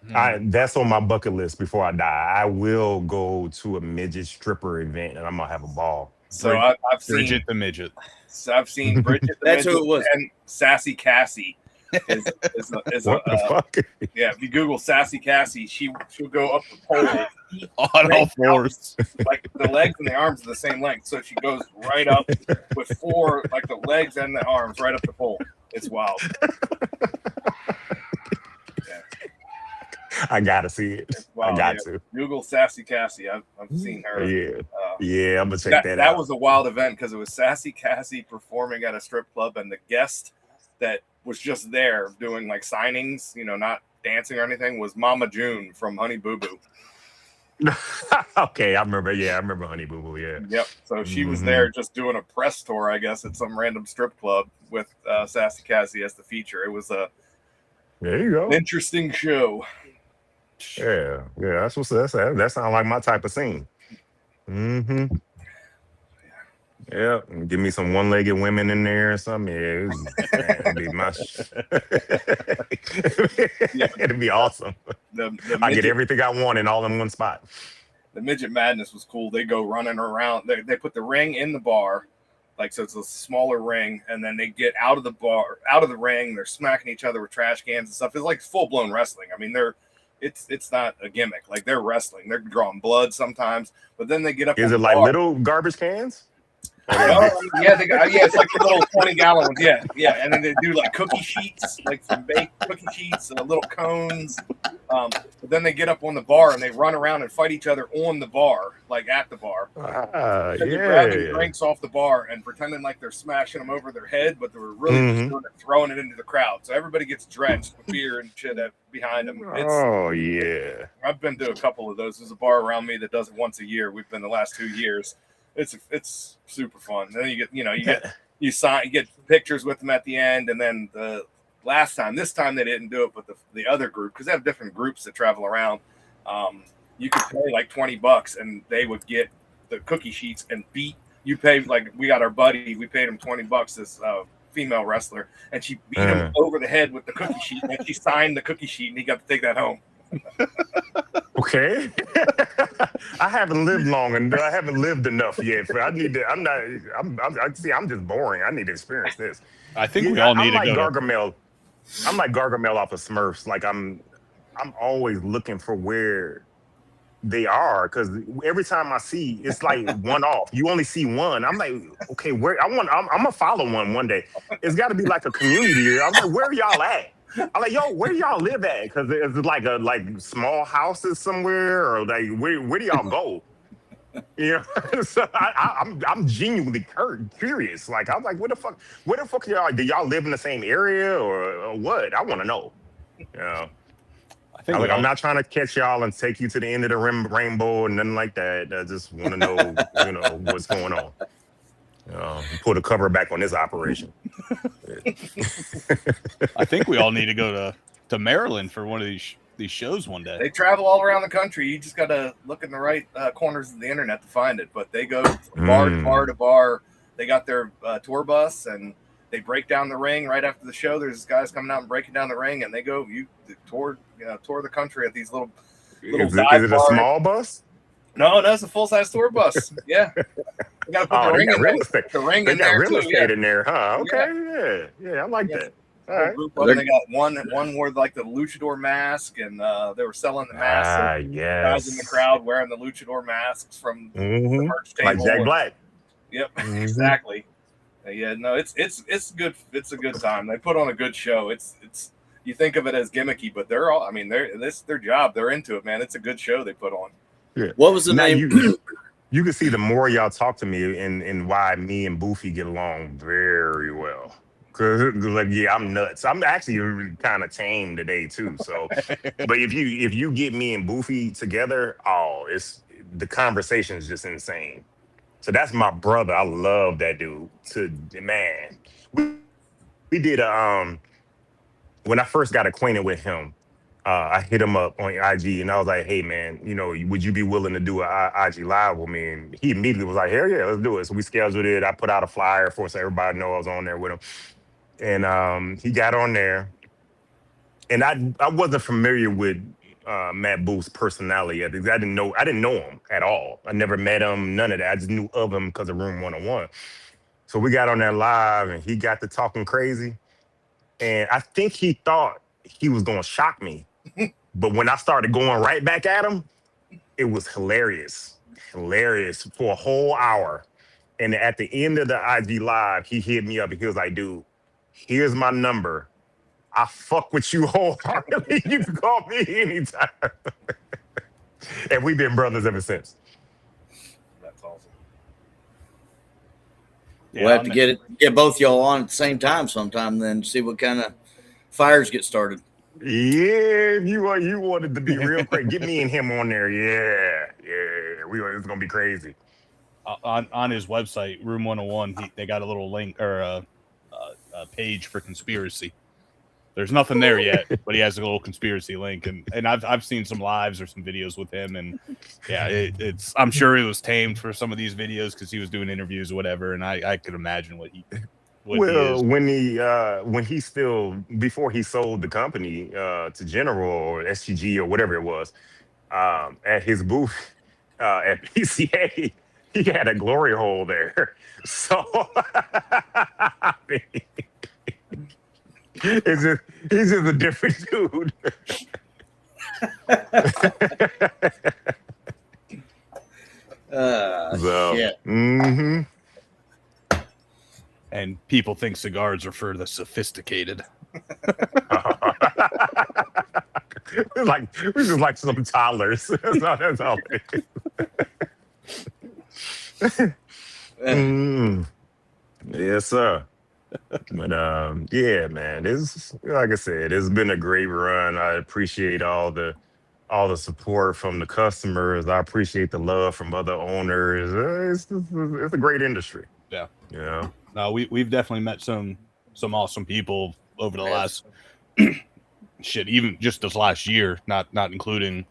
That's on my bucket list before I die. I will go to a midget stripper event and I'm gonna have a ball. So I've seen Bridget the Midget. So I've seen Bridget the That's Midget who it was. And Sassy Cassie. What the fuck? Yeah, if you Google Sassy Cassie, she'll go up the pole on all fours. Like the legs and the arms are the same length, so she goes right up with four, like the legs and the arms right up the pole. It's wild. Yeah. I gotta see it. I got to. Google Sassy Cassie. I've seen her. Yeah, I'm gonna check that out. That was a wild event because it was Sassy Cassie performing at a strip club, and the guest that was just there doing like signings, not dancing or anything, was Mama June from Honey Boo Boo. Okay, I remember. Yeah, I remember Honey Boo Boo. Yeah. Yep. So she was there just doing a press tour, I guess, at some random strip club with Sassy Cassie as the feature. It was there you go. Interesting show. Yeah. That's that sounds like my type of scene. Mm-hmm. Yeah, give me some one-legged women in there or something. Yeah, it'd be my. It'd be awesome. I get everything I want in all in one spot. The Midget Madness was cool. They go running around. They put the ring in the bar, so it's a smaller ring, and then they get out of the ring. They're smacking each other with trash cans and stuff. It's like full-blown wrestling. I mean, it's not a gimmick. Like, they're wrestling. They're drawing blood sometimes, but then they get up. Is it like little garbage cans? It's like the little 20-gallon ones. Yeah, and then they do like cookie sheets, like some baked cookie sheets, little cones. But then they get up on the bar and they run around and fight each other on the bar, like at the bar. They're grabbing drinks off the bar and pretending like they're smashing them over their head, but they were really just throwing it into the crowd. So everybody gets drenched with beer and shit behind them. I've been to a couple of those. There's a bar around me that does it once a year. We've been the last 2 years. it's super fun. Then you get pictures with them at the end, and then this time they didn't do it, but the other group, because they have different groups that travel around. You could pay like $20, and they would get the cookie sheets and beat. You pay like we got our buddy. We paid him $20. This female wrestler, and she beat him over the head with the cookie sheet, and she signed the cookie sheet, and he got to take that home. Okay. I haven't lived long, and I haven't lived enough yet. I need to. I'm just boring. I need to experience this. I think we all need to like go. Gargamel. I'm like Gargamel off of Smurfs. Like I'm always looking for where they are, because every time I see, it's like one off. You only see one. I'm like, okay, where I'm gonna follow one day. It's got to be like a community. I'm like, where y'all at? I'm like, yo, where do y'all live at? Because it's like small houses somewhere, or like where do y'all go? You know, so I'm genuinely curious. Like I'm like, where the fuck y'all? Do y'all live in the same area or what? I want to know. You know. I'm not trying to catch y'all and take you to the end of the rainbow and nothing like that. I just want to know, what's going on. Put the cover back on this operation. I think we all need to go to Maryland for one of these shows one day. They travel all around the country. You just got to look in the right corners of the internet to find it. But they go from bar to bar to bar. They got their tour bus, and they break down the ring right after the show. There's guys coming out and breaking down the ring, and they go tour the country at these little is it a small bus? No, it's a full size tour bus. Yeah, they got to put the ring in real estate. The ring in there real too, estate in there, huh? Okay, yeah, I like that. All right. They got one wore like the luchador mask, and they were selling the masks. Yes. Guys in the crowd wearing the luchador masks from the merch table. Like Jack Black. Yep, exactly. Yeah, no, it's good. It's a good time. They put on a good show. It's you think of it as gimmicky, but this their job. They're into it, man. It's a good show they put on. Yeah. What was the name? You can see the more y'all talk to me and why me and Boofy get along very well. Cause I'm nuts. I'm actually kind of tame today too. So, but if you get me and Boofy together, it's the conversation is just insane. So that's my brother. I love that dude. Man, we did when I first got acquainted with him, I hit him up on IG and I was like, hey man, would you be willing to do an IG live with me? And he immediately was like, hell yeah, let's do it. So we scheduled it. I put out a flyer for so everybody know I was on there with him. And he got on there. And I wasn't familiar with Matt Booth's personality. I didn't know him at all. I never met him, none of that. I just knew of him because of Room 101. So we got on there live and he got to talking crazy. And I think he thought he was going to shock me. But when I started going right back at him, it was hilarious for a whole hour. And at the end of the IG live, he hit me up and he was like, dude, here's my number. I fuck with you wholeheartedly. You can call me anytime. And we've been brothers ever since. That's awesome. We'll have to get both y'all on at the same time sometime, then see what kind of fires get started. Yeah, you wanted to be real crazy. Get me and him on there. Yeah. It's gonna be crazy. On his website, Room 101, they got a little link or a page for conspiracy. There's nothing there yet, but he has a little conspiracy link, and I've seen some lives or some videos with him, and yeah, I'm sure it was tamed for some of these videos because he was doing interviews or whatever, and I could imagine what he. When he still, before he sold the company to General or SGG or whatever it was, at his booth at PCA, he had a glory hole there. So he's just a different dude. Yeah. Mm-hmm. And people think cigars are for the sophisticated. We're just like some toddlers. That's all it is. Yes, sir. But yeah, man, it's like I said, it's been a great run. I appreciate all the all the support from the customers. I appreciate the love from other owners. It's a great industry. Yeah. Yeah. No, we've definitely met some awesome people over the last shit, even just this last year, not including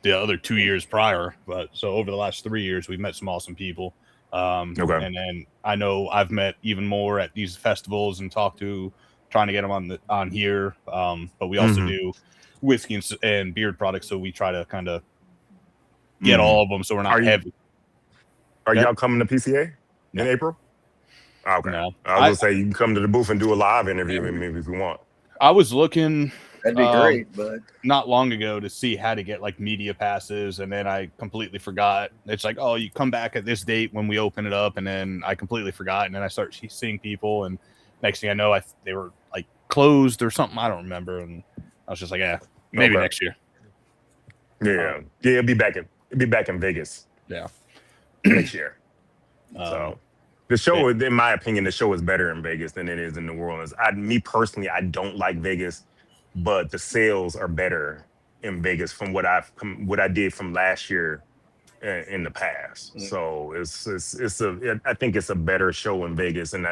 the other 2 years prior. But so over the last 3 years, we've met some awesome people. Okay. And then I know I've met even more at these festivals and talked to, trying to get them on here. But we also do whiskey and beard products, so we try to kind of get all of them, so we're not heavy. Are y'all coming to PCA in April? Okay. No. I was gonna say you can come to the booth and do a live interview with me if you want. I was looking. That'd be great, but not long ago to see how to get like media passes, and then I completely forgot. It's like, oh, you come back at this date when we open it up, and then I completely forgot, and then I start seeing people, and next thing I know, they were like closed or something. I don't remember, and I was just like, yeah, maybe next year. Yeah, it'll be back in Vegas. Yeah, next year. So the show, in my opinion, the show is better in Vegas than it is in New Orleans. Me personally, I don't like Vegas, but the sales are better in Vegas from what I did from last year in the past. So I think it's a better show in Vegas, and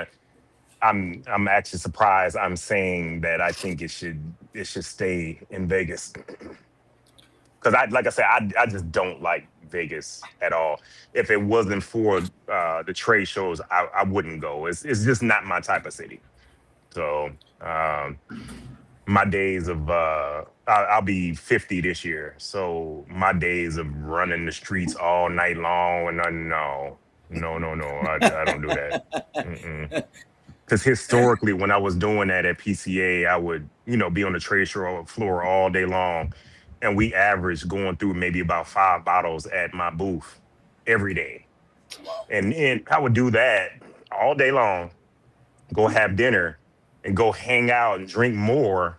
I'm actually surprised I'm saying that I think it should stay in Vegas. Because like I said, I just don't like Vegas at all. If it wasn't for the trade shows, I wouldn't go. It's just not my type of city. So my days of I'll be 50 this year. So my days of running the streets all night long, and no, I don't do that. Because historically, when I was doing that at PCA, I would be on the trade show floor all day long. And we averaged going through maybe about 5 bottles at my booth every day. And I would do that all day long, go have dinner, and go hang out and drink more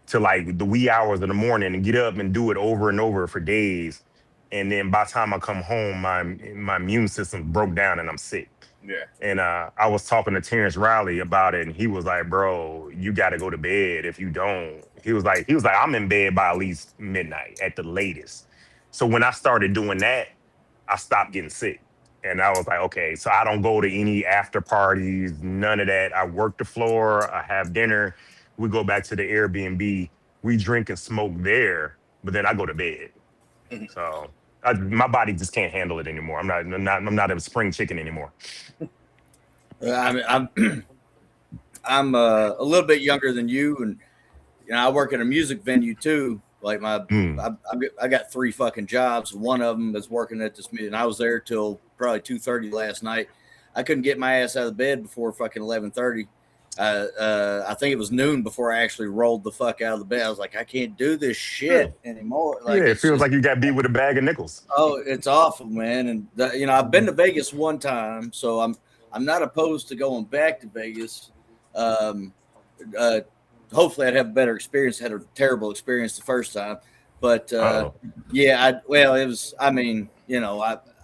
to like the wee hours of the morning, and get up and do it over and over for days. And then by the time I come home, my immune system broke down and I'm sick. Yeah. And I was talking to Terrence Riley about it, and he was like, bro, you got to go to bed. If you don't, he was like, I'm in bed by at least midnight at the latest. So when I started doing that, I stopped getting sick. And I was like, okay, so I don't go to any after parties, none of that. I work the floor, I have dinner, we go back to the Airbnb, we drink and smoke there, but then I go to bed. So my body just can't handle it anymore. I'm not a spring chicken anymore. I'm a little bit younger than you, and I work at a music venue too. Like I got 3 fucking jobs. One of them is working at this meeting. I was there till probably 2:30 last night. I couldn't get my ass out of bed before fucking 11:30. I think it was noon before I actually rolled the fuck out of the bed. I was like, I can't do this shit anymore. Like, it feels like you got beat with a bag of nickels. Oh, it's awful, man. And I've been to Vegas one time, so I'm not opposed to going back to Vegas. Hopefully I'd have a better experience. I had a terrible experience the first time, but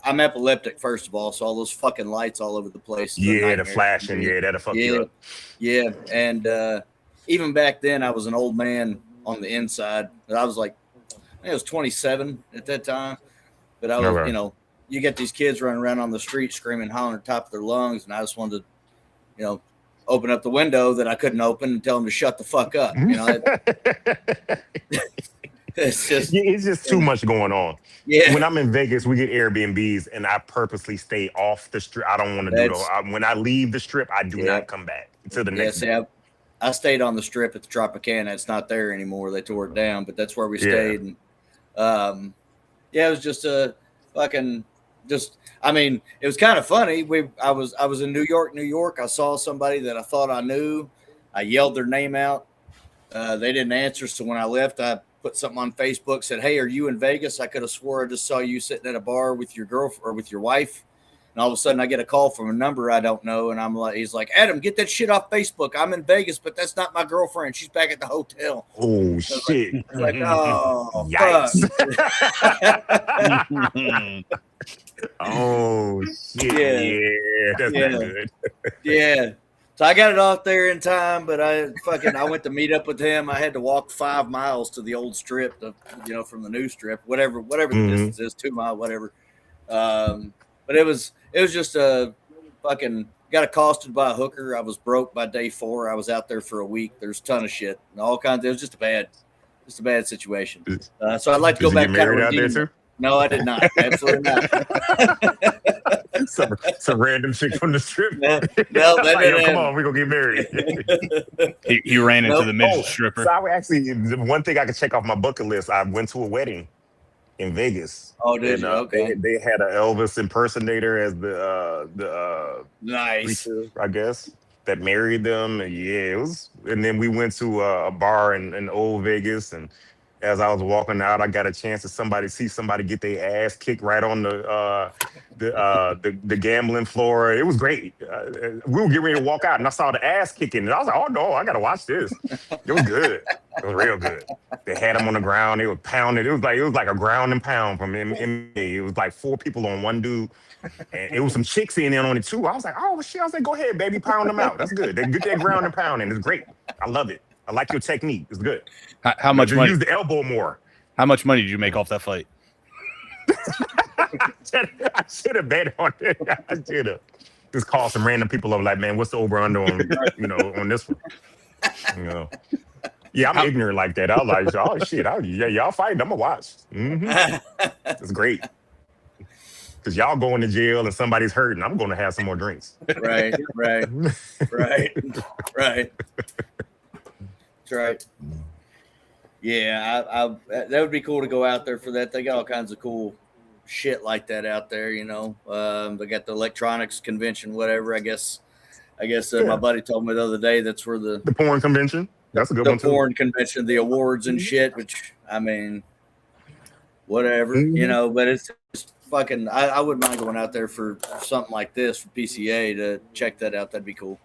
I'm epileptic, first of all, so all those fucking lights all over the place. The flashing, that'll fuck you up. Yeah, and even back then, I was an old man on the inside. I was like, I was 27 at that time, but I was, you get these kids running around on the street screaming, hollering at the top of their lungs, and I just wanted to, open up the window that I couldn't open and tell them to shut the fuck up. It's just too much going on. Yeah. When I'm in Vegas, we get Airbnbs, and I purposely stay off the strip. I don't want to do that. When I leave the strip, I do not come back until the next day. I stayed on the strip at the Tropicana. It's not there anymore. They tore it down, but that's where we stayed. And it was just a fucking it was kind of funny. I was in New York. I saw somebody that I thought I knew. I yelled their name out. They didn't answer. So when I left, I put something on Facebook, said, "Hey, are you in Vegas? I could have swore I just saw you sitting at a bar with your girlfriend or with your wife." And all of a sudden I get a call from a number I don't know. And he's like, "Adam, get that shit off Facebook. I'm in Vegas, but that's not my girlfriend. She's back at the hotel." Oh, shit. Like, oh, yikes. Oh, shit. Yeah. That's not good. Yeah. So I got it off there in time, but I went to meet up with him. I had to walk 5 miles to the old strip, from the new strip, whatever the distance is, 2 mile, whatever. But it was just a fucking got accosted by a hooker. I was broke by day 4. I was out there for a week. There's a ton of shit and all kinds. It was just a bad situation. So I'd like to go back. Did you get married out there too? No, I did not. Absolutely not. some random chick from the strip. No, that didn't come on, we're gonna get married. he ran into the midget stripper. So I actually, one thing I could check off my bucket list, I went to a wedding in Vegas. Oh, did you? Okay. They had an Elvis impersonator as the nice, preacher, I guess, that married them. Yeah, it was. And then we went to a bar in old Vegas, and as I was walking out, I got a chance to see somebody get their ass kicked right on the gambling floor. It was great. We were getting ready to walk out, and I saw the ass kicking, and I was like, "Oh no, I gotta watch this." It was good. It was real good. They had him on the ground. They were pounding. It was like a ground and pound from MMA. It was like 4 people on one dude, and it was some chicks in there on it too. I was like, "Oh shit!" I was like, "Go ahead, baby, pound them out. That's good. They get that ground and pound, and it's great. I love it. I like your technique. It's good." How much money? Use the elbow more. How much money did you make off that fight? I should have bet on it. I should have. Just call some random people up like, "Man, what's the over under on on this one?" Yeah, I'm ignorant like that. I was like, "Oh shit, y'all fighting? I'm gonna watch." It's great because y'all going to jail and somebody's hurting. I'm going to have some more drinks. Right. That's right. Yeah, I that would be cool to go out there for that. They got all kinds of cool shit like that out there, They got the electronics convention, whatever. I guess my buddy told me the other day that's where the porn convention. That's a good one too. The porn convention, the awards and shit, which I mean, whatever, But it's just fucking. I wouldn't mind going out there for something like this for PCA to check that out. That'd be cool.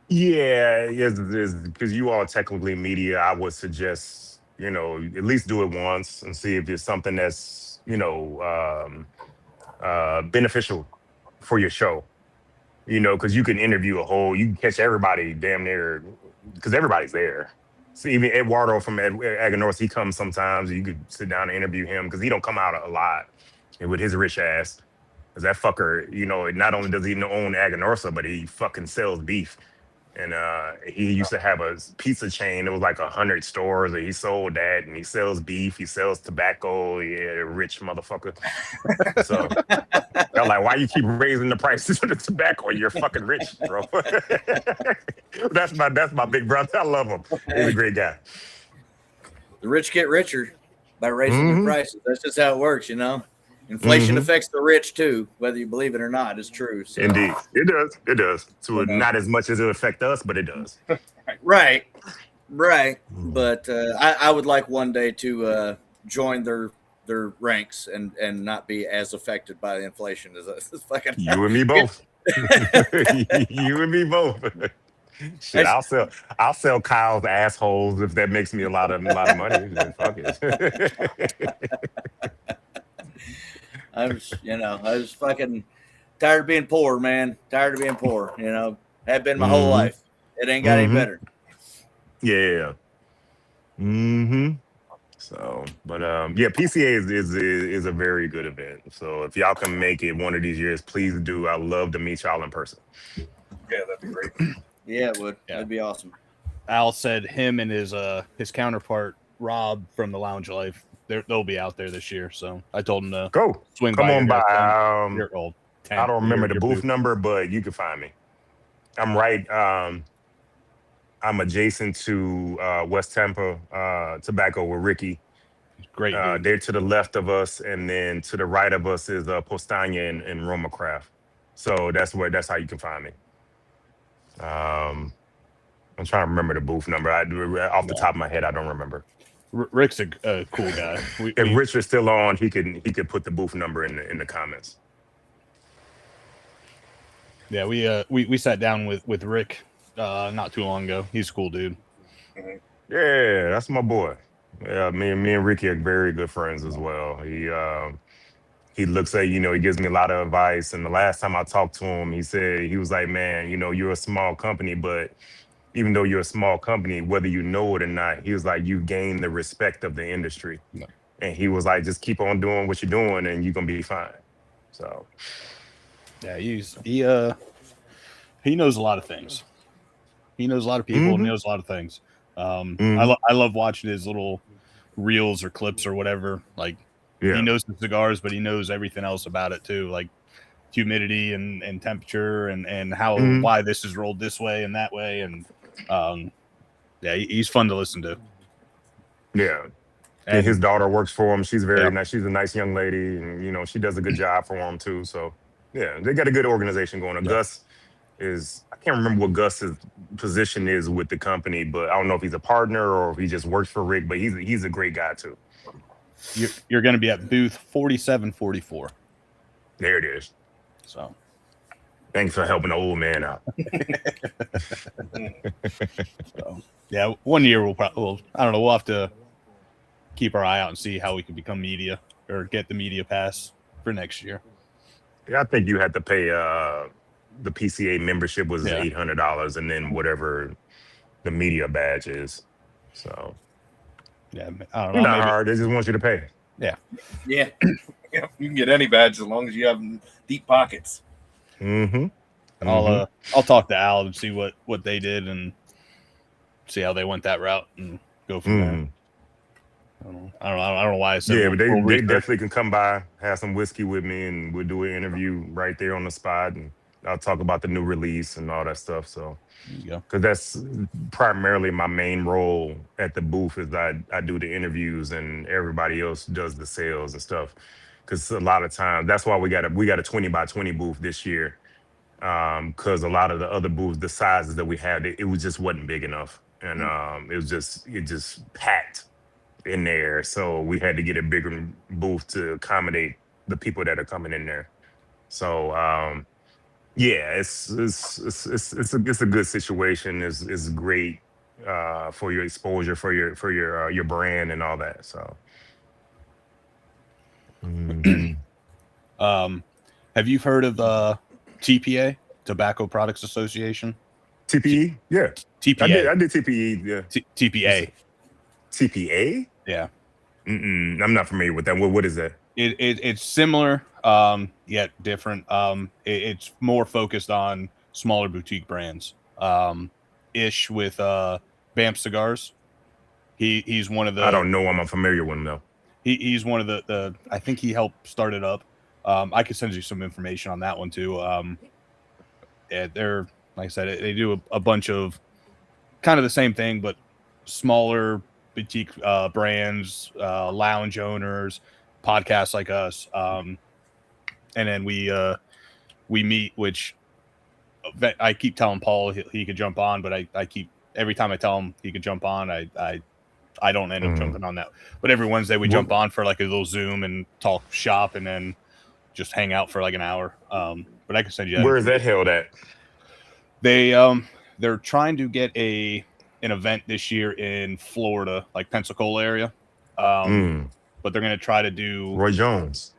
Yeah, because you all technically media. I would suggest at least do it once and see if it's something that's beneficial for your show. Because you can interview you can catch everybody damn near because everybody's there. So even Eduardo from Aganorsa, he comes sometimes. You could sit down and interview him because he don't come out a lot and with his rich ass. Because that fucker, not only does he own Aganorsa, but he fucking sells beef. And he used to have a pizza chain. It was like 100 stores, and he sold that. And he sells beef. He sells tobacco. Yeah, rich motherfucker. So they're like, "Why you keep raising the prices of the tobacco? You're fucking rich, bro." That's my big brother. I love him. He's a great guy. The rich get richer by raising the prices. That's just how it works, Inflation affects the rich too, whether you believe it or not. It's true. So. Indeed, it does. It does. So not as much as it affects us, but it does. Right. But I would like one day to join their ranks and not be as affected by the inflation as fucking. You and me both. You and me both. Shit, I'll sell Kyle's assholes if that makes me a lot of money. Fuck it. I was fucking tired of being poor, man. Tired of being poor, Have been my whole life. It ain't got any better. Yeah. So, but PCA is a very good event. So if y'all can make it one of these years, please do. I'd love to meet y'all in person. Yeah, that'd be great. Yeah, it would. Yeah. That'd be awesome. Al said him and his counterpart Rob from the Lounge Life, they'll be out there this year. So I told him to go swing Come by. on by. I don't remember the booth number, but you can find me. I'm right. I'm adjacent to West Tampa Tobacco with Ricky. Great. They're to the left of us, and then to the right of us is Postania and Roma Craft. So that's how you can find me. I'm trying to remember the booth number. Off the top of my head, I don't remember. Rick's a cool guy. If Rich is still on, he could put the booth number in the comments. Yeah, we sat down with Rick not too long ago. He's a cool dude. Yeah, that's my boy. Yeah, me and Ricky are very good friends as well. he looks at, he gives me a lot of advice. And the last time I talked to him, he was like, man, you're a small company, but even though you're a small company, whether you know it or not, he was like, you gain the respect of the industry. No. And he was like, just keep on doing what you're doing and you're going to be fine. So, yeah, he knows a lot of things. He knows a lot of people and knows a lot of things. I love watching his little reels or clips or whatever. Like, he knows the cigars, but he knows everything else about it too, like humidity and temperature and how why this is rolled this way and that way. And yeah, he's fun to listen to. Yeah. And his daughter works for him. She's very nice. She's a nice young lady, and she does a good job for him too. So yeah, they got a good organization going on. Gus I can't remember what Gus's position is with the company, but I don't know if he's a partner or if he just works for Rick, but he's a great guy too. You're going to be at booth 4744. There it is. So thanks for helping the old man out. So, yeah, one year we'll I don't know, we'll have to keep our eye out and see how we can become media or get the media pass for next year. Yeah, I think you had to pay the PCA membership was $800 and then whatever the media badge is. So yeah, I don't know. Not hard. They just want you to pay. Yeah. Yeah. You can get any badge as long as you have deep pockets. I'll talk to Al and see what they did and see how they went that route and go from there. I don't know why I said. Yeah, but they definitely can come by, have some whiskey with me, and we'll do an interview right there on the spot, and I'll talk about the new release and all that stuff. So, because that's primarily my main role at the booth is I do the interviews and everybody else does the sales and stuff. Because a lot of times that's why we got a 20x20 booth this year. Because a lot of the other booths, the sizes that we had, it just wasn't big enough, and it just packed in there. So we had to get a bigger booth to accommodate the people that are coming in there. So yeah, it's a good situation. It's great for your exposure, for your brand and all that. So have you heard of TPA, Tobacco Products Association? TPE? Yeah. TPA. I did TPE, yeah. TPA. TPA? Yeah. I'm not familiar with that. What is that? It's similar, yet different. It's more focused on smaller boutique brands. Ish with Vamp Cigars. He's one of the. I don't know him. I'm familiar with him though. He's one of the. I think he helped start it up. I could send you some information on that one too. Yeah, they're like I said, they do a bunch of kind of the same thing, but smaller boutique brands, lounge owners, podcasts like us, and then we meet. Which I keep telling Paul he could jump on, but I keep every time I tell him he could jump on, I don't end up jumping on that. But every Wednesday we jump on for like a little Zoom and talk shop, and then just hang out for like an hour. But I can send you that. Where is that held at? They're trying to get an event this year in Florida, like Pensacola area. But they're going to try to do Roy Jones.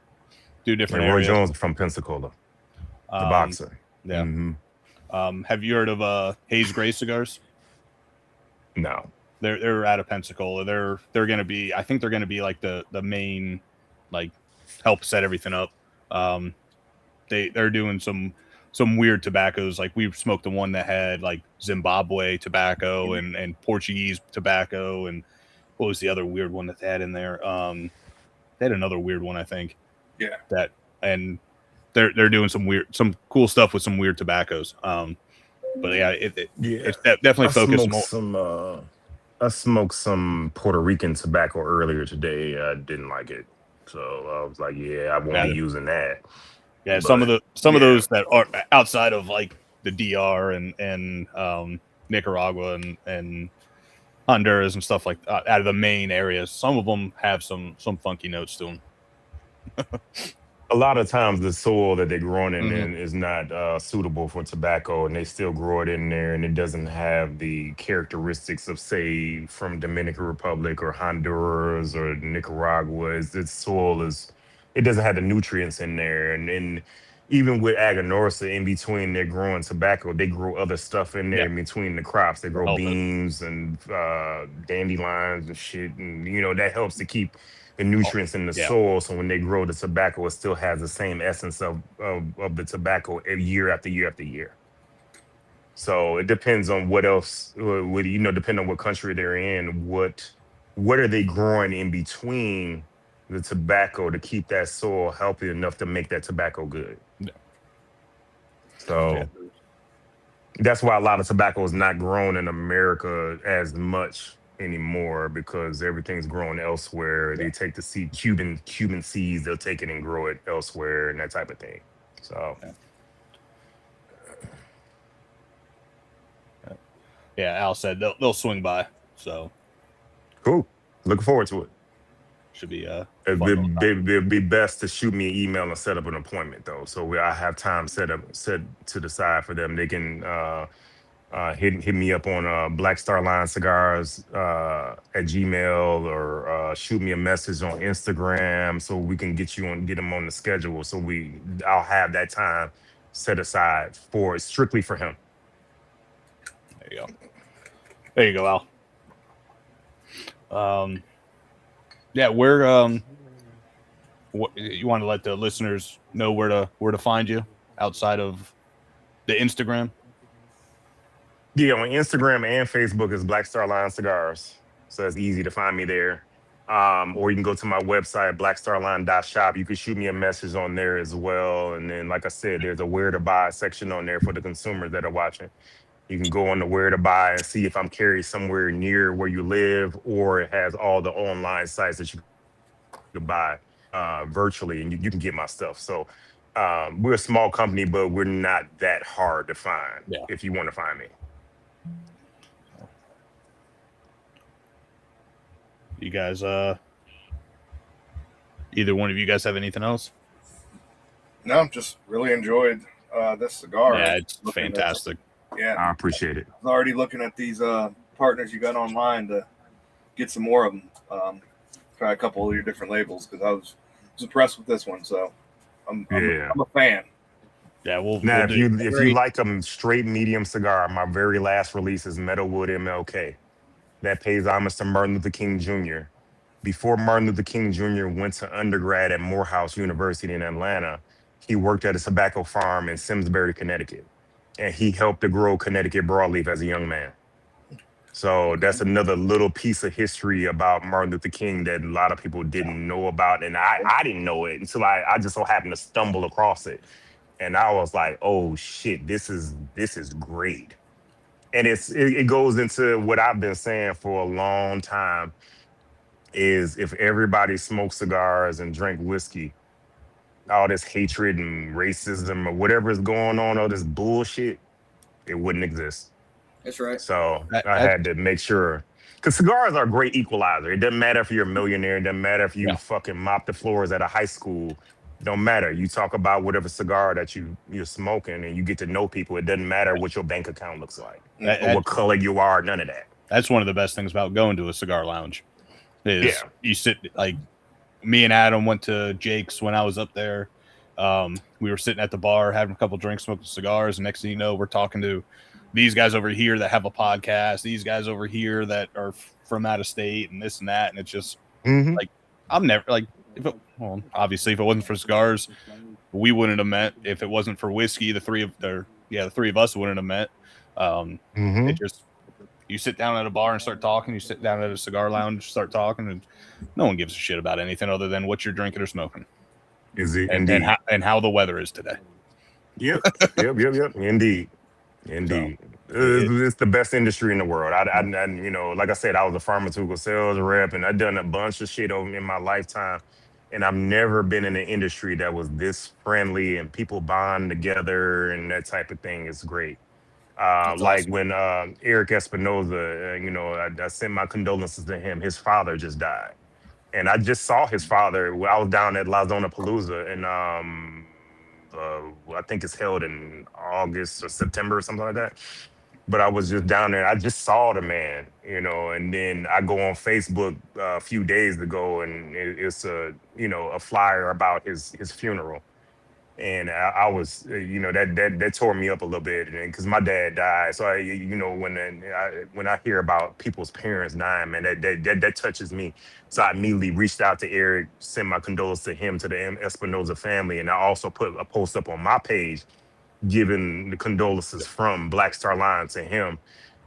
Do different areas. Roy Jones from Pensacola, the boxer. Yeah. Have you heard of Hayes Gray Cigars? No. They're out of Pensacola. They're going to be. I think they're going to be like the main, like, help set everything up. They're doing some weird tobaccos. Like we smoked the one that had like Zimbabwe tobacco and Portuguese tobacco, and what was the other weird one that they had in there? They had another weird one, I think. Yeah. And they're doing some cool stuff with some weird tobaccos. But yeah, it's definitely focused more. I smoked some Puerto Rican tobacco earlier today. I didn't like it, so I was like, "Yeah, I won't be using that." Yeah, some of those that are outside of like the DR and Nicaragua and Honduras and stuff like out of the main areas, some of them have some funky notes to them. A lot of times the soil that they're growing in is not suitable for tobacco, and they still grow it in there, and it doesn't have the characteristics of, say, from Dominican Republic or Honduras or Nicaragua. Its soil is it doesn't have the nutrients in there. And even with Aganorsa, in between they're growing tobacco, they grow other stuff in there in between the crops. They grow beans and dandelions and shit, and that helps to keep the nutrients in the soil. So when they grow the tobacco, it still has the same essence of the tobacco year after year after year. So it depends on what else, depending on what country they're in, what are they growing in between the tobacco to keep that soil healthy enough to make that tobacco good. Yeah. So that's why a lot of tobacco is not grown in America as much anymore, because everything's grown elsewhere. They take the seed, Cuban seeds, they'll take it and grow it elsewhere and that type of thing. So yeah, Al said they'll swing by. So cool. Looking forward to it. Should be it'd be best to shoot me an email and set up an appointment though, so I have time set to the side for them. They can hit me up on Black Star Line Cigars at Gmail, or shoot me a message on Instagram so we can get them on the schedule. So I'll have that time set aside strictly for him. There you go, Al. Yeah, what you want to let the listeners know where to find you outside of the Instagram? Yeah, on Instagram and Facebook is Black Star Line Cigars, so it's easy to find me there. Or you can go to my website, blackstarline.shop. You can shoot me a message on there as well. And then, like I said, there's a where to buy section on there for the consumers that are watching. You can go on the where to buy and see if I'm carried somewhere near where you live, or it has all the online sites that you can buy virtually, and you can get my stuff. So we're a small company, but we're not that hard to find if you want to find me. You guys, either one of you guys have anything else? No, just really enjoyed this cigar. Yeah, it's fantastic. Yeah, I appreciate it. I was already looking at these partners you got online to get some more of them. Try a couple of your different labels, because I was impressed with this one. So I'm a fan. Yeah, if you like them straight medium cigar, my very last release is Meadowwood MLK. That pays homage to Martin Luther King Jr. Before Martin Luther King Jr. went to undergrad at Morehouse University in Atlanta, he worked at a tobacco farm in Simsbury, Connecticut. And he helped to grow Connecticut broadleaf as a young man. So that's another little piece of history about Martin Luther King that a lot of people didn't know about. And I didn't know it until I just so happened to stumble across it. And I was like, oh shit, this is great. And it goes into what I've been saying for a long time, is if everybody smoked cigars and drank whiskey, all this hatred and racism or whatever is going on, all this bullshit, it wouldn't exist. That's right. So I had to make sure, because cigars are a great equalizer. It doesn't matter if you're a millionaire. It doesn't matter if you fucking mop the floors at a high school. It don't matter. You talk about whatever cigar that you're smoking, and you get to know people. It doesn't matter what your bank account looks like or what color you are. None of that. That's one of the best things about going to a cigar lounge. Is you sit, like me and Adam went to Jake's when I was up there. We were sitting at the bar having a couple drinks, smoking cigars, and next thing you know, we're talking to these guys over here that have a podcast, these guys over here that are from out of state, and this and that. And it's just like, I'm never like, obviously if it wasn't for cigars, we wouldn't have met. If it wasn't for whiskey, the three of us wouldn't have met. It just, you sit down at a bar and start talking, you sit down at a cigar lounge, start talking, and no one gives a shit about anything other than what you're drinking or smoking. Is it and how the weather is today. Yep. Indeed. It's the best industry in the world. I like I said, I was a pharmaceutical sales rep, and I've done a bunch of shit over in my lifetime, and I've never been in an industry that was this friendly and people bond together and that type of thing. Is great. Like awesome. When Aric Espinoza, I sent my condolences to him. His father just died, and I just saw his father. I was down at La Zona Palooza, and I think it's held in August or September or something like that. but I was just down there. I just saw the man, you know, and then I go on Facebook a few days ago, and it's a flyer about his funeral, and I was, that tore me up a little bit, and because my dad died, so when I hear about people's parents dying, man, that touches me. So I immediately reached out to Aric, sent my condolences to him, to the Espinoza family, and I also put a post up on my page giving the condolences from Black Star Line to him.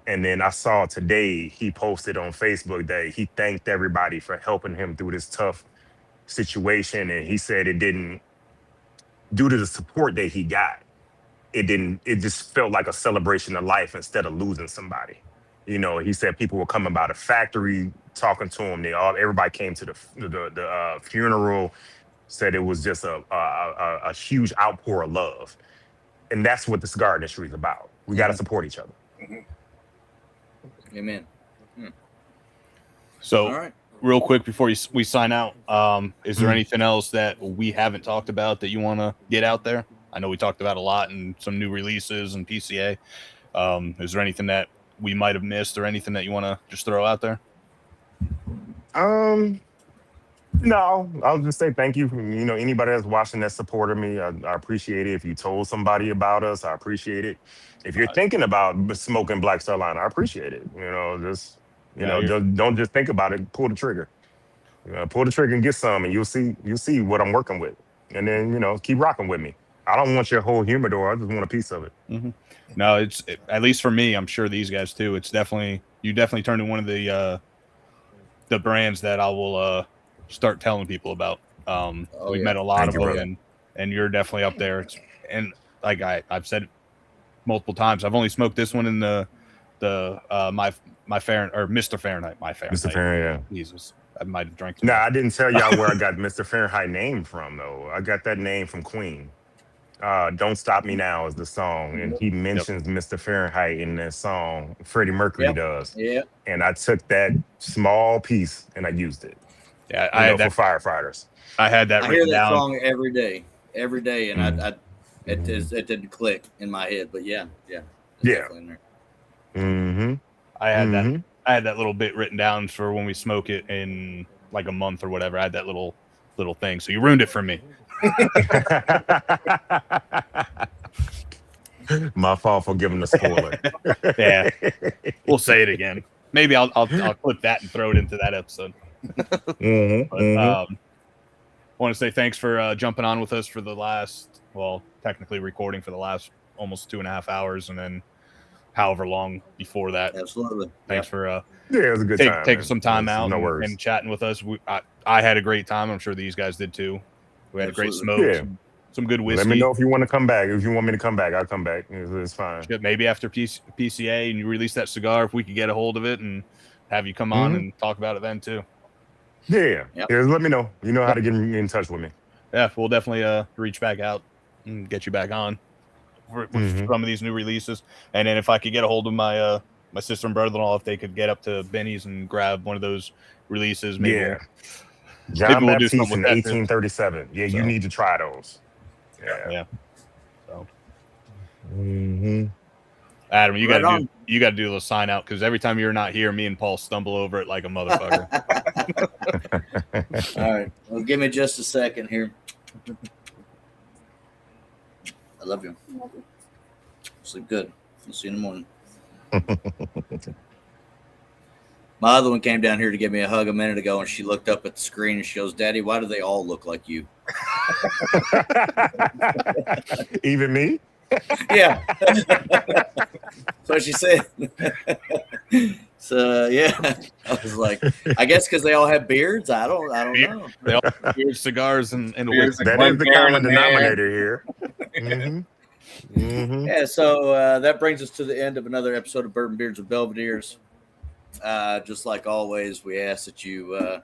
And then I saw today he posted on Facebook that he thanked everybody for helping him through this tough situation, and he said it didn't, due to the support that he got, it just felt like a celebration of life instead of losing somebody. You know, he said people were coming by the factory talking to him. Everybody came to the funeral, said it was just a huge outpour of love. And that's what the cigar industry is about. We got to support each other. Amen. So, all right, real quick before we sign out, is there anything else that we haven't talked about that you want to get out there? I know we talked about a lot and some new releases and PCA. Is there anything that we might have missed or anything that you want to just throw out there? No, I'll just say thank you. Anybody that's watching that supported me, I appreciate it. If you told somebody about us, I appreciate it. If you're thinking about smoking Black Star Line, I appreciate it. Don't just think about it. Pull the trigger. Pull the trigger and get some, and you'll see what I'm working with. And then keep rocking with me. I don't want your whole humidor. I just want a piece of it. Mm-hmm. No, at least for me. I'm sure these guys too. You definitely turned into one of the brands that I will start telling people about. We've met a lot of them, and you're definitely up there. And like I've said it multiple times, I've only smoked this one in the my Fahrenheit, or Mr. Fahrenheit, my Fahrenheit. Mr. Fahrenheit, yeah. Jesus, I might have drank. No, I didn't tell y'all where I got Mr. Fahrenheit name from though. I got that name from Queen. Don't Stop Me Now is the song, and he mentions Mr. Fahrenheit in that song. Freddie Mercury does. Yeah. And I took that small piece and I used it. Yeah, I had that for firefighters. I had that. I written hear that down. song every day, and it didn't click in my head, but yeah. Definitely in there. Mm-hmm. I had that little bit written down for when we smoke it in like a month or whatever. I had that little thing, so you ruined it for me. My fault for giving the spoiler. Yeah, we'll say it again. Maybe I'll clip that and throw it into that episode. I want to say thanks for jumping on with us for the last, technically recording for the last almost 2.5 hours, and then however long before that. Absolutely. Thanks for it was a good time. Taking some time out and chatting with us. I had a great time. I'm sure these guys did too. We had a great smoke. Yeah. Some good whiskey. Let me know if you want to come back. If you want me to come back, I'll come back. It's fine. Maybe after PCA and you release that cigar, if we could get a hold of it and have you come on and talk about it then too. Yeah. Let me know. You know how to get in touch with me. Yeah, we'll definitely reach back out and get you back on with some of these new releases. And then if I could get a hold of my my sister and brother-in-law, if they could get up to Benny's and grab one of those releases, maybe. John Baptiste in 1837. Yeah, you need to try those. Yeah. So, Adam, you got to do a little sign out, because every time you're not here, me and Paul stumble over it like a motherfucker. All right. Well, give me just a second here. I love you. Sleep good. I'll see you in the morning. My other one came down here to give me a hug a minute ago, and she looked up at the screen and she goes, "Daddy, why do they all look like you?" Even me? Yeah. So she said. So yeah, I was like, I guess because they all have beards. I don't know. They all have beards, cigars, and Beards, that is the common denominator here. Yeah. So that brings us to the end of another episode of Bourbon Beards with Belvederes. Just like always, we ask that you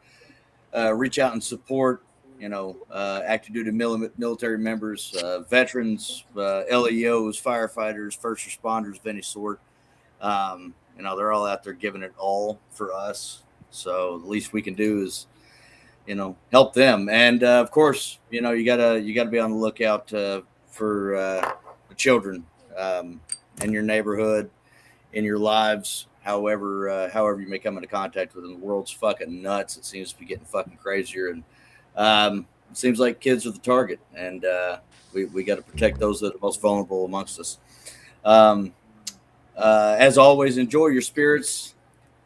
reach out and support, active duty military members, veterans, LEOs, firefighters, first responders of any sort. They're all out there giving it all for us. So the least we can do is, help them. And of course, you gotta be on the lookout for the children in your neighborhood. in your lives. However you may come into contact with them. The world's fucking nuts. It seems to be getting fucking crazier, and it seems like kids are the target, and we got to protect those that are most vulnerable amongst us. As always, enjoy your spirits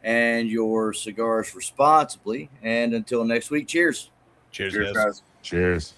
and your cigars responsibly. And until next week, cheers. Cheers, guys. Cheers.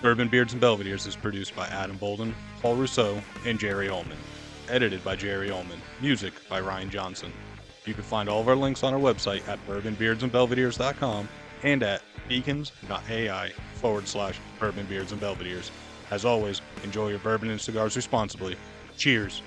Bourbon, Beards, and Belvederes is produced by Adam Bolden, Paul Rousseau, and Jerry Ullman. Edited by Jerry Ullman. Music by Ryan Johnson. You can find all of our links on our website at bourbonbeardsandbelvederes.com and at beacons.ai/Bourbon, Beards, and Belvederes. As always, enjoy your bourbon and cigars responsibly. Cheers.